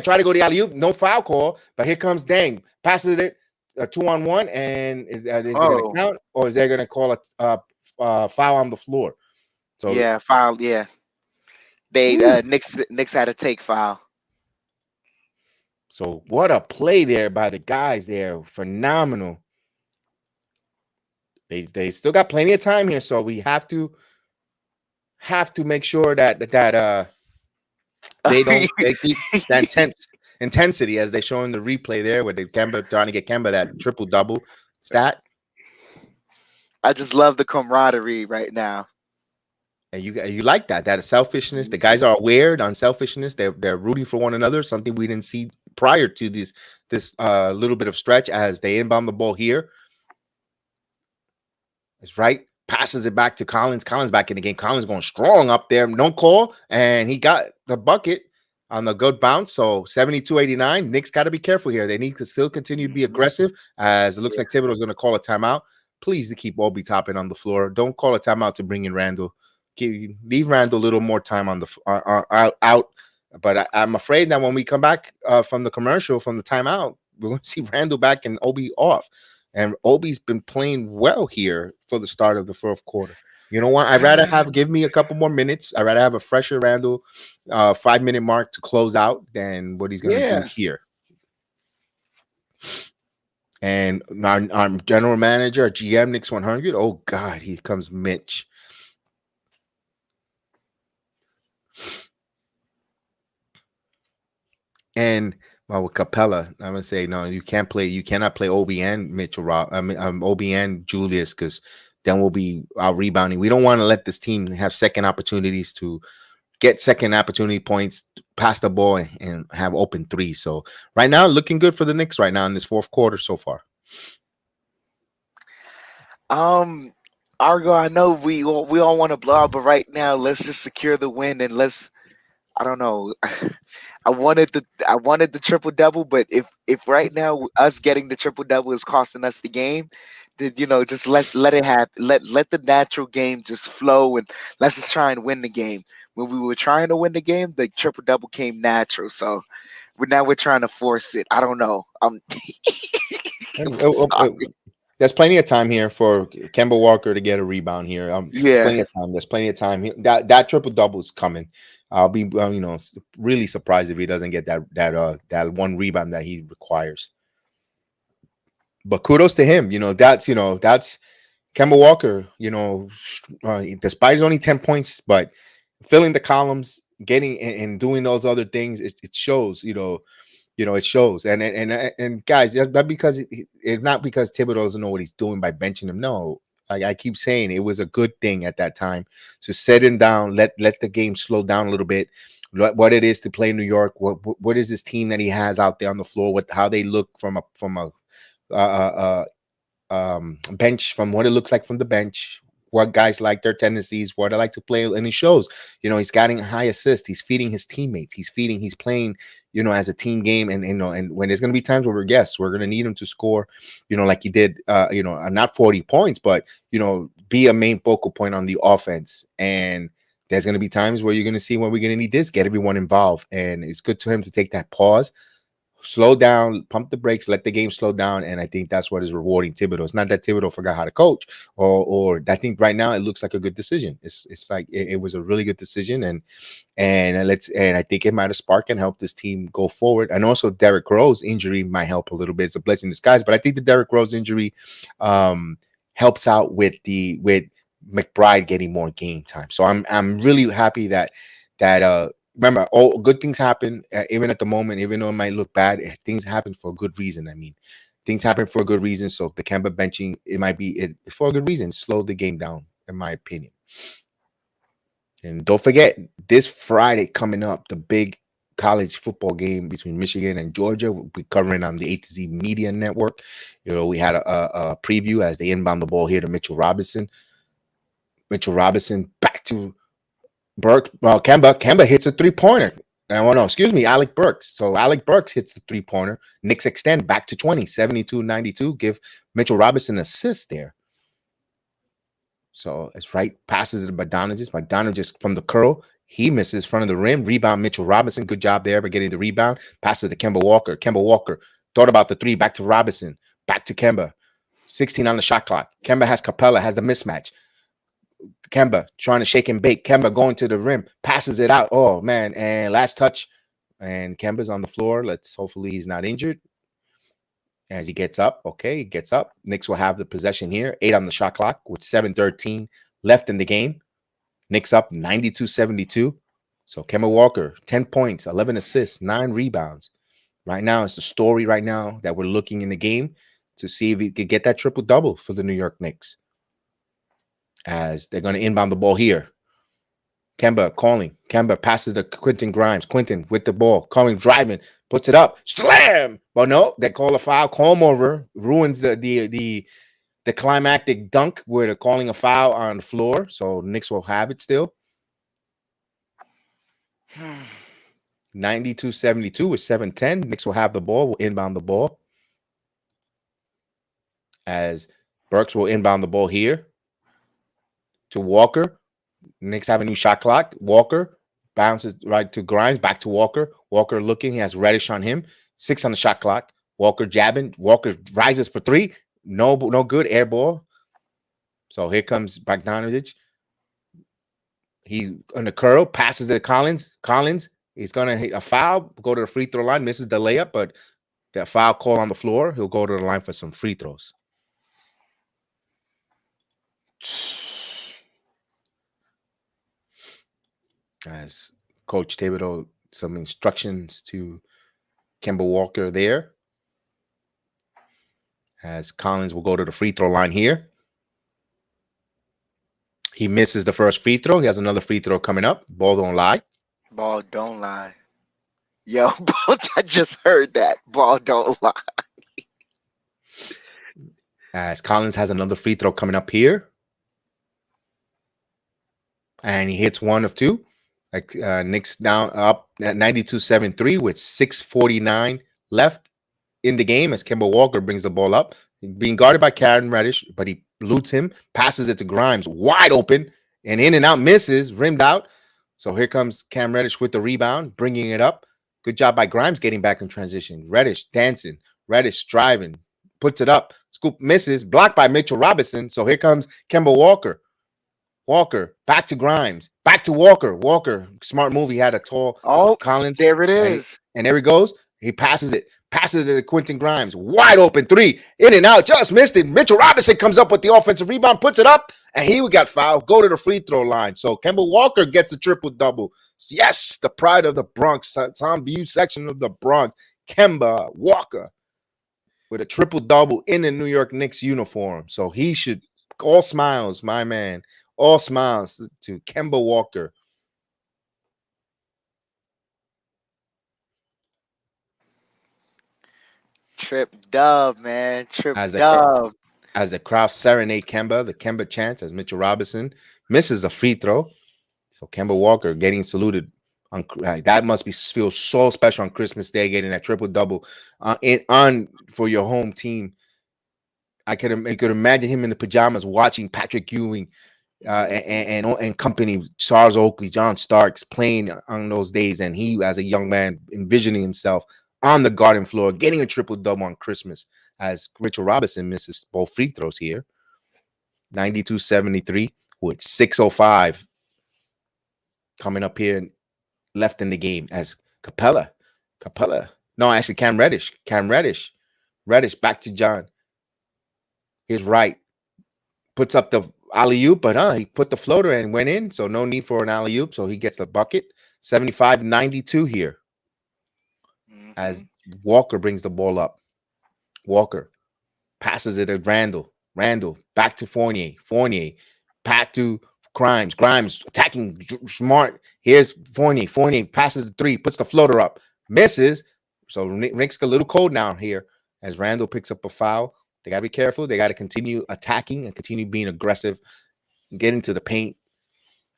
try to go to the alley-oop. No foul call. But here comes Dang. Passes it. A 2-on-1, and is it going to count, or is they going to call a foul on the floor? So yeah, foul. Yeah, they Knicks had to take foul. So what a play there by the guys there, phenomenal. They still got plenty of time here, so we have to make sure that they keep that intensity as they show in the replay there with the Kemba trying to get Kemba that triple-double stat. I just love the camaraderie right now. And you like that selfishness. The guys are aware on selfishness. They're rooting for one another, something we didn't see prior to this little bit of stretch as they inbound the ball here. It's right. Passes it back to Collins. Collins back in the game. Collins going strong up there. No call. And he got the bucket on the good bounce. So 72-89. Knicks got to be careful here. They need to still continue to be aggressive as it looks like Thibodeau's going to call a timeout. Please to keep Obi Toppin on the floor. Don't call a timeout to bring in Randle. Leave Randle a little more time on the out. But I'm afraid that when we come back from the commercial, from the timeout, we're going to see Randle back and Obi off. And Obi's been playing well here for the start of the fourth quarter. You know what? I'd rather give me a couple more minutes. I'd rather have a fresher Randle 5-minute mark to close out than what he's going to do here. And our general manager, our GM, Knicks 100. Oh, God, here comes Mitch. And with Capella, I'm gonna say no. You cannot play Obi and Mitchell. Obi and Julius, because then we'll be out rebounding. We don't want to let this team have second opportunities to get second opportunity points, pass the ball, and have open three. So right now, looking good for the Knicks right now in this fourth quarter so far. Argo, I know we all want to blow out, but right now, let's just secure the win and I don't know. I wanted the triple double, but if right now us getting the triple double is costing us the game, then just let it happen. Let the natural game just flow, and let's just try and win the game. When we were trying to win the game, the triple double came natural. So we're trying to force it. I don't know. There's plenty of time here for KEMBA Walker to get a rebound here. There's Yeah. plenty of time. There's plenty of time. That triple double is coming. I'll be really surprised if he doesn't get that one rebound that he requires. But kudos to him. That's KEMBA Walker. Despite his only 10 points, but filling the columns, getting and doing those other things, it shows. It shows. And guys, not because it's not because Thibodeau doesn't know what he's doing by benching him. No, I keep saying it was a good thing at that time to set him down, let the game slow down a little bit. What it is to play New York, what is this team that he has out there on the floor, how they look from a bench, from what it looks like from the bench, what guys like their tendencies, what I like to play, and he shows. He's getting high assists. He's feeding his teammates. He's playing, as a team game. And when there's going to be times where we're going to need him to score, like he did, not 40 points, but be a main focal point on the offense. And there's going to be times where you're going to see when we're going to need this, get everyone involved. And it's good to him to take that pause, slow down, pump the brakes, let the game slow down. And I think that's what is rewarding Thibodeau. It's not that Thibodeau forgot how to coach, or I think right now it looks like a good decision. It's like it was a really good decision, and I think it might have sparked and helped this team go forward. And also Derrick Rose injury might help a little bit. It's a blessing in disguise, but I think the Derrick Rose injury helps out with McBride getting more game time. So I'm really happy that remember, all good things happen, even at the moment, even though it might look bad, things happen for a good reason. I mean, things happen for a good reason. So the KEMBA benching, it might be for a good reason, slow the game down, in my opinion. And don't forget, this Friday coming up, the big college football game between Michigan and Georgia. We'll be covering on the A to Z Media Network. We had a preview as they inbound the ball here to Mitchell Robinson. Mitchell Robinson back to Burks. Well, KEMBA hits a three-pointer. Alec Burks. So Alec Burks hits the three-pointer. Knicks extend back to 20, 72-92. Give Mitchell Robinson an assist there. So it's right. Passes it to Bogdanovich. Bogdanovich from the curl. He misses front of the rim. Rebound Mitchell Robinson. Good job there by getting the rebound. Passes to KEMBA Walker. KEMBA Walker thought about the three. Back to Robinson. Back to KEMBA. 16 on the shot clock. KEMBA has Capella. Has the mismatch. KEMBA trying to shake and bake. KEMBA going to the rim, passes it out. Oh man! And last touch, and KEMBA's on the floor. Hopefully he's not injured. As he gets up, okay, he gets up. Knicks will have the possession here. 8 on the shot clock with 7:13 left in the game. Knicks up 92-72. So KEMBA Walker, 10 points, 11 assists, 9 rebounds. Right now, it's the story right now that we're looking in the game to see if he could get that triple double for the New York Knicks. As they're going to inbound the ball here. KEMBA calling. KEMBA passes to Quentin Grimes. Quentin with the ball. Calling, driving. Puts it up. Slam! Well, no. They call a foul. Comb over. Ruins the climactic dunk where they're calling a foul on the floor. So Knicks will have it still. 92-72 with 7:10. Knicks will have the ball. Will inbound the ball. As Burks will inbound the ball here. To Walker. Knicks have a new shot clock. Walker bounces right to Grimes. Back to Walker. Walker looking. He has Reddish on him. 6 on the shot clock. Walker jabbing. Walker rises for 3. No good. Air ball. So here comes Bogdanovich. He on the curl. Passes to Collins. Collins is going to hit a foul. Go to the free throw line. Misses the layup. But that foul call on the floor. He'll go to the line for some free throws. As Coach Thibodeau, some instructions to KEMBA Walker there. As Collins will go to the free throw line here. He misses the first free throw. He has another free throw coming up. Ball don't lie. Ball don't lie. Yo, bro, I just heard that. Ball don't lie. As Collins has another free throw coming up here. And he hits 1 of 2. Knicks down up at 92-73 with 6:49 left in the game as KEMBA Walker brings the ball up. Being guarded by Karen Reddish, but he loots him, passes it to Grimes, wide open, and in and out misses, rimmed out. So here comes Cam Reddish with the rebound, bringing it up. Good job by Grimes getting back in transition. Reddish dancing. Reddish driving. puts it up. Scoop misses, blocked by Mitchell Robinson. So here comes KEMBA Walker. Walker, back to Grimes, back to Walker. Walker, smart move. He had a tall Oh, Collins. there it is. And there he goes. He passes it to Quentin Grimes. Wide open three. In and out. Just missed it. Mitchell Robinson comes up with the offensive rebound, puts it up, and he got fouled. Go to the free throw line. So KEMBA Walker gets the triple-double. Yes, the pride of the Bronx. Tom View section of the Bronx. KEMBA Walker with a triple-double in the New York Knicks uniform. So he should, all smiles, my man. All smiles to KEMBA Walker. Trip dub, man. Trip As dub. the crowd serenade KEMBA, the KEMBA chants as Mitchell Robinson misses a free throw. So KEMBA Walker getting saluted. That must feel so special on Christmas Day, getting that triple-double on for your home team. I could imagine him in the pajamas watching Patrick Ewing and company, Charles Oakley, John Starks playing on those days, and he, as a young man, envisioning himself on the garden floor, getting a triple-double on Christmas, as Mitchell Robinson misses both free throws here. 92-73 with 6:05 coming up here left in the game as Cam Reddish back to John. His right puts up the alley-oop, but he put the floater and went in, so no need for an alley-oop, so he gets the bucket. 75-92 here as Walker brings the ball up. Walker passes it to Randle back to Fournier back to Grimes attacking smart. Here's Fournier passes the three, puts the floater up, misses. So Knicks a little cold down here as Randle picks up a foul. They got to be careful. They got to continue attacking and continue being aggressive, get into the paint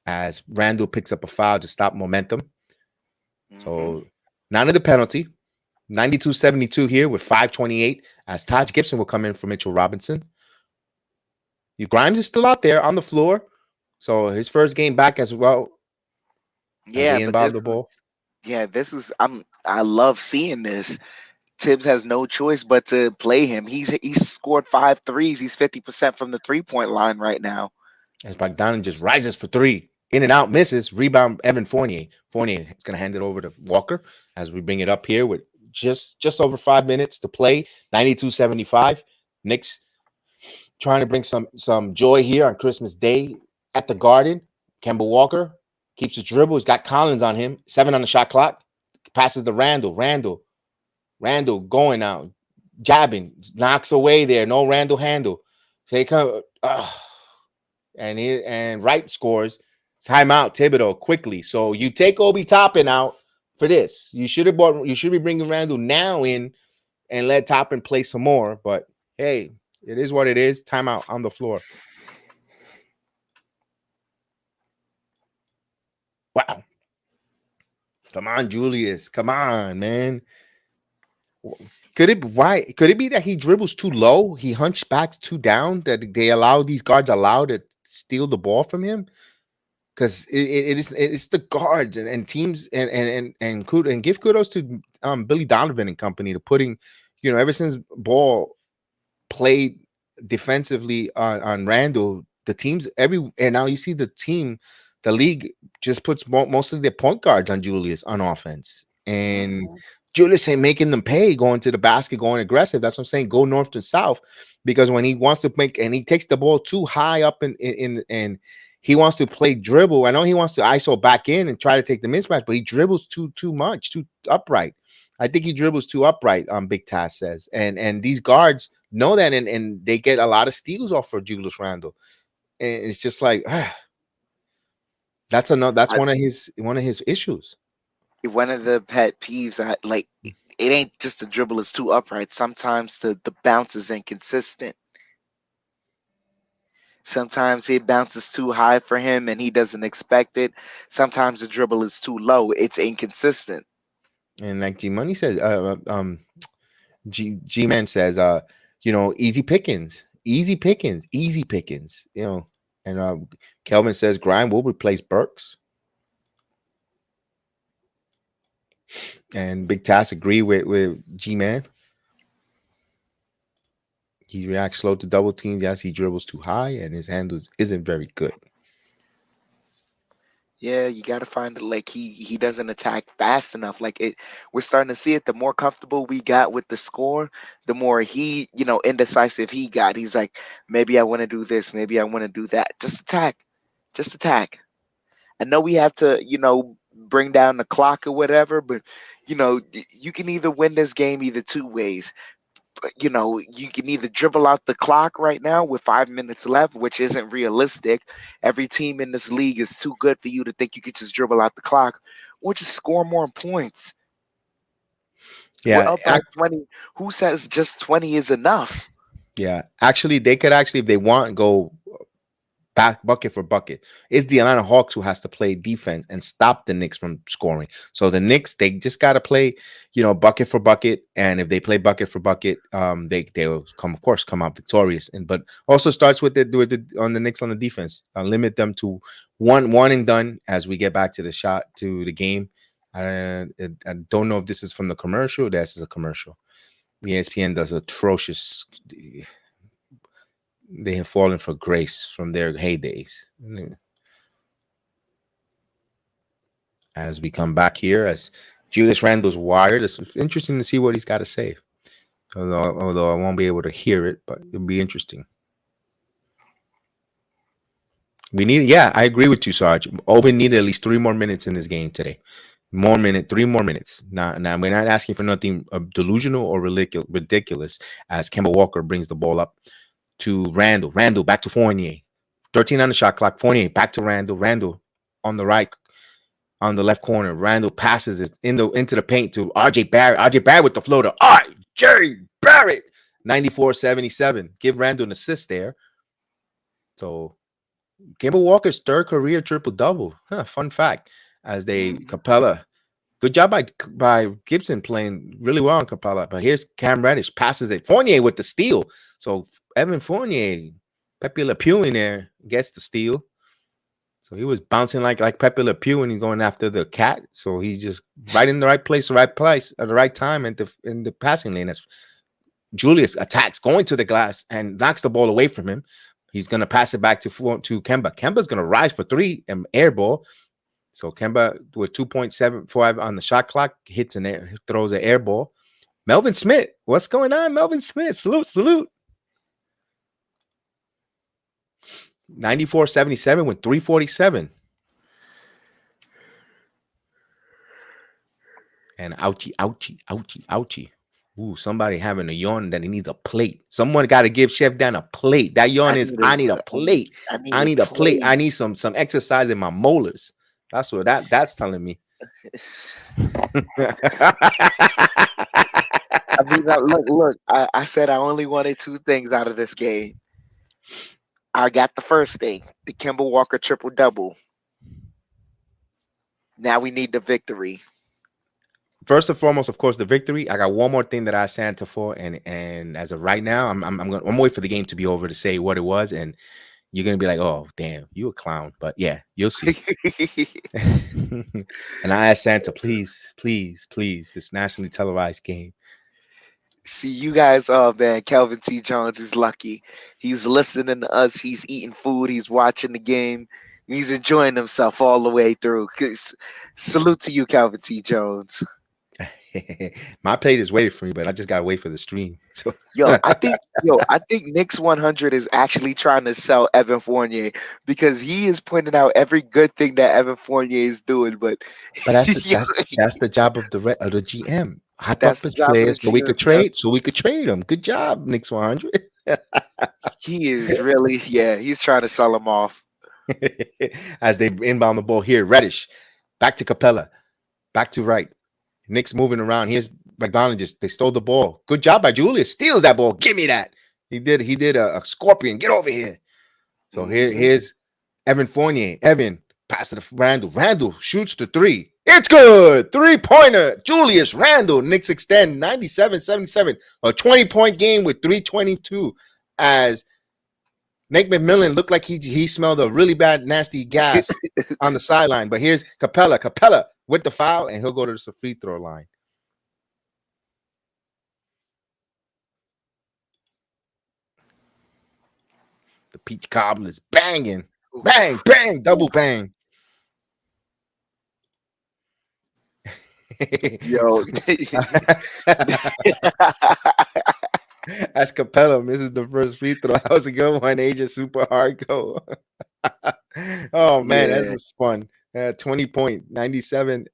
as Randle picks up a foul to stop momentum. So not in the penalty. 92-72 here with 5:28 as Taj Gibson will come in for Mitchell Robinson. Grimes is still out there on the floor. So his first game back as well. Yeah, involved the ball. I love seeing this. Tibbs has no choice but to play him. He's scored 5 threes. He's 50% from the 3-point line right now. As Bogdanovich just rises for three, in and out, misses. Rebound, Evan Fournier. Fournier is going to hand it over to Walker as we bring it up here with just over 5 minutes to play. 92-75. Knicks trying to bring some joy here on Christmas Day at the Garden. KEMBA Walker keeps his dribble. He's got Collins on him. 7 on the shot clock. Passes to Randle going out, jabbing, knocks away there. No Randle handle. So they come, and Wright scores. Timeout, Thibodeau quickly. So you take Obi Toppin out for this. You should be bringing Randle now in and let Toppin play some more. But hey, it is what it is. Timeout on the floor. Wow. Come on, Julius. Come on, man. Could it be that he dribbles too low? He hunchbacks too down that these guards allow to steal the ball from him? Because it's the guards and teams and give kudos to Billy Donovan and company to putting, ever since Ball played defensively on Randle, the teams and now you see the league just puts most of their point guards on Julius on offense, and Julius ain't making them pay going to the basket, going aggressive. That's what I'm saying. Go north to south, because when he wants to he takes the ball too high up and he wants to play dribble. I know he wants to ISO back in and try to take the mismatch, but he dribbles too much, too upright. I think he dribbles too upright. Big Taz says, and these guards know that, and they get a lot of steals off for Julius Randle, and it's just like that's one of his issues. One of the pet peeves, it ain't just the dribble is too upright. Sometimes the bounce is inconsistent. Sometimes it bounces too high for him and he doesn't expect it. Sometimes the dribble is too low. It's inconsistent. And like G Money says, G Man says, easy pickings. And Kelvin says Grime will replace Burks. And Big Tass agree with G Man. He reacts slow to double teams. Yes, he dribbles too high, and his handles isn't very good. Yeah, you got to find it. Like he doesn't attack fast enough. Like it, we're starting to see it. The more comfortable we got with the score, the more he, indecisive he got. He's like, maybe I want to do this, maybe I want to do that. Just attack, just attack. I know we have to, bring down the clock or whatever, but you can either win this game either two ways. You can either dribble out the clock right now with 5 minutes left, which isn't realistic. Every team in this league is too good for you to think you could just dribble out the clock, or just score more points. We're Yeah, up by 20. Who says just 20 is enough? yeah. Actually, they could actually, if they want, go back bucket for bucket. It's the Atlanta Hawks who has to play defense and stop the Knicks from scoring. So the Knicks, they just got to play, bucket for bucket. And if they play bucket for bucket, they will come out victorious. But also starts with on the Knicks on the defense. Limit them to one and done as we get back to the game. I don't know if this is from the commercial. This is a commercial. ESPN does atrocious. They have fallen for grace from their heydays. As we come back here, as Julius Randle's wired, it's interesting to see what he's got to say. Although I won't be able to hear it, but it'll be interesting. I agree with you, Sarge. Open needed at least 3 more minutes in this game today. 3 more minutes. Now we're not asking for nothing delusional or ridiculous as KEMBA Walker brings the ball up to Randle. Randle back to Fournier. 13 on the shot clock. Fournier back to Randle. Randle on the right, on the left corner. Randle passes it into the paint to RJ Barrett. RJ Barrett with the floater. RJ Barrett. 94-77. Give Randle an assist there. So KEMBA Walker's third career triple-double. Fun fact. As Capella. Good job by Gibson playing really well on Capella. But here's Cam Reddish. Passes it. Fournier with the steal. So Evan Fournier, Pepe Le Pew in there, gets the steal. So he was bouncing like Pepe Le Pew and he's going after the cat. So he's just right in the right place at the right time in the passing lane. As Julius attacks, going to the glass and knocks the ball away from him. He's going to pass it back to KEMBA. KEMBA's going to rise for 3 and air ball. So KEMBA with 2.75 on the shot clock throws an air ball. Melvin Smith, what's going on? Melvin Smith, salute. 94-77 with 3:47. And ouchie. Ooh, somebody having a yawn that he needs a plate. Someone got to give Chef Dan a plate. That yawn I need a plate. I need a plate. I need some exercise in my molars. That's what that's telling me. I mean, look. I said I only wanted 2 things out of this game. I got the first thing, the KEMBA Walker triple-double. Now we need the victory. First and foremost, of course, the victory. I got one more thing that I asked Santa for, and as of right now, I'm waiting for the game to be over to say what it was, and you're gonna be like, "Oh, damn, you a clown." But yeah, you'll see. And I asked Santa, please, this nationally televised game. See, you guys, oh man, Kelvin T. Jones is lucky. He's listening to us. He's eating food. He's watching the game. He's enjoying himself all the way through. Salute to you, Kelvin T. Jones. My plate is waiting for me, but I just gotta wait for the stream. So. I think Knicks 100 is actually trying to sell Evan Fournier because he is pointing out every good thing that Evan Fournier is doing. But that's the job of the GM. Hype up his players so we could trade them. Good job, Knicks 100. He is really, he's trying to sell them off. As they inbound the ball here, Reddish back to Capella, back to right. Knicks moving around. Here's McDonald. They stole the ball. Good job by Julius. Steals that ball. Give me that. He did a scorpion. Get over here. So here's Evan Fournier. Evan pass to Randle. Randle shoots the 3. It's good. 3-pointer. Julius Randle. Knicks extend 97-77. A 20-point game with 3:22 as Nate McMillan looked like he smelled a really bad, nasty gas on the sideline. But here's Capella. Capella with the foul, and he'll go to the free throw line. The peach cobbler's banging. Bang, bang, double bang. Yo. As Capella misses the first free throw. That was a good one. Agent super hard go. Oh man, that's Yeah. just fun. 20 point 97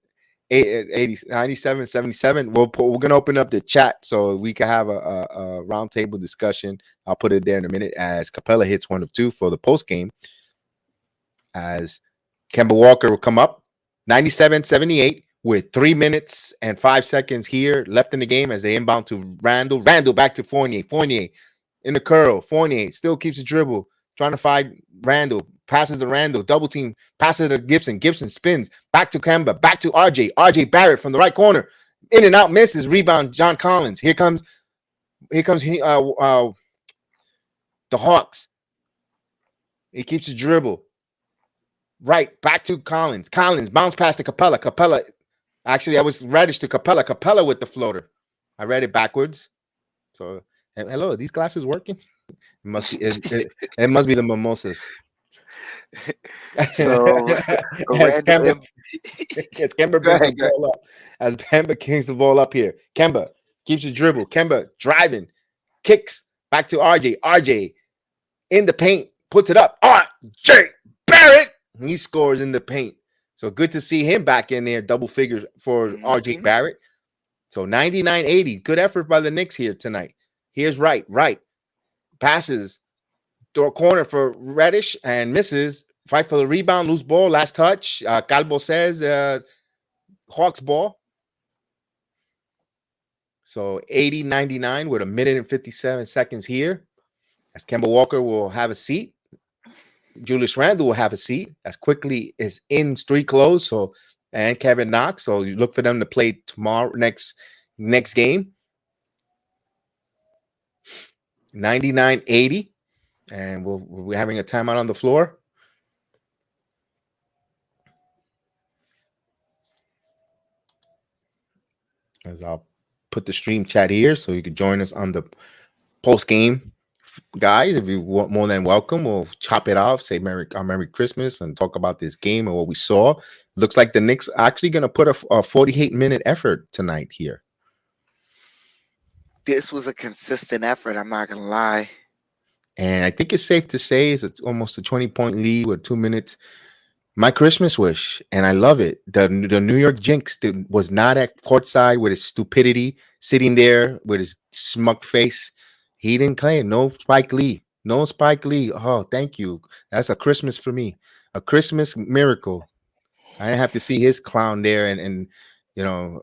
80 97 77. We're gonna open up the chat so we can have a roundtable discussion. I'll put it there in a minute as Capella hits 1 of 2 for the post game. As KEMBA Walker will come up 97-78 with 3 minutes and 5 seconds here left in the game as they inbound to Randle. Randle back to Fournier. Fournier in the curl. Fournier still keeps the dribble, trying to find Randle. Passes to Randle. Double team. Passes to Gibson. Gibson spins. Back to KEMBA. Back to RJ. RJ Barrett from the right corner. In and out misses. Rebound John Collins. Here comes the Hawks. He keeps the dribble. Right, back to Collins. Collins bounce past to Capella. Capella. Actually, I was Reddish to Capella. Capella with the floater. I read it backwards. So, hello, are these glasses working? It must be. It must be the mimosas. So as Kemba brings the ball up. As Kemba kicks the ball up here. Kemba keeps the dribble. Kemba driving, kicks back to RJ. RJ in the paint, puts it up. RJ Barrett. He scores in the paint. So good to see him back in there, double figures for RJ Barrett. So 99-80. Good effort by the Knicks here tonight. Here's Wright. Passes. Door corner for Reddish and misses. Fight for the rebound. Loose ball. Last touch. Calvo says Hawks ball. So 80-99 with 1 minute and 57 seconds here. As KEMBA Walker will have a seat. Julius Randle will have a seat as quickly as in street close. So and Kevin Knox. So you look for them to play tomorrow next game. 99-80. And we're having a timeout on the floor. As I'll put the stream chat here so you can join us on the post game. Guys, if you want, more than welcome, we'll chop it off, say Merry Christmas, and talk about this game and what we saw. Looks like the Knicks are actually going to put a 48-minute effort tonight here. This was a consistent effort, I'm not going to lie. And I think it's safe to say it's almost a 20-point lead with 2 minutes. My Christmas wish, and I love it. The New York Jinx was not at courtside with his stupidity, sitting there with his smug face. He didn't claim no Spike Lee. Oh, thank you. That's a Christmas for me. A Christmas miracle. I didn't have to see his clown there and you know,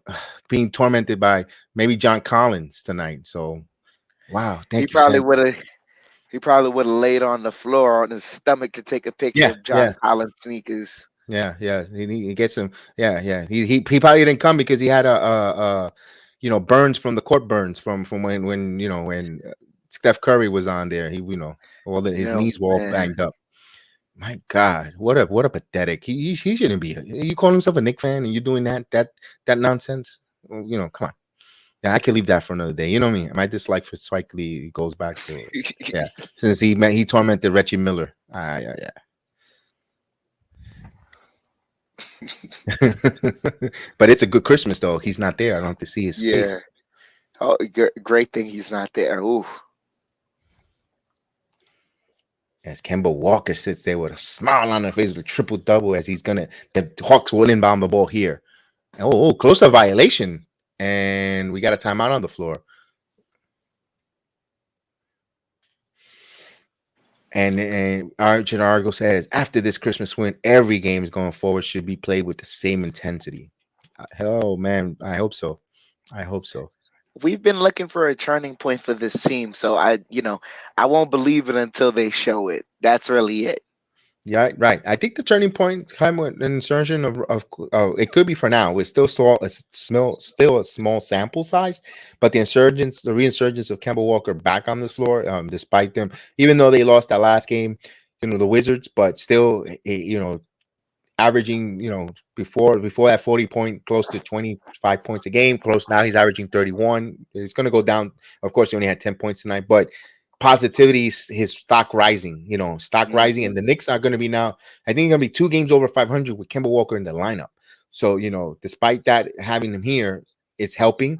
being tormented by maybe John Collins tonight. So, wow. Thank you. He probably would have laid on the floor on his stomach to take a picture of John Collins sneakers. Yeah. He gets him. Yeah. He probably didn't come because he had a burns from the court burns from when Steph Curry was on there. His knees were all banged up. My God, what a pathetic. He shouldn't be. You call himself a Knicks fan and you're doing that nonsense. Come on. Yeah, I can leave that for another day. You know what I mean? My dislike for Spike Lee goes back to since he tormented Reggie Miller. Yeah. But it's a good Christmas though. He's not there. I don't have to see his face. Oh, great thing he's not there. Ooh. As KEMBA Walker sits there with a smile on her face with a triple double as the Hawks will inbound the ball here. Oh, close to a violation. And we got a timeout on the floor. And Archie Argo says, after this Christmas win, every game going forward should be played with the same intensity. Oh, man, I hope so. We've been looking for a turning point for this team, so I won't believe it until they show it. That's really it. Yeah, right. I think the turning point came with an insertion of it could be for now. We're still a small sample size, but the reinsurgence of KEMBA Walker back on this floor, despite them, even though they lost that last game, the Wizards, but still, averaging, before that 40 point, close to 25 points a game, close now he's averaging 31. It's going to go down. Of course, he only had 10 points tonight, but positivity, his stock rising, stock rising, Mhm. and the Knicks are going to be now, I think, going to be 2 games over 500 with KEMBA Walker in the lineup. So, despite that, having him here, it's helping.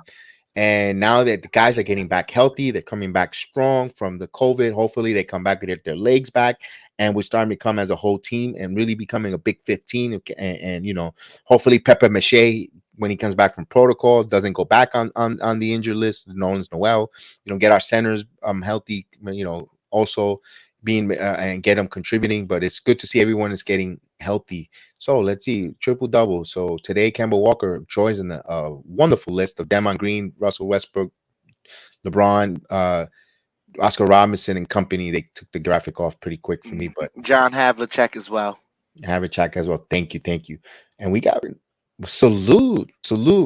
And now that the guys are getting back healthy, they're coming back strong from the COVID. Hopefully, they come back with their legs back, and we're starting to come as a whole team and really becoming a big 15. And hopefully, Pepe Mache, when he comes back from protocol, doesn't go back on the injured list. Nolan's Noel, get our centers healthy. Also being and get them contributing. But it's good to see everyone is getting healthy. So let's see, triple double. So today, KEMBA Walker joins in a wonderful list of Damon Green, Russell Westbrook, LeBron, Oscar Robinson, and company. They took the graphic off pretty quick for me, but John Havlicek as well. have a check as well. Thank you. And we got salute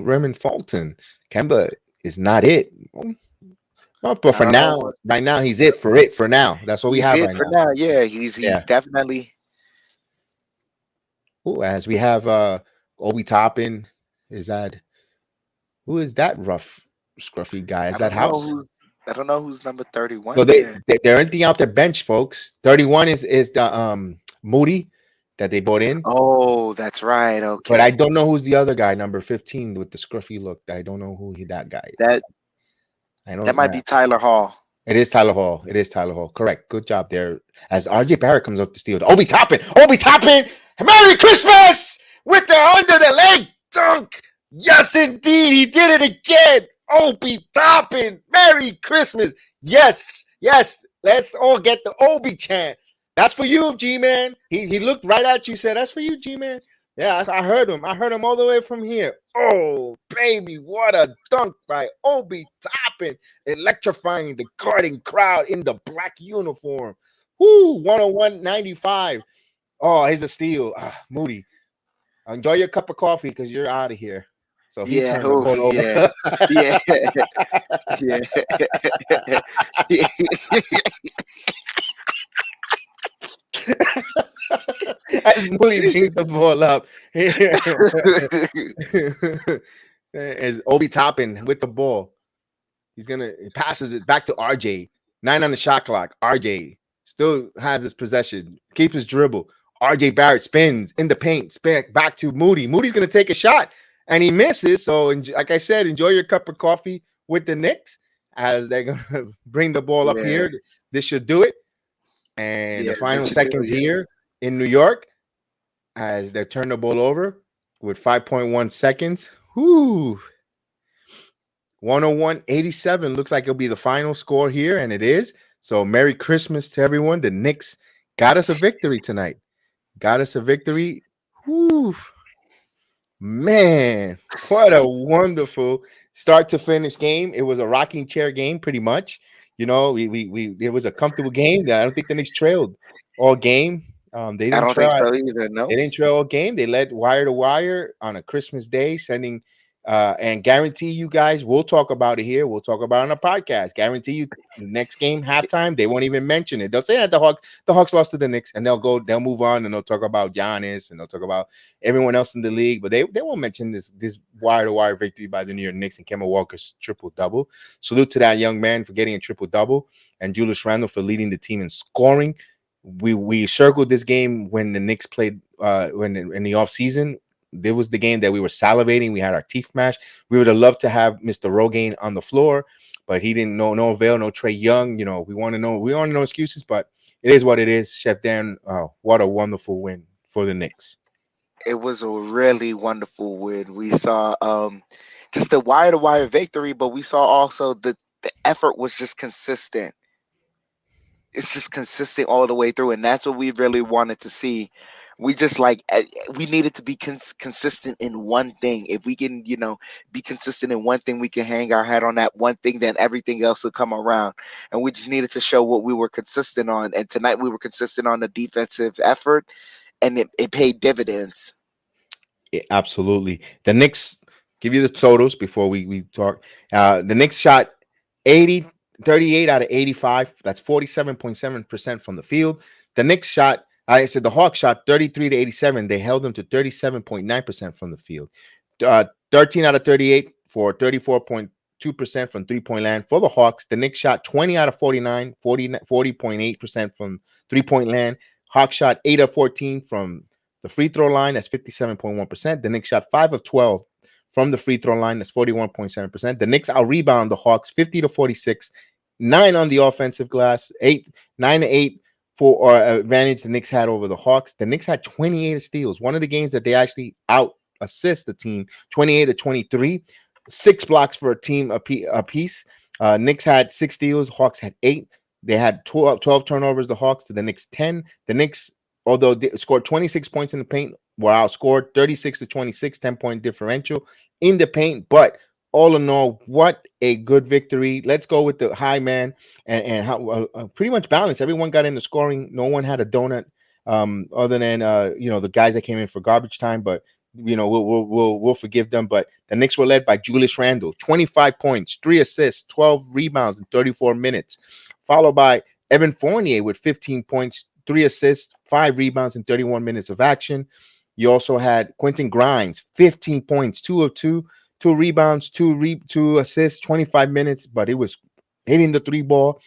Raymond Fulton. KEMBA is not it. Well, but I for don't know now, what right now, he's it for now. That's what we he's have it right for now. now. Yeah, he's Yeah. definitely. Ooh, as we have Obi Toppin. Is that who is that rough scruffy guy? Is that House? I don't know who's number So 31 they, there. they they're emptying out their bench, folks. 31 is the Moody that they brought in. Oh, that's right. But I Okay. don't know who's the other guy, number 15 with the scruffy look. I don't know who that guy is. That I that don't might be Tyler Hall. It is Tyler Hall. It is Tyler Hall. Correct. Good job there. As RJ Barrett comes up to steal. Obi Toppin. Merry Christmas with the under the leg dunk. Yes, indeed. He did it again. Obi Toppin. Merry Christmas. Yes. Let's all get the Obi chant. That's for you, G-Man. He looked right at you, said, that's for you, G-Man. Yeah, I heard him. I heard him all the way from here. Oh, baby, what a dunk by Obi Toppin, electrifying the guarding crowd in the black uniform. Woo, 101.95. Oh, here's a steal. Moody, enjoy your cup of coffee because you're out of here. So he Yeah. turned the Oh, ball yeah. over. Yeah. Yeah. As Moody brings the ball up. As Obi Toppin with the ball. He passes it back to RJ. 9 on the shot clock. RJ still has his possession. Keep his dribble. RJ Barrett spins in the paint. Spin back to Moody. Moody's gonna take a shot and he misses. So, like I said, enjoy your cup of coffee with the Knicks as they're gonna bring the ball up Yeah. here. This should do it. And Yeah, the final this should do seconds it, yeah. here in New York as they turn the ball over with 5.1 seconds. Whoo. 101.87 looks like it'll be the final score here, and it is. So Merry Christmas to everyone. The Knicks got us a victory tonight. Got us a victory. Whew. Man, what a wonderful start to finish game. It was a rocking chair game, pretty much. We it was a comfortable game that I don't think the Knicks trailed all game. They I didn't don't trail. think so either. No. They didn't trail all game. They led wire to wire on a Christmas day, sending and guarantee you guys, we'll talk about it here. We'll talk about it on a podcast. Guarantee you, the next game, halftime, they won't even mention it. They'll say that the Hawks lost to the Knicks, and they'll move on and they'll talk about Giannis and they'll talk about everyone else in the league, but they won't mention this wire to wire victory by the New York Knicks and KEMBA Walker's triple double. Salute to that young man for getting a triple double, and Julius Randle for leading the team in scoring. We circled this game when the Knicks played when in the offseason. There was the game that we were salivating. We had our teeth mashed. We would have loved to have Mr. Rogaine on the floor, but he didn't know. No avail. No Trae Young. We want to know. We want no excuses, but it is what it is. Chef Dan, what a wonderful win for the Knicks. It was a really wonderful win. We saw just a wire to wire victory, but we saw also the effort was just consistent. It's just consistent all the way through, and that's what we really wanted to see. We just we needed to be consistent in one thing. If we can, be consistent in one thing, we can hang our hat on that one thing, then everything else will come around. And we just needed to show what we were consistent on. And tonight we were consistent on the defensive effort, and it paid dividends. Absolutely. The Knicks, give you the totals before we talk. The Knicks shot 38 out of 85. That's 47.7% from the field. The Knicks shot, I said the Hawks shot 33 to 87. They held them to 37.9% from the field. 13 out of 38 for 34.2% 42% from three-point land. For the Hawks, the Knicks shot 20 out of 49, 40.8% from three-point land. Hawks shot 8 of 14 from the free throw line. That's 57.1%. The Knicks shot 5 of 12 from the free throw line. That's 41.7%. The Knicks out-rebound the Hawks 50 to 46, 9 on the offensive glass, 9 to 8 for advantage the Knicks had over the Hawks. The Knicks had 28 steals. One of the games that they actually out-assist the team, 28 to 23. 6 blocks for a team a piece. Knicks had 6 steals. Hawks had 8. They had 12 turnovers, the Hawks, to the Knicks 10. The Knicks, although they scored 26 points in the paint, were outscored 36 to 26, 10-point differential in the paint. But all in all, what a good victory. Let's go with the high, man, and how pretty much balanced. Everyone got into scoring. No one had a donut other than the guys that came in for garbage time, but we'll forgive them. But the Knicks were led by Julius Randle, 25 points, 3 assists, 12 rebounds in 34 minutes, followed by Evan Fournier with 15 points, 3 assists, 5 rebounds in 31 minutes of action. You also had Quentin Grimes, 15 points, 2 of 2, 2 rebounds, 2 assists, 25 minutes, but it was hitting the 3 ball,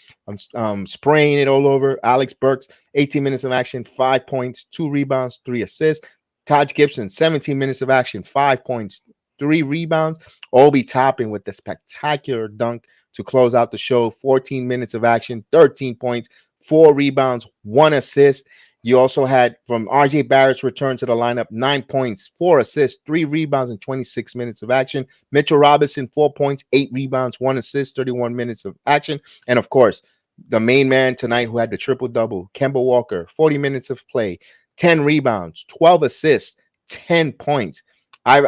spraying it all over. Alec Burks, 18 minutes of action, 5 points, 2 rebounds, 3 assists. Taj Gibson, 17 minutes of action, 5 points, 3 rebounds. Obi Toppin with the spectacular dunk to close out the show. 14 minutes of action, 13 points, 4 rebounds, 1 assist. You also had from RJ Barrett's return to the lineup, 9 points, 4 assists, 3 rebounds in 26 minutes of action. Mitchell Robinson, 4 points, 8 rebounds, 1 assist, 31 minutes of action. And of course, the main man tonight who had the triple-double, KEMBA Walker, 40 minutes of play, 10 rebounds, 12 assists, 10 points.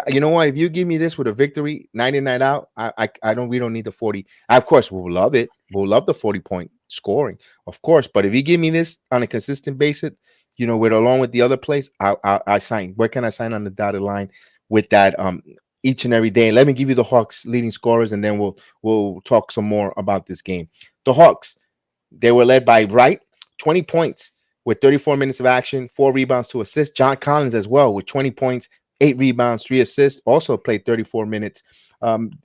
You know what? If you give me this with a victory, night in, night out, we don't need the 40. Of course, we'll love it. We'll love the 40-point scoring, of course. But if you give me this on a consistent basis, along with the other plays, I sign. Where can I sign on the dotted line with that each and every day? Let me give you the Hawks leading scorers, and then we'll talk some more about this game. The Hawks, they were led by Wright, 20 points with 34 minutes of action, 4 rebounds, 2 assists. John Collins as well with 20 points, 8 rebounds, 3 assists. Also played 34 minutes.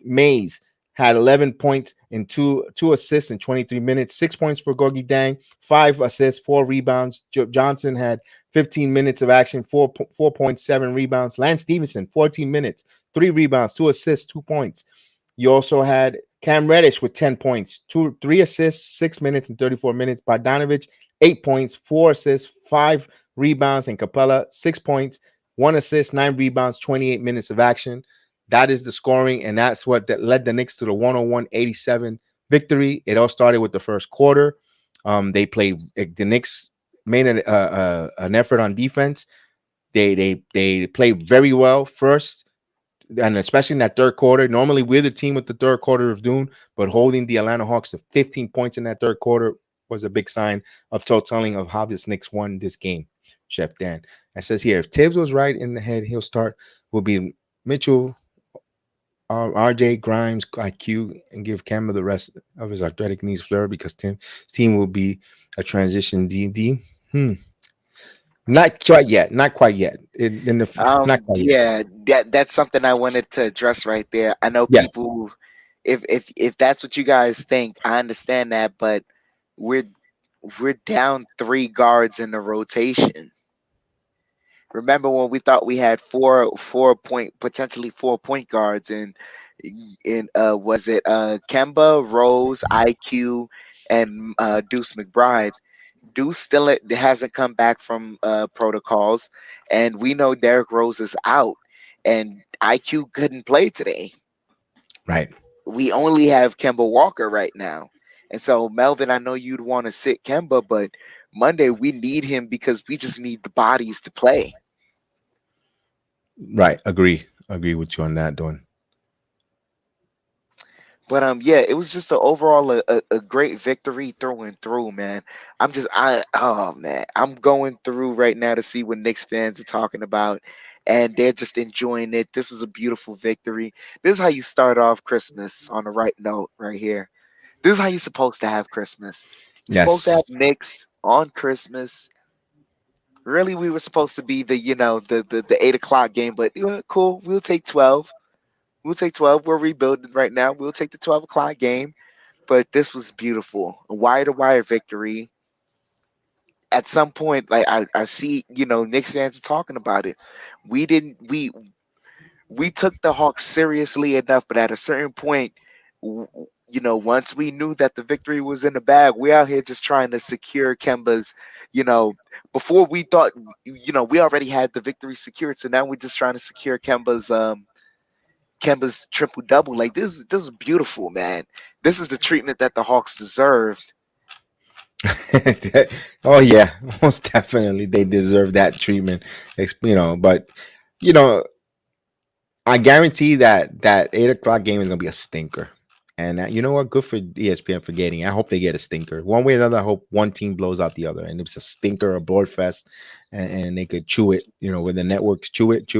Mays had 11 points and two assists in 23 minutes. 6 points for Gorgie Dang, 5 assists, 4 rebounds. Johnson had 15 minutes of action, 4 points, 7 rebounds. Lance Stevenson, 14 minutes, 3 rebounds, 2 assists, 2 points. You also had Cam Reddish with 10 points, 3 assists, 6 minutes and 34 minutes. Bogdanovich, 8 points, 4 assists, 5 rebounds. And Capella, 6 points, 1 assist, 9 rebounds, 28 minutes of action. That is the scoring, and that's what that led the Knicks to the 101-87 victory. It all started with the first quarter. The Knicks made an effort on defense. They played very well first, and especially in that third quarter. Normally, we're the team with the third quarter of doom, but holding the Atlanta Hawks to 15 points in that third quarter was a big sign of totaling of how this Knicks won this game. Chef Dan. It says here, if Tibbs was right in the head, he'll start. Will be Mitchell, RJ, Grimes, IQ, and give Kemba the rest of his athletic needs flair because Tim's team will be a transition DD. Not quite yet. Not quite yet. Not quite yet. That's something I wanted to address right there. I know Yeah. people, if that's what you guys think, I understand that, but we're down 3 guards in the rotation. Remember when we thought we had potentially 4-point guards in was it Kemba, Rose, IQ, and Deuce McBride. Deuce still hasn't come back from protocols, and we know Derrick Rose is out, and IQ couldn't play today. Right. We only have Kemba Walker right now. And so, Melvin, I know you'd want to sit Kemba, but Monday we need him because we just need the bodies to play. Right. Agree with you on that, Don. But yeah, it was just overall a great victory through and through, man. I'm going through right now to see what Knicks fans are talking about, and they're just enjoying it. This was a beautiful victory. This is how you start off Christmas on the right note right here. This is how you're supposed to have Christmas. You're supposed to have Knicks on Christmas. Really, we were supposed to be the 8 o'clock game, but cool. We'll take 12. We'll take 12. We're rebuilding right now. We'll take the 12 o'clock game. But this was beautiful. A wire to wire victory. At some point, like I see, Knicks fans are talking about it. We didn't we took the Hawks seriously enough, but at a certain point, once we knew that the victory was in the bag, we out here just trying to secure Kemba's, you know, before we thought, we already had the victory secured. So now we're just trying to secure Kemba's triple double. Like this is beautiful, man. This is the treatment that the Hawks deserved. Oh yeah, most definitely they deserve that treatment. But you know, I guarantee that 8 o'clock game is gonna be a stinker. And you know what? Good for ESPN for getting. I hope they get a stinker. One way or another, I hope one team blows out the other, and it's a stinker, a blood fest, and they could chew it. Where the networks chew it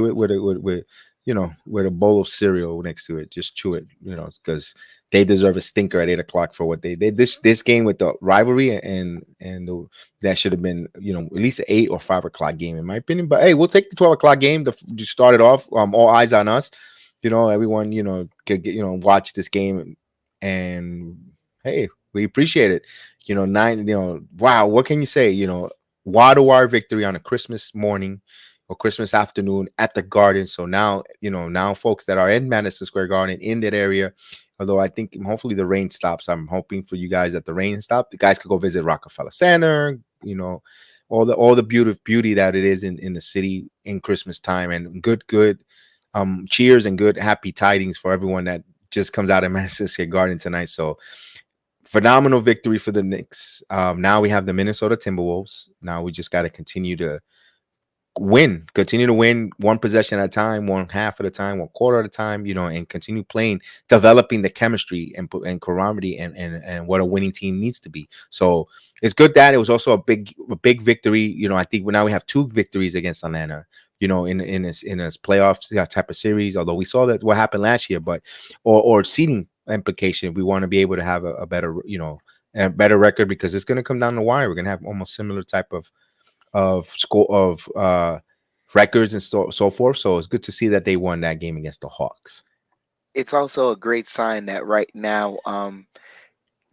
with a bowl of cereal next to it. Just chew it. Because they deserve a stinker at 8 o'clock for what they did. This game with the rivalry that should have been at least an 8 or 5 o'clock game in my opinion. But hey, we'll take the 12 o'clock game to start it off. All eyes on us. Everyone could watch this game, and hey, we appreciate it. Nine. Wow. What can you say? Wire to wire victory on a Christmas morning or Christmas afternoon at the Garden. So now folks that are in Madison Square Garden in that area, although I think hopefully the rain stops. I'm hoping for you guys that the rain stops. The guys could go visit Rockefeller Center. All the beauty that it is in the city in Christmas time, and good cheers and good happy tidings for everyone that just comes out of Madison Square Garden tonight. So phenomenal victory for the Knicks. Now we have the Minnesota Timberwolves. Now we just got to continue to win one possession at a time, one half at a time, one quarter at a time, and continue playing, developing the chemistry and camaraderie and what a winning team needs to be. So it's good that it was also a big victory. I think now we have 2 victories against Atlanta, in this playoffs type of series, although we saw that what happened last year, but or seeding implication, we want to be able to have a better, a better record, because it's going to come down the wire. We're going to have almost similar type of score of records and so forth. So it's good to see that they won that game against the Hawks. It's also a great sign that right now,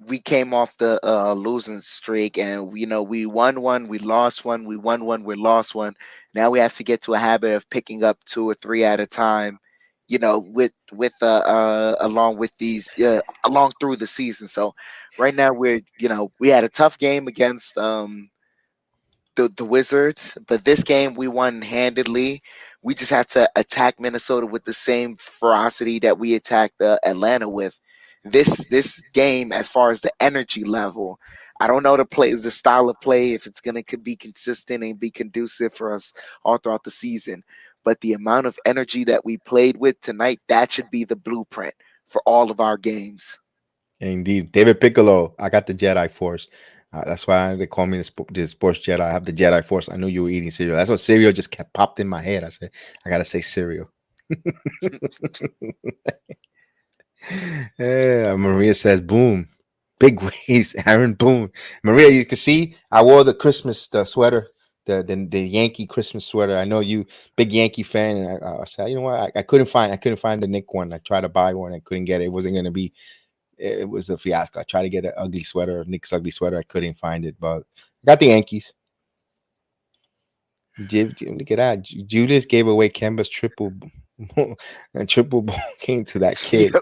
we came off the losing streak, and we won one, we lost one, we won one, we lost one. Now we have to get to a habit of picking up 2 or 3 at a time. Along with these, along through the season. So right now we had a tough game against the Wizards, but this game we won handedly. We just have to attack Minnesota with the same ferocity that we attacked Atlanta with. This game, as far as the energy level, I don't know the style of play, if it's gonna be consistent and be conducive for us all throughout the season. But the amount of energy that we played with tonight, that should be the blueprint for all of our games. Indeed, David Piccolo. I got the Jedi Force. That's why they call me the Sports Jedi. I have the Jedi Force. I knew you were eating cereal. That's what cereal just kept popped in my head. I said, I gotta say cereal. Yeah, Maria says, "Boom, big ways." Aaron Boone, Maria, you can see I wore the sweater, the Yankee Christmas sweater. I know you big Yankee fan, and I said, you know what, I couldn't find the Nick one. I tried to buy one, I couldn't get it. It wasn't gonna be. It was a fiasco. I tried to get an ugly sweater, Nick's ugly sweater. I couldn't find it, but I got the Yankees. Look at that. Julius gave away Kemba's triple and triple ball came to that kid.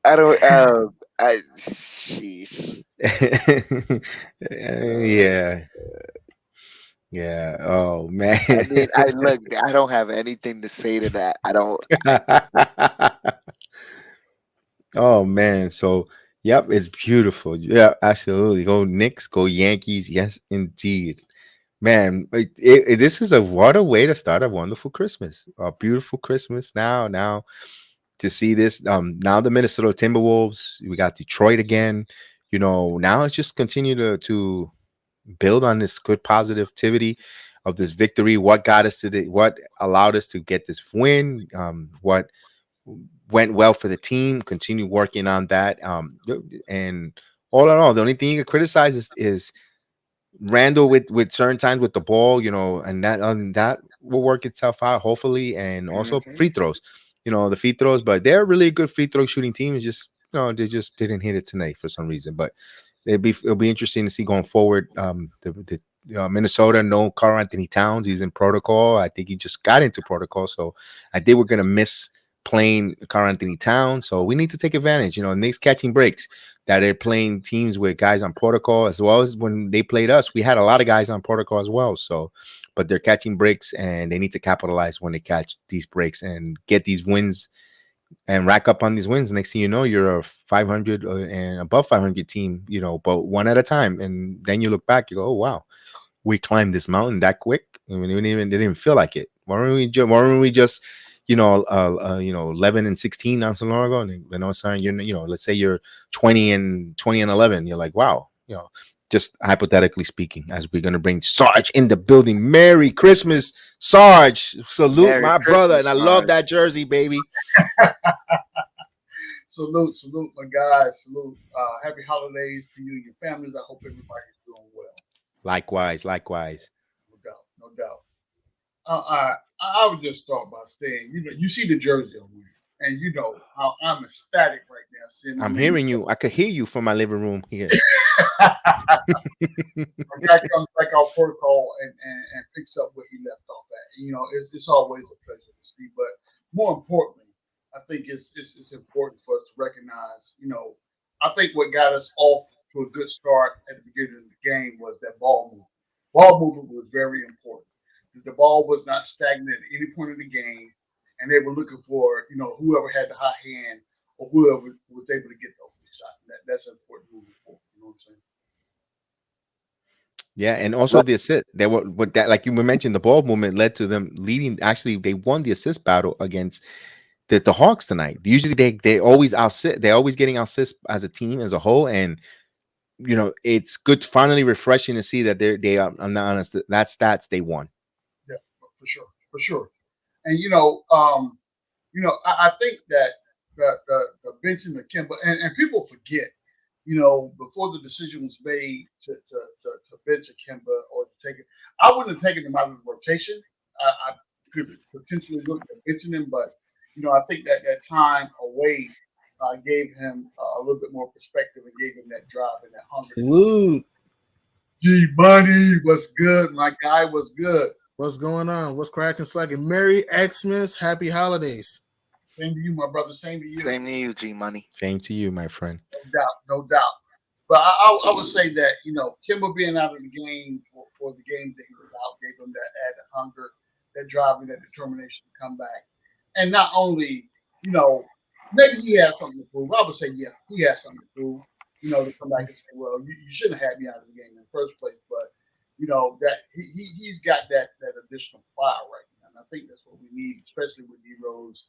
I don't. Sheesh. Yeah. Yeah. Oh man. I mean, I look. I don't have anything to say to that. I don't. Oh man. So yep, it's beautiful. Yeah, absolutely. Go Knicks, go Yankees. Yes, indeed. Man, this is what a way to start a wonderful Christmas. A beautiful Christmas now to see this. Now the Minnesota Timberwolves, we got Detroit again. Now it's just continue to build on this good positivity of this victory. What got us what allowed us to get this win? What went well for the team? Continue working on that. And all in all, the only thing you can criticize is Randle with certain times with the ball, and that will work itself out, hopefully, and also Mhm. free throws. The free throws, but they're a really good free throw shooting team. It's just they just didn't hit it tonight for some reason. But it'll be interesting to see going forward. Minnesota, no Karl Anthony Towns. He's in protocol. I think he just got into protocol, so I think we're gonna miss playing Karl Anthony Towns. So we need to take advantage. Knicks catching breaks that they're playing teams with guys on protocol, as well as when they played us, we had a lot of guys on protocol as well. So, but they're catching breaks, and they need to capitalize when they catch these breaks and get these wins and rack up on these wins. Next thing you know, you're a 500 and above 500 team, but one at a time. And then you look back, you go, oh, wow, we climbed this mountain that quick. I mean, it didn't feel like it. Why weren't we just 11 and 16 not so long ago? And saying, let's say you're 20 and 11. You're like, wow, just hypothetically speaking, as we're gonna bring Sarge in the building. Merry Christmas, Sarge. Salute Merry my brother, and Christmas, I love Sarge. that jersey, baby. Salute, my guys. Salute. Happy holidays to you and your families. I hope everybody's doing well. Likewise. No doubt. I would just start by saying, you see the jersey I'm wearing, and you know how I'm ecstatic right now. Seeing I'm hearing you. I could hear you from my living room here. That comes like our protocol and picks up where he left off at. It's always a pleasure to see. But more importantly, I think it's important for us to recognize, I think what got us off to a good start at the beginning of the game was that ball movement. Ball movement was very important. The ball was not stagnant at any point in the game, and they were looking for, whoever had the hot hand or whoever was able to get the open shot. That's important moving forward. You know what I'm saying? Yeah, and also the assist. They were with that, like you mentioned, the ball movement led to them leading. Actually, they won the assist battle against the Hawks tonight. Usually, they always outsist. They're always getting assist as a team as a whole, and it's good, finally refreshing to see that they are. I'm not honest. That stats they won. Yeah, for sure. And I think that the benching the KEMBA and people forget, before the decision was made to bench a KEMBA or to take it, I wouldn't have taken him out of the rotation. I could potentially look at benching him, but I think that time away gave him a little bit more perspective and gave him that drive and that hunger. Salute. G Money was good. My guy was good. What's going on? What's cracking, slacking? Merry Xmas. Happy holidays. Same to you, my brother. Same to you. Same to you, G Money. Same to you, my friend. No doubt. But I would say that, KEMBA being out of the game for the game that he was out gave him that added hunger, that drive, and that determination to come back. And not only, maybe he has something to prove. I would say, yeah, he has something to prove, to come back and say, well, you shouldn't have had me out of the game in the first place. But, that he's got that additional fire right now. And I think that's what we need, especially with D Rose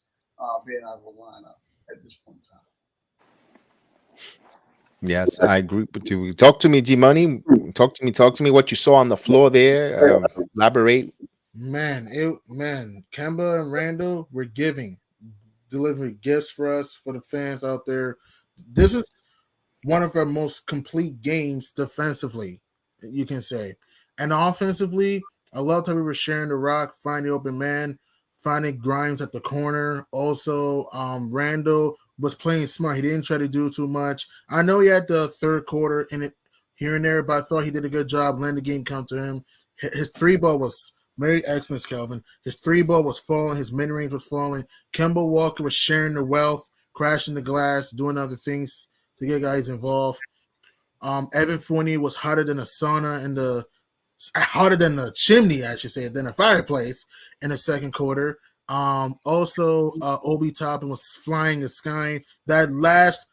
being out of the lineup at this point in time. Yes, I agree with you. Talk to me, G Money. Talk to me what you saw on the floor there. Elaborate. Man, Kemba and Randle were delivering gifts for us, for the fans out there. This is one of our most complete games defensively, you can say. And offensively, I loved how we were sharing the rock, finding the open man, finding Grimes at the corner. Also, Randle was playing smart. He didn't try to do too much. I know he had the third quarter in it here and there, but I thought he did a good job letting the game come to him. His three ball was Merry Xmas, Kelvin. His three ball was falling. His mid range was falling. KEMBA Walker was sharing the wealth, crashing the glass, doing other things to get guys involved. Evan Fournier was hotter than a sauna hotter than the chimney, I should say, than a fireplace in the second quarter. Also, Obi Toppin was flying the sky. That last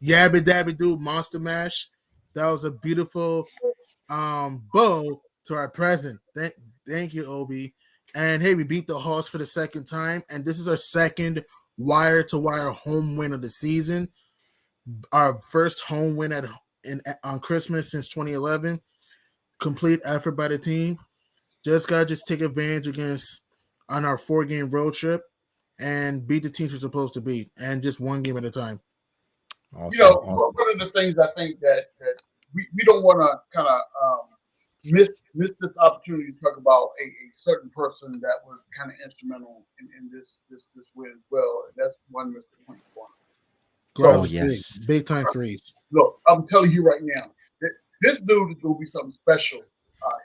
yabba dabba doo monster mash, that was a beautiful bow to our present. Thank you, Obi. And hey, we beat the Hawks for the second time, and this is our second wire-to-wire home win of the season. Our first home win on Christmas since 2011. Complete effort by the team. Just take advantage on our 4-game road trip and beat the teams we're supposed to beat, and just one game at a time. Awesome. One of the things I think that we don't want to kind of missed this opportunity to talk about a certain person that was kind of instrumental in this win as well, and that's one Mr. Quentin Grimes. Grimes Oh, is yes. big time threes. Look, I'm telling you right now, this dude is going to be something special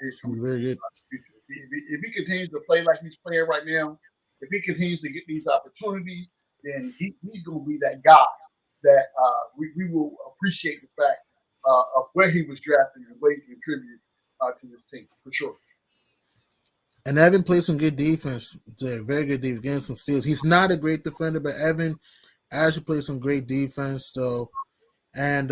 here coming Very good. in the future. If he continues to play like he's playing right now, if he continues to get these opportunities, then he's going to be that guy that we will appreciate the fact of where he was drafted and where he contributed to this team, for sure. And Evan played some good defense today. Very good defense, getting some steals. He's not a great defender, but Evan actually played some great defense, though. And,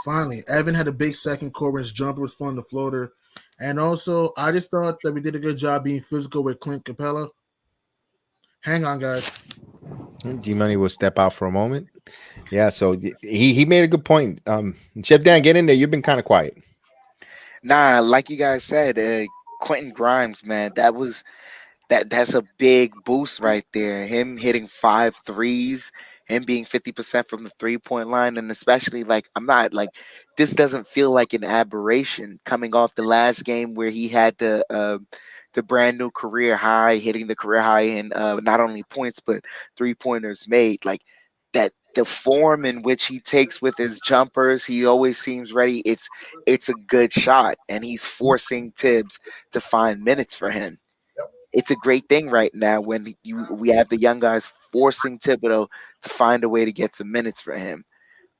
finally, Evan had a big second quarter. His jumper was fun, the floater. And also, I just thought that we did a good job being physical with Clint Capella. Hang on, guys. G-Money will step out for a moment. Yeah, so he made a good point. Chef Dan, get in there. You've been kind of quiet. Nah, like you guys said, Quentin Grimes, man, that's a big boost right there. Him hitting 5 threes, him being 50% from the 3-point line, and especially I'm not this doesn't feel like an aberration coming off the last game where he had the brand new career high, hitting the career high in not only points but 3-pointers made. Like that, the form in which he takes with his jumpers, he always seems ready. It's a good shot, and he's forcing Tibbs to find minutes for him. It's a great thing right now when we have the young guys forcing Thibodeau to find a way to get some minutes for him.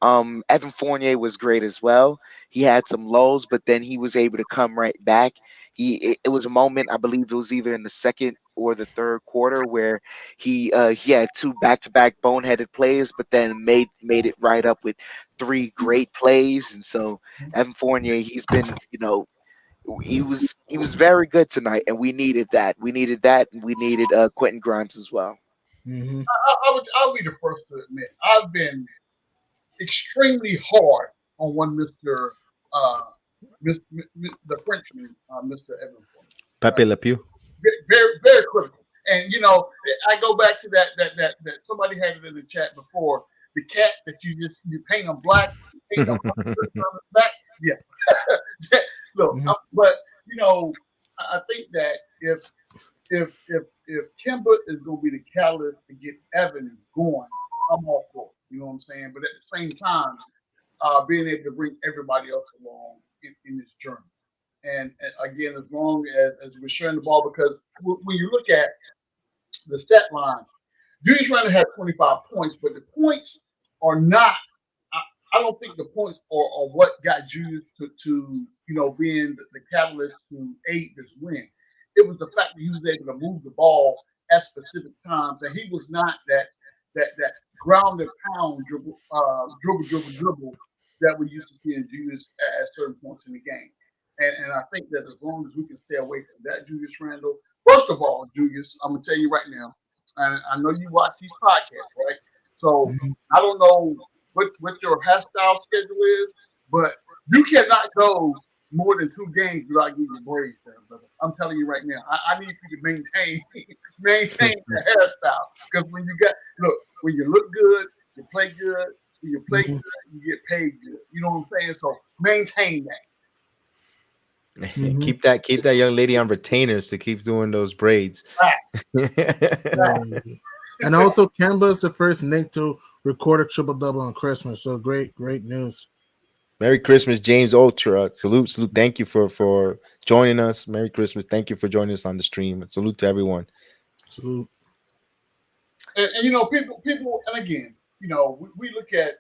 Evan Fournier was great as well. He had some lows, but then he was able to come right back. It was a moment, I believe it was either in the second or the third quarter, where he had 2 back-to-back boneheaded plays, but then made it right up with 3 great plays. And so Evan Fournier, he's been, he was very good tonight, and we needed that. We needed that, and we needed Quentin Grimes as well. Mm-hmm. I'll be the first to admit I've been extremely hard on one Mr. The Frenchman, Mr. Evan Fournier. Pepe Le Pew. Very, very critical. And I go back to that somebody had it in the chat before. The cat that you paint them black, you paint them back. Yeah. Look, but I think that if KEMBA is going to be the catalyst to get Evan going, I'm all for it. You know what I'm saying? But at the same time, being able to bring everybody else along in this journey. And again, as long as we're sharing the ball, because when you look at the stat line, Julius Randle had 25 points, but the points are not. I don't think the points are what got Julius to being the catalyst to aid this win. It was the fact that he was able to move the ball at specific times, and he was not that ground and pound dribble that we used to see in Julius at certain points in the game. And I think that as long as we can stay away from that Julius Randle, first of all, Julius, I'm gonna tell you right now, and I know you watch these podcasts, right? So I don't know what your hairstyle schedule is, but you cannot go more than 2 games without getting your braids done, brother. I'm telling you right now, I need you to maintain the hairstyle, because when you look good, you play good. When you play good, you get paid good. You know what I'm saying? So maintain that. Mm-hmm. Keep that young lady on retainers to keep doing those braids. And also, KEMBA is the first Knick to record a triple-double on Christmas. So great news. Merry Christmas, James Ultra. Salute. Thank you for joining us. Merry Christmas. Thank you for joining us on the stream. Salute to everyone. Salute. And people, and again, we look at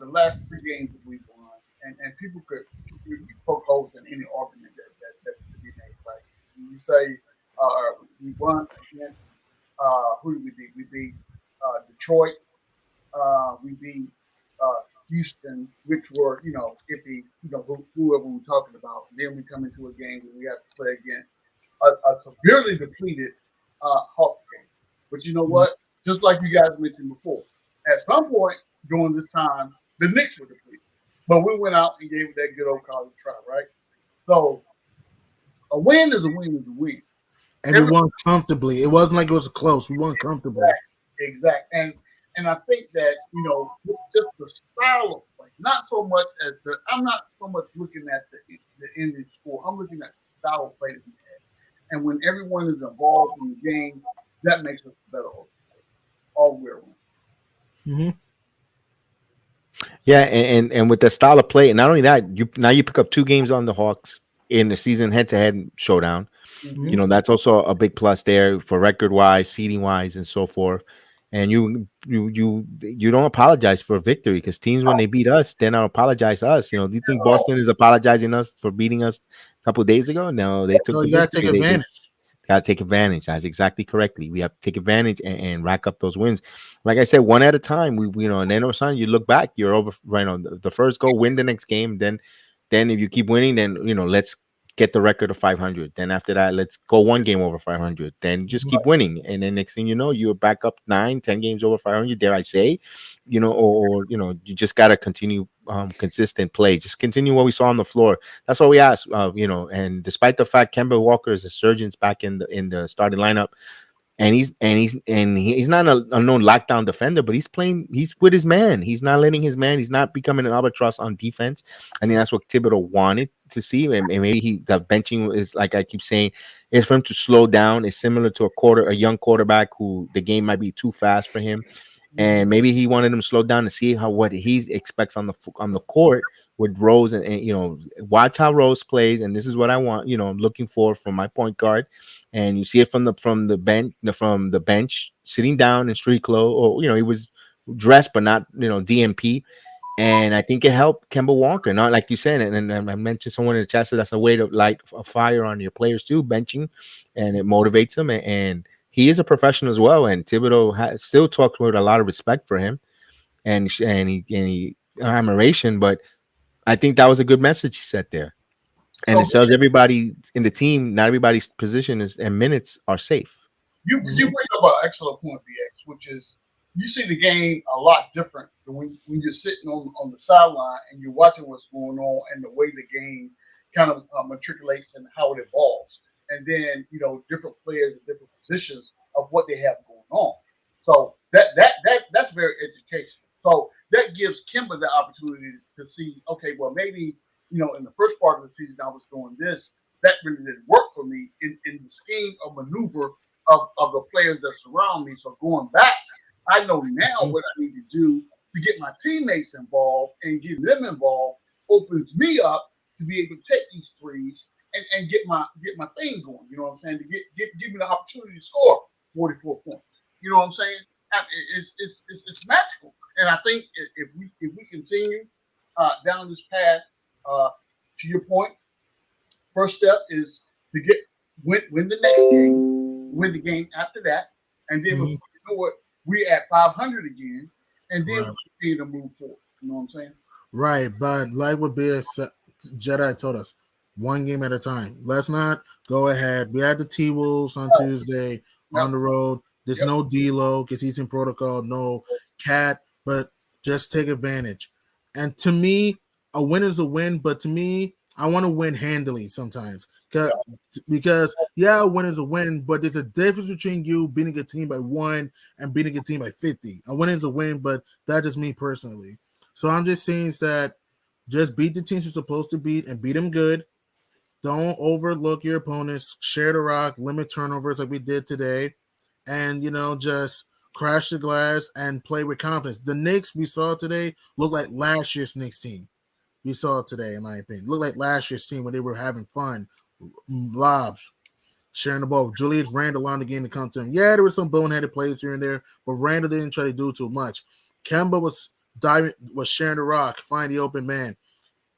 the last 3 games that we've won, and people could poke holes in any argument that could be made, right? You say we won against who did we beat? We beat Detroit. We beat Houston, which were iffy, whoever we're talking about. Then we come into a game where we have to play against a severely depleted Hawks game. But you know what? Just like you guys mentioned before, at some point during this time, the Knicks were depleted. But we went out and gave it that good old college try, right? So a win is a win is a win. And we won comfortably. It wasn't like it was close. We won comfortably. Exactly. And I think that, just the style of play, not so much as I'm not so much looking at the ending score. I'm looking at the style of play that we had. And when everyone is involved in the game, that makes us better all the way around. Mm-hmm. Yeah, and with the style of play, and not only that, you pick up 2 games on the Hawks in the season head-to-head showdown. Mm-hmm. You know, that's also a big plus there for record-wise, seeding-wise, and so forth. And you don't apologize for a victory, because teams, when they beat us, they don't apologize to us. You know, do you think Boston is apologizing us for beating us a couple of days ago? No, they took So the you gotta take victory. They advantage. got to take advantage. That's exactly correctly. We have to take advantage and rack up those wins. Like I said, one at a time. We you know, and then all of a sudden you look back, you're over. Right on the first goal, win the next game. Then if you keep winning, then let's get the record of 500. Then after that, let's go 1 game over 500. Then just keep winning, and then next thing you know, you're back up 9, 10 games over 500. Dare I say, or you just got to continue consistent play. Just continue what we saw on the floor. That's all we ask. And despite the fact KEMBA Walker is a surgeon back in the starting lineup, and he's not a known lockdown defender, but he's with his man. He's not letting his man. He's not becoming an albatross on defense. I think that's what Thibodeau wanted to see, and maybe the benching is, like I keep saying, is for him to slow down. It's similar to a young quarterback who the game might be too fast for him. And maybe he wanted him to slow down to see what he expects on the court with Rose, and watch how Rose plays. And this is what I want, I'm looking for from my point guard. And you see it from the bench, sitting down in street clothes, or he was dressed but not DMP. And I think it helped KEMBA Walker, not like you said, and I mentioned someone in the chat said that's a way to light a fire on your players too, benching, and it motivates them. And he is a professional as well, and Thibodeau still talks with a lot of respect for him, and he admiration. But I think that was a good message he said there, and it tells everybody in the team, not everybody's position and minutes are safe. You bring up an excellent point, BX, which is you see the game a lot different than when you're sitting on the sideline and you're watching what's going on and the way the game kind of matriculates and how it evolves. And then, different players in different positions of what they have going on. So that's very educational. So that gives KEMBA the opportunity to see, okay, well, maybe, in the first part of the season, I was doing this. That really didn't work for me in the scheme of maneuver of the players that surround me. So going back, I know now what I need to do to get my teammates involved, and getting them involved opens me up to be able to take these threes and get my thing going. You know what I'm saying? To give me the opportunity to score 44 points. You know what I'm saying? It's magical. And I think if we continue down this path, to your point, first step is to win the next game, win the game after that, and then before you know what, we're at 500 again, and then we continue to move forward. You know what I'm saying? Right, but like what Jedi told us, 1 game at a time. Let's not go ahead. We had the T-Wolves on Tuesday on the road. There's no D-Lo because he's in protocol, no Cat, but just take advantage. And to me, a win is a win, but to me, I want to win handily sometimes. Because a win is a win, but there's a difference between you beating a team by 1 and beating a team by 50. A win is a win, but that's just me personally. So I'm just saying that just beat the teams you're supposed to beat and beat them good. Don't overlook your opponents. Share the rock, limit turnovers like we did today, and just crash the glass and play with confidence. The Knicks we saw today look like last year's Knicks team. We saw today, in my opinion, look like last year's team when they were having fun, lobs, sharing the ball. Julius Randle on the game to come to him. Yeah, there were some boneheaded plays here and there, but Randle didn't try to do too much. KEMBA was sharing the rock, find the open man.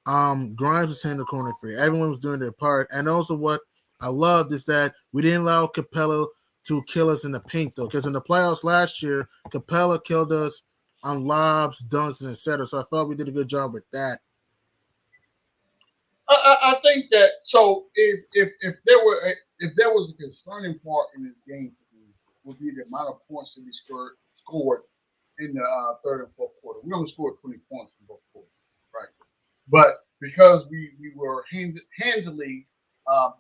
Grimes was in the corner free. Everyone was doing their part. And also what I loved is that we didn't allow Capella to kill us in the paint, though, because in the playoffs last year, Capella killed us on lobs, dunks, and etc. So I thought we did a good job with that. I think that if there was a concerning part in this game for me, would be the amount of points that we scored in the third and fourth quarter. We only scored 20 points in both quarters, right? But because we were handily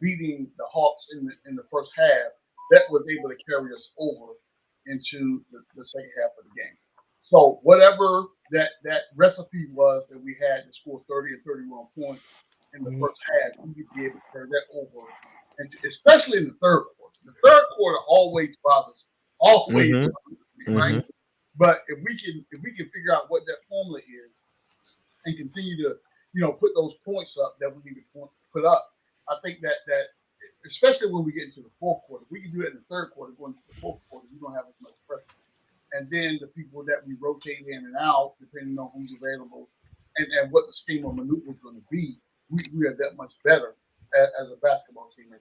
beating the Hawks in the first half, that was able to carry us over into the second half of the game. So whatever that recipe was that we had to score 30 and 31 points in the first half. We need to be able to turn that over, and especially in the third quarter. The third quarter always bothers, always, right? But if we can figure out what that formula is and continue to put those points up that we need to put up, I think that especially when we get into the fourth quarter, we can do it in the third quarter. Going into the fourth quarter, we don't have as much pressure. And then the people that we rotate in and out, depending on who's available and what the scheme of maneuver is going to be, we are that much better as a basketball team.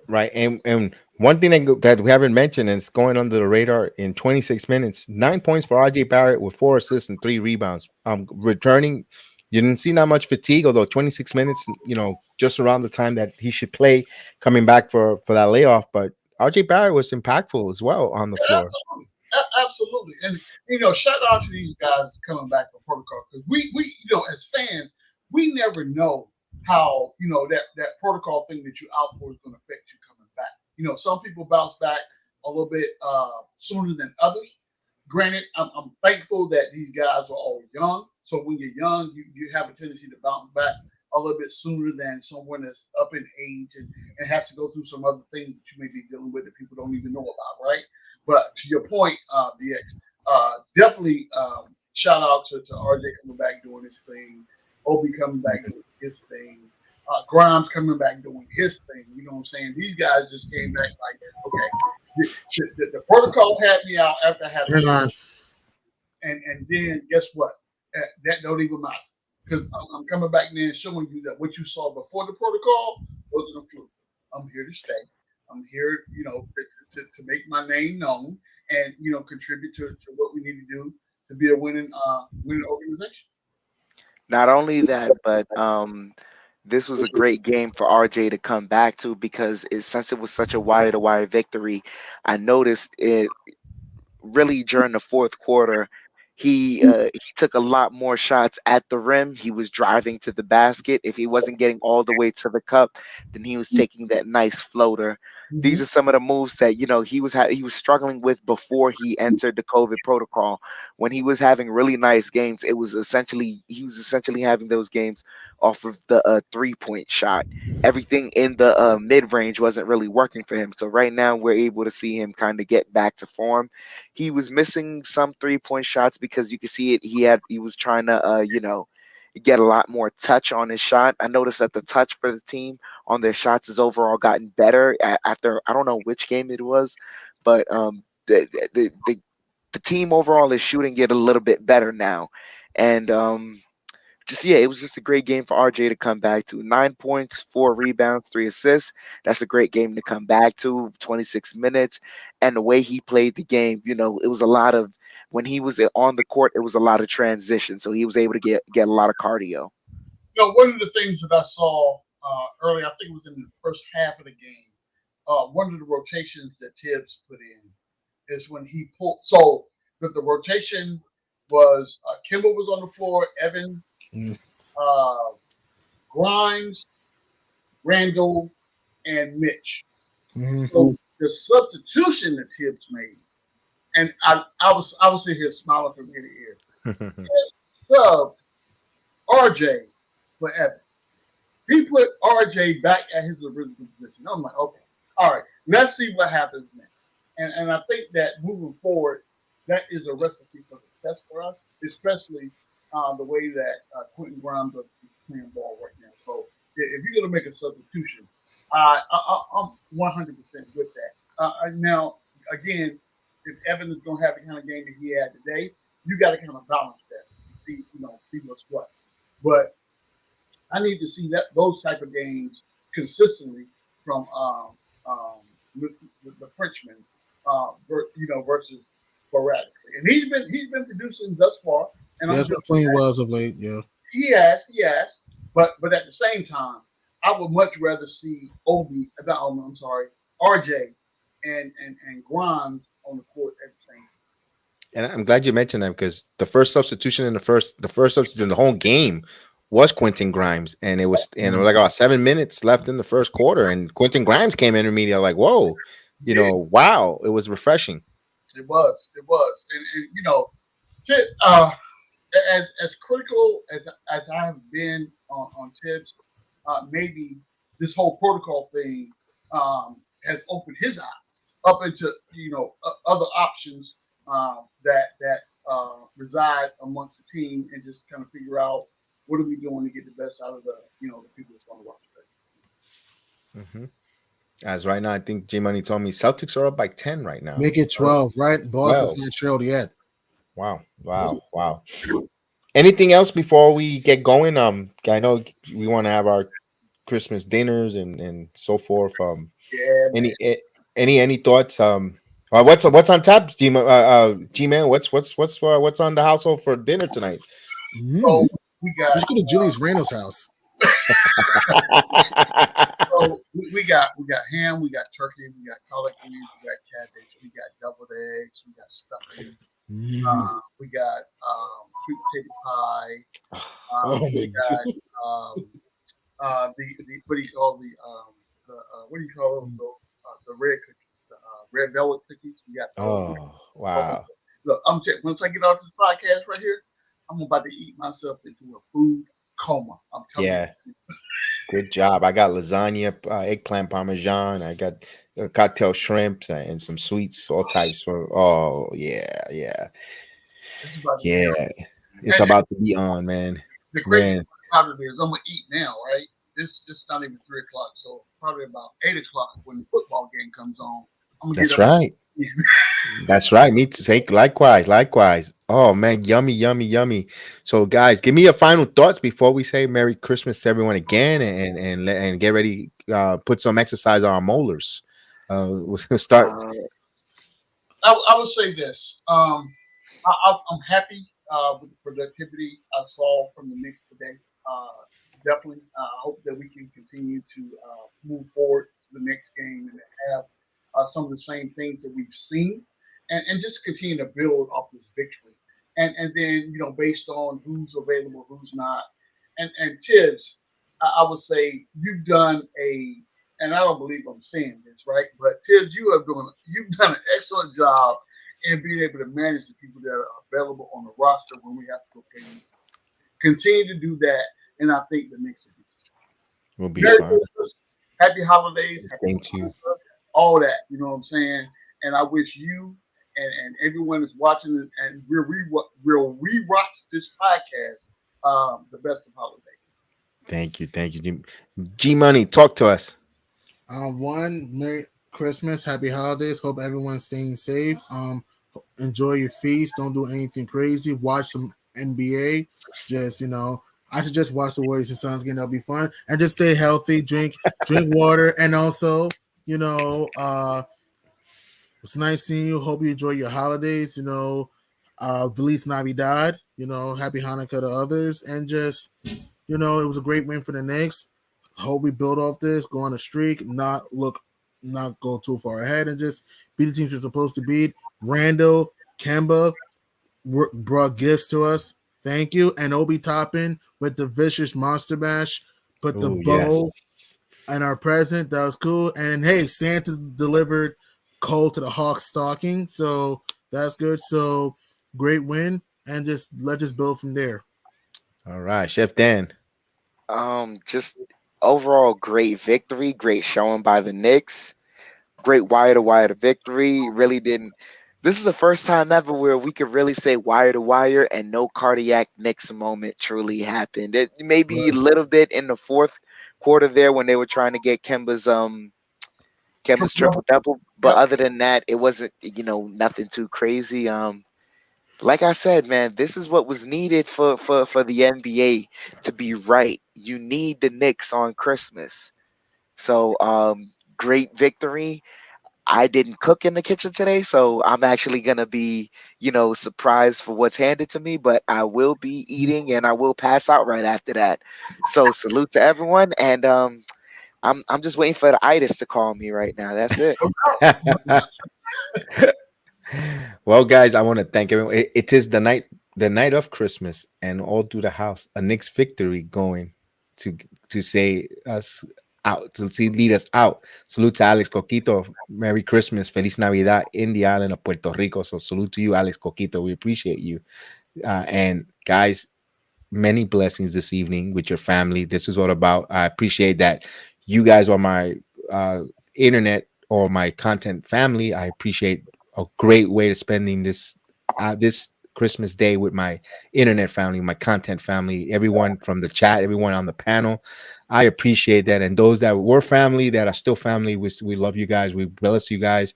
Right. And one thing that we haven't mentioned is going under the radar in 26 minutes, 9 points for RJ Barrett with 4 assists and 3 rebounds. Returning, you didn't see that much fatigue, although 26 minutes, just around the time that he should play, coming back for that layoff. But RJ Barrett was impactful as well on the floor. Absolutely. And shout out to these guys coming back for protocol, because we as fans, we never know how that protocol thing that you out for is going to affect you coming back. Some people bounce back a little bit sooner than others. Granted, I'm thankful that these guys are all young. So when you're young, you have a tendency to bounce back a little bit sooner than someone that's up in age and has to go through some other things that you may be dealing with that people don't even know about, right? But to your point, DX, definitely shout out to RJ coming back doing his thing, Obi coming back doing his thing, Grimes coming back doing his thing. You know what I'm saying? These guys just came back like, okay, the protocol had me out after having and then guess what? That don't even matter. Because I'm coming back there and showing you that what you saw before the protocol wasn't a fluke. I'm here to stay. I'm here, to make my name known and contribute to what we need to do to be a winning organization. Not only that, but this was a great game for RJ to come back to, because since it was such a wire-to-wire victory, I noticed it really during the fourth quarter. He took a lot more shots at the rim. He was driving to the basket. If he wasn't getting all the way to the cup, then he was taking that nice floater. These are some of the moves that he was struggling with before he entered the COVID protocol. When he was having really nice games, he was essentially having those games off of the 3-point shot. Everything in the mid range wasn't really working for him. So right now we're able to see him kind of get back to form. He was missing some 3-point shots because you can see it. He was trying to get a lot more touch on his shot. I noticed that the touch for the team on their shots has overall gotten better after, I don't know which game it was, but the team overall is shooting it a little bit better now. And it was just a great game for RJ to come back to. 9 points, 4 rebounds, 3 assists. That's a great game to come back to. 26 minutes, and the way he played the game, it was a lot of, when he was on the court, it was a lot of transition, so he was able to get a lot of cardio. One of the things that I saw early, I think it was in the first half of the game, one of the rotations that Tibbs put in is when he pulled. So the rotation was KEMBA was on the floor, Evan, Grimes, Randle, and Mitch. So the substitution that Tibbs made, and I was sitting here smiling from ear to ear. Tibbs subbed RJ for Evan. He put RJ back at his original position. I'm like, okay, all right, let's see what happens next. And I think that moving forward, that is a recipe for success for us, especially the way that Quentin Grimes is playing ball right now. So if you're going to make a substitution, I'm 100% with that. Now, again, if Evan is going to have the kind of game that he had today, you got to kind of balance that, see what's what. But I need to see those type of games consistently from the Frenchman, versus sporadically. And he's been producing thus far. And he's been playing well as of late. Yeah, he has. But at the same time, I would much rather see RJ and Grimes on the court at the same time. And I'm glad you mentioned that, because the first substitution in the whole game was Quentin Grimes, and it was like about 7 minutes left in the first quarter, and Quentin Grimes came in immediately. Like, whoa, wow, it was refreshing. It was, and As critical as I have been on Tibbs, maybe this whole protocol thing has opened his eyes up into other options that reside amongst the team, and just kind of figure out what are we doing to get the best out of the people that's going to watch it. Mm-hmm. As right now, I think J Money told me Celtics are up by 10 right now. Make it 12, right? Boston's 12. not trailed yet. Wow. Anything else before we get going? I know we want to have our Christmas dinners and so forth. Yeah. Any thoughts? What's on tap, G-Man? What's on the household for dinner tonight? So we got. Let's go to Julius Randle's house. So we got ham, we got turkey, we got collard greens, we got cabbage, we got deviled eggs, we got stuffing, we got sweet potato pie. We got the what do you call those the red cookies, the red velvet cookies. We got those. Oh wow! Look, I'm checking. Once I get off this podcast right here, I'm about to eat myself into a food coma. I'm telling you. Good job. I got lasagna, eggplant parmesan. I got cocktail shrimps and some sweets, all types. Yeah. It's about to be on, man. The crazy part of it is I'm gonna eat now, right? It's not even 3 o'clock, so probably about 8 o'clock when the football game comes on. I'm gonna That's right. That's right. Me too. Likewise. Oh man, yummy. So guys, give me your final thoughts before we say Merry Christmas to everyone again, and get ready. Put some exercise on our molars. We'll start. I would say this. I'm happy with the productivity I saw from the Knicks today. Definitely, I hope that we can continue to move forward to the next game and have some of the same things that we've seen, and just continue to build off this victory. And then, based on who's available, who's not. And Tibbs, I would say you've done and I don't believe I'm saying this, right? But Tibbs, you've done an excellent job in being able to manage the people that are available on the roster when we have to go pay them. Continue to do that, and I think the Knicks will be Merry fine. Christmas, happy holidays, Thank you. All that, you know what I'm saying? And I wish you and everyone is watching and we'll rewatch this podcast the best of holidays. Thank you. G Money, talk to us. Merry Christmas, happy holidays. Hope everyone's staying safe. Enjoy your feast. Don't do anything crazy. Watch some NBA. Just I should just watch the Warriors and Suns game. That'll be fun. And just stay healthy. Drink water, and also it's nice seeing you. Hope you enjoy your holidays. Feliz Navidad. Happy Hanukkah to others, and just it was a great win for the Knicks. Hope we build off this, go on a streak, not go too far ahead, and just beat the teams we're supposed to beat. Randle, Kemba brought gifts to us. Thank you. And Obi Toppin with the vicious monster bash. Put the bow and our present. That was cool. And hey, Santa delivered coal to the Hawks stocking. So that's good. So great win. And let's just build from there. All right, Chef Dan. Just overall great victory, great showing by the Knicks. Great wire to wire victory. Really didn't. This is the first time ever where we could really say wire to wire and no cardiac Knicks moment truly happened. It maybe a little bit in the fourth quarter there when they were trying to get Kemba's triple double, but other than that, it wasn't nothing too crazy. Like I said, man, this is what was needed for the NBA to be right. You need the Knicks on Christmas. So great victory. I didn't cook in the kitchen today, so I'm actually going to be, surprised for what's handed to me, but I will be eating and I will pass out right after that. So salute to everyone. And I'm just waiting for the itis to call me right now. That's it. Well, guys, I want to thank everyone. It is the night of Christmas, and all through the house, a Knicks victory going to say us out, to lead us out. Salute to Alex Coquito. Merry Christmas. Feliz Navidad in the island of Puerto Rico. So salute to you, Alex Coquito. We appreciate you. And guys, many blessings this evening with your family. This is what about. I appreciate that you guys are my internet or my content family. I appreciate a great way to spending this Christmas day with my internet family, my content family, everyone from the chat, everyone on the panel. I appreciate that. And those that were family, that are still family, we love you guys. We bless you guys.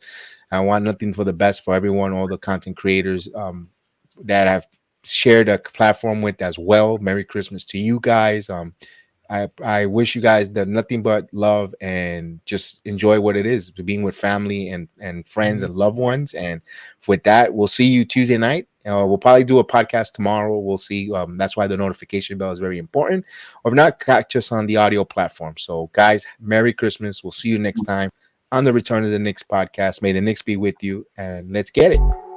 I want nothing for the best for everyone, all the content creators that have shared a platform with as well. Merry Christmas to you guys. I wish you guys nothing but love and just enjoy what it is, being with family and friends and loved ones. And with that, we'll see you Tuesday night. We'll probably do a podcast tomorrow. We'll see. That's why the notification bell is very important. Or if not, catch us on the audio platform. So, guys, Merry Christmas. We'll see you next time on the Return of the Knicks podcast. May the Knicks be with you, and let's get it.